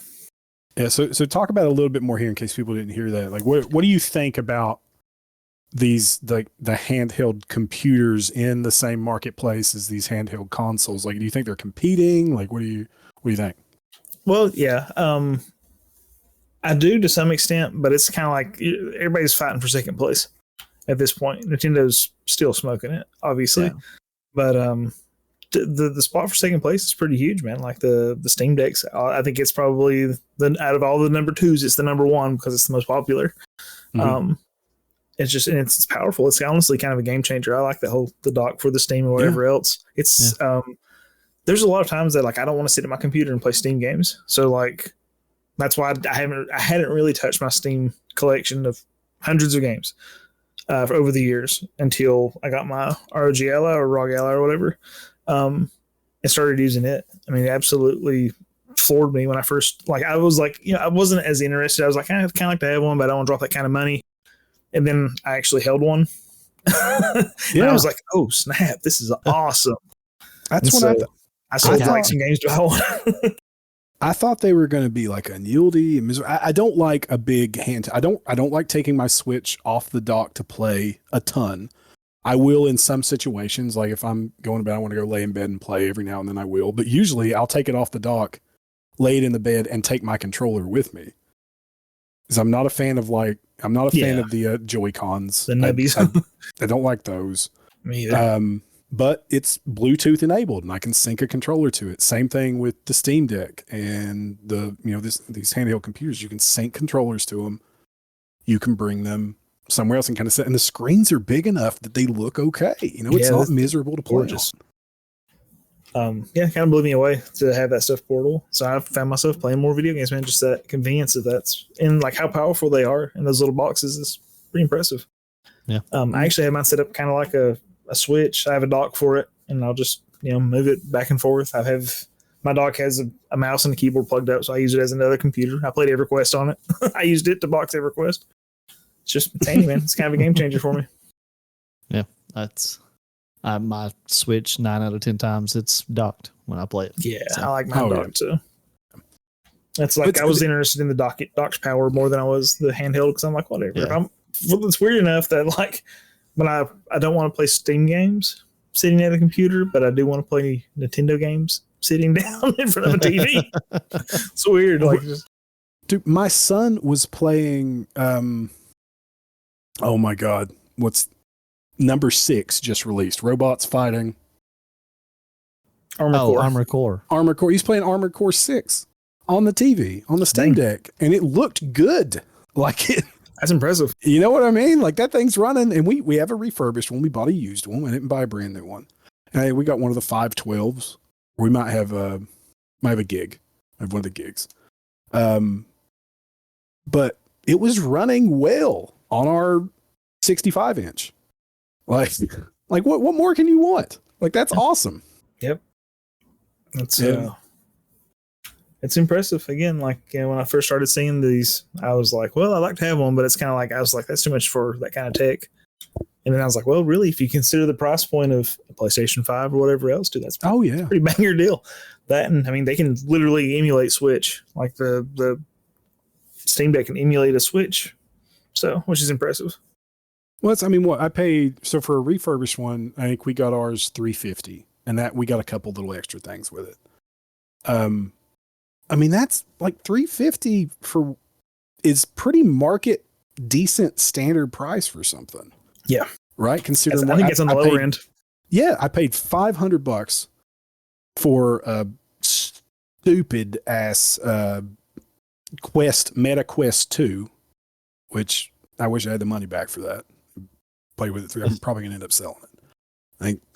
Yeah. So talk about it a little bit more here in case people didn't hear that. Like, what do you think about these, like the handheld computers in the same marketplace as these handheld consoles? Like, do you think they're competing? Like, what do you think? Well, yeah. I do to some extent, but it's kind of like everybody's fighting for second place at this point. Nintendo's still smoking it, obviously, but the spot for second place is pretty huge, man. Like the Steam Decks, I think it's probably out of all the number twos, it's the number one because it's the most popular. Mm-hmm. It's just, and it's powerful. It's honestly kind of a game changer. I like the dock for the Steam or whatever else. It's there's a lot of times that like I don't want to sit at my computer and play Steam games, so like. That's why I hadn't really touched my Steam collection of hundreds of games for over the years until I got my ROG Ally or ROG Ally or whatever, and started using it. I mean, it absolutely floored me when I first, like, I was like, I wasn't as interested. I was like, I kind of like to have one, but I don't want to drop that kind of money. And then I actually held one. And I was like, oh snap, this is awesome. That's what I sold like some games to buy one. I thought they were going to be like unwieldy and miserable. I don't like a big hand. I don't like taking my Switch off the dock to play a ton. I will in some situations, like if I'm going to bed, I want to go lay in bed and play every now and then I will. But usually I'll take it off the dock, lay it in the bed, and take my controller with me. Because I'm not a fan of fan of the Joy-Cons. The nubbies. I don't like those. Me either. But it's Bluetooth enabled and I can sync a controller to it. Same thing with the Steam Deck and these handheld computers. You can sync controllers to them. You can bring them somewhere else and kind of set. And the screens are big enough that they look okay. It's not miserable to play. Gorgeous. It kind of blew me away to have that stuff portable. So I found myself playing more video games, man. Just that convenience of that's and like how powerful they are in those little boxes is pretty impressive. Yeah. I actually have mine set up kind of like a Switch. I have a dock for it, and I'll just move it back and forth. My dock has a mouse and a keyboard plugged up, so I use it as another computer. I played EverQuest on it. I used it to box EverQuest. It's handy, man. It's kind of a game changer for me. Yeah, that's my Switch. 9 out of 10 times it's docked when I play it. Yeah, so. I like my dock too. That's like I was interested in the dock's power more than I was the handheld because I'm like whatever. Yeah. It's weird enough that like. But I don't want to play Steam games sitting at a computer, but I do want to play Nintendo games sitting down in front of a TV. It's weird. Like, dude, my son was playing. Oh my God, what's number 6 just released? Robots fighting. Armored Core. Armored Core. He's playing Armored Core 6 on the TV on the Steam Deck, and it looked good. Like it. That's impressive. You know what I mean? Like that thing's running, and we have a refurbished one. We bought a used one. We didn't buy a brand new one. And we got one of the 512s. We might have a gig. I have one of the gigs. But it was running well on our 65 inch. Like what more can you want? Like that's awesome. Yep. That's it's impressive. Again, like when I first started seeing these, I was like, well, I'd like to have one, but it's kind of like I was like, that's too much for that kind of tech. And then I was like, well, really, if you consider the price point of a PlayStation 5 or whatever else, dude, that's a pretty banger deal. That and I mean, they can literally emulate Switch. Like the Steam Deck can emulate a Switch, so which is impressive. Well, what I paid. So for a refurbished one, I think we got ours $350, and that we got a couple little extra things with it. That's like $350 is pretty market decent standard price for something. Yeah. Right. Considering I think it's on the lower end. Yeah. I paid $500 for a stupid ass, Meta Quest 2, which I wish I had the money back for that. Play with it. I'm probably going to end up selling it.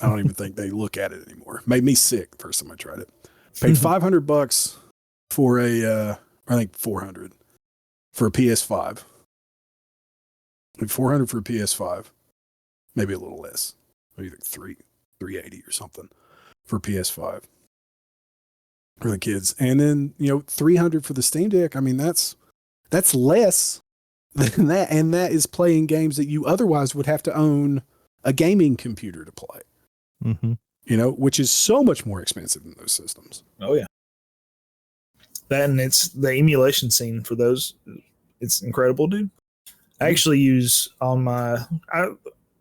I don't even think they look at it anymore. Made me sick the first time I tried it. Paid $500 for I think $400 for a PS5. Like $400 for a PS5. maybe a little less, maybe like 380 or something for PS5 for the kids. And then, you know, 300 for the Steam Deck. I mean, that's less than that. And that is playing games that you otherwise would have to own a gaming computer to play, you know, which is so much more expensive than those systems. Oh yeah. That, and it's the emulation scene for those. It's incredible, dude. I actually use on my,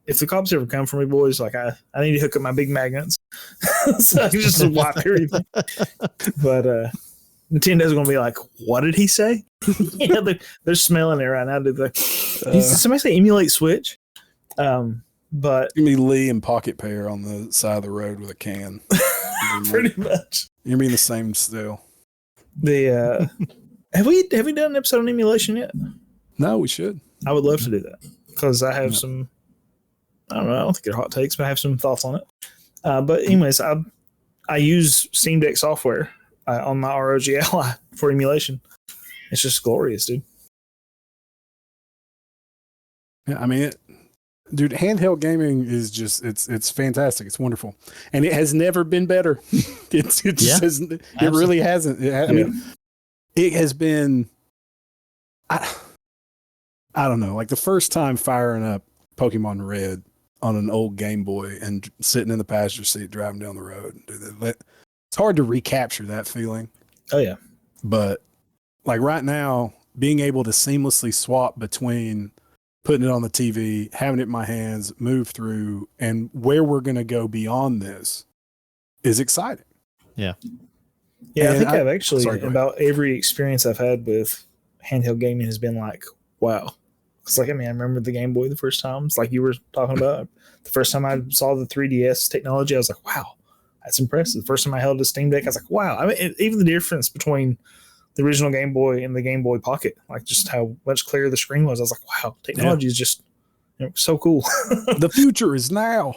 if the cops ever come for me, boys, like I need to hook up my big magnets so I can just wipe everything. But Nintendo's going to be like, what did he say? Yeah, they're smelling it right now. Did somebody say emulate Switch? But give me Lee and Pocket Pair on the side of the road with a can. Pretty much. You're being the same still. The have we done an episode on emulation yet? No, we should. I would love to do that because I have some. I don't know. I don't think they're hot takes, but I have some thoughts on it. But anyways, I use Steam Deck software on my ROG Ally for emulation. It's just glorious, dude. Yeah, I mean, dude, handheld gaming is just it's fantastic. It's wonderful, and it has never been better. It really hasn't. I mean, it has been. I don't know, like the first time firing up Pokemon Red on an old Game Boy and sitting in the passenger seat driving down the road. It's hard to recapture that feeling. Oh yeah, but like right now, being able to seamlessly swap between putting it on the TV, having it in my hands, move through, and where we're going to go beyond this is exciting. Yeah. Yeah, and I think I've actually, about every experience I've had with handheld gaming has been like, wow. It's like, I mean, I remember the Game Boy the first time. It's like you were talking about. The first time I saw the 3DS technology, I was like, wow, that's impressive. The first time I held a Steam Deck, I was like, wow. I mean, even the difference between the original Game Boy and the Game Boy Pocket, like just how much clearer the screen was. I was like, wow, technology is just so cool. The future is now.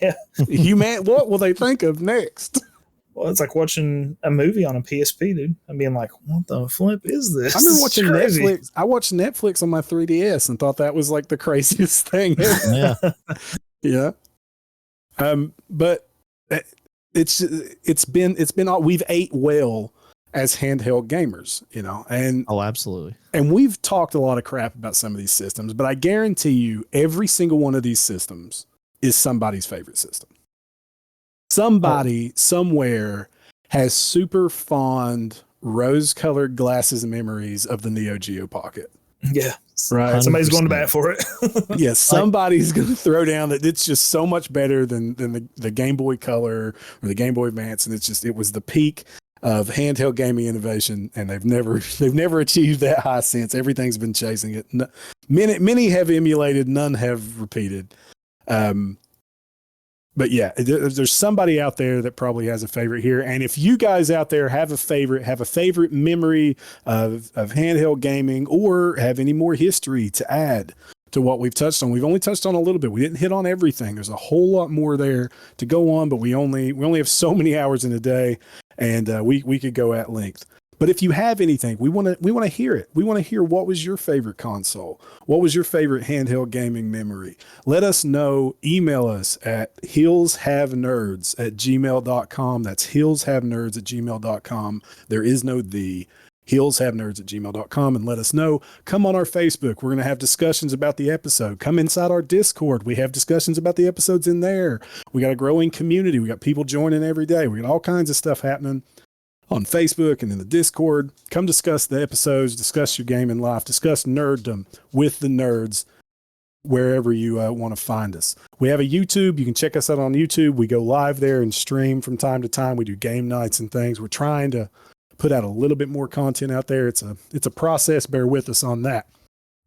Yeah. What will they think of next? Well, it's like watching a movie on a PSP, dude. I'm being like, what the flip is this? I remember watching Netflix. I watched Netflix on my 3DS and thought that was like the craziest thing ever. Yeah. Yeah. But it's been all we've ate well as handheld gamers, you know, and absolutely. And we've talked a lot of crap about some of these systems, but I guarantee you every single one of these systems is somebody's favorite system. Somebody somewhere has super fond rose-colored glasses and memories of the Neo Geo Pocket. Yeah. Right. 100%. Somebody's going to bat for it. Yeah. Somebody's going to throw down that it's just so much better than the Game Boy Color or the Game Boy Advance. And it was the peak of handheld gaming innovation. And they've never achieved that high since. Everything's been chasing it. Many have emulated, none have repeated. But yeah, there's somebody out there that probably has a favorite here. And if you guys out there have a favorite memory of handheld gaming or have any more history to add to what we've touched on, we've only touched on a little bit. We didn't hit on everything. There's a whole lot more there to go on, but we only have so many hours in a day, and we could go at length. But if you have anything, we want to hear it. We want to hear what was your favorite console? What was your favorite handheld gaming memory? Let us know. Email us at heelshavenerds@gmail.com. That's heelshavenerds@gmail.com. There is no the. heelshavenerds@gmail.com, and let us know. Come on our Facebook. We're going to have discussions about the episode. Come inside our Discord. We have discussions about the episodes in there. We got a growing community. We got people joining every day. We got all kinds of stuff happening on Facebook and in the Discord. Come discuss the episodes, discuss your gaming life, discuss nerddom with the nerds wherever you want to find us. We have a YouTube. You can check us out on YouTube. We go live there and stream from time to time. We do game nights and things. We're trying to put out a little bit more content out there. It's a process. Bear with us on that.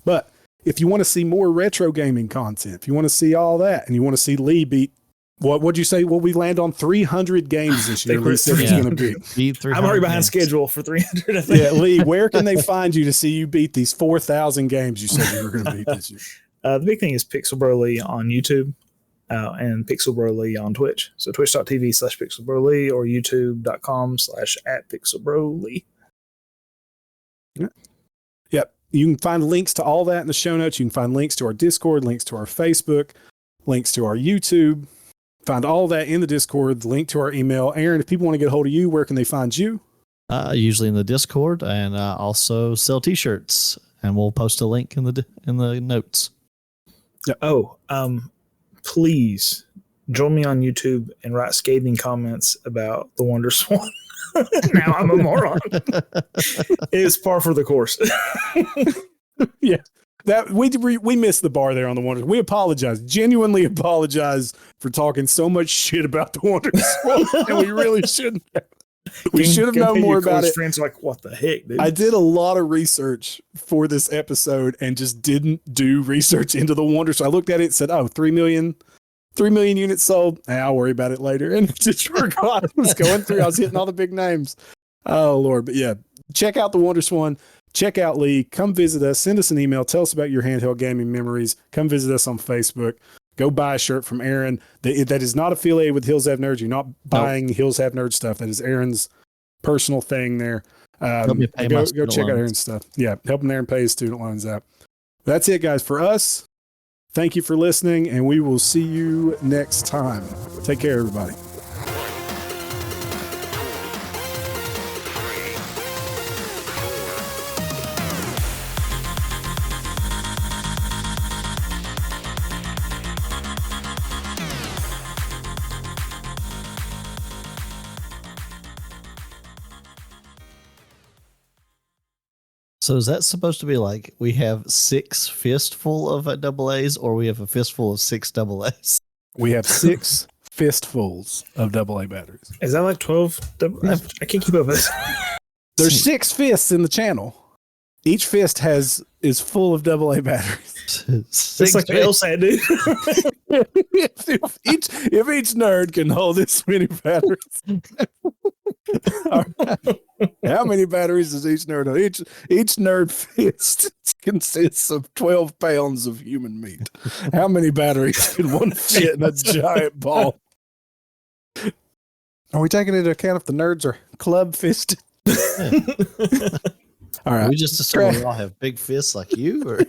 But if you want to see more retro gaming content, if you want to see all that, and you want to see Lee beat, what'd you say? Well, we land on 300 games this year. Lee said he's going to beat. I'm already behind schedule for 300. I think. Yeah, Lee, where can they find you to see you beat these 4,000 games you said you were going to beat this year? The big thing is Pixel Bro Lee on YouTube and Pixel Bro Lee on Twitch. So twitch.tv/Pixel Bro Lee or youtube.com/@Pixel Bro Lee. Yeah. Yep. You can find links to all that in the show notes. You can find links to our Discord, links to our Facebook. links to our YouTube. Find all that in the Discord, the link to our email. Aaron, if people want to get a hold of you, where can they find you? Usually in the Discord, and also sell T-shirts, and we'll post a link in the notes. Yeah. Oh, please join me on YouTube and write scathing comments about the Wonder Swan. Now I'm a moron. It's par for the course. Yeah, that we missed the bar there on the Wonder. We apologize, genuinely apologize for talking so much shit about the Wonder Swan, and we really shouldn't have. We should have known more about it. Friends are like, what the heck, dude? I did a lot of research for this episode and just didn't do research into the Wonder. So I looked at it and said, oh, 3 million units sold. I'll worry about it later. And just forgot. I was going through. I was hitting all the big names. Oh, Lord. But yeah, check out the Wonder Swan. Check out Lee. Come visit us. Send us an email. Tell us about your handheld gaming memories. Come visit us on Facebook. Go buy a shirt from Aaron. That is not affiliated with Hills Have Nerds. You're not buying Hills Have Nerds stuff. That is Aaron's personal thing there. Go check out Aaron's stuff. Yeah, helping Aaron pay his student loans out. That's it, guys. For us, thank you for listening, and we will see you next time. Take care, everybody. So is that supposed to be like we have 6 fistful of double A's, or we have a fistful of 6 double A's? We have 6 fistfuls of AA batteries. Is that like 12? I can't keep up with this. There's 6 fists in the channel. Each fist is full of AA batteries. It's like the LSAT, dude. if each nerd can hold this many batteries. All right. How many batteries does each nerd hold? Each nerd fist consists of 12 pounds of human meat. How many batteries can one fit in a giant ball? Are we taking into account if the nerds are club fisted? Yeah. All right. We just assume we all have big fists like you, or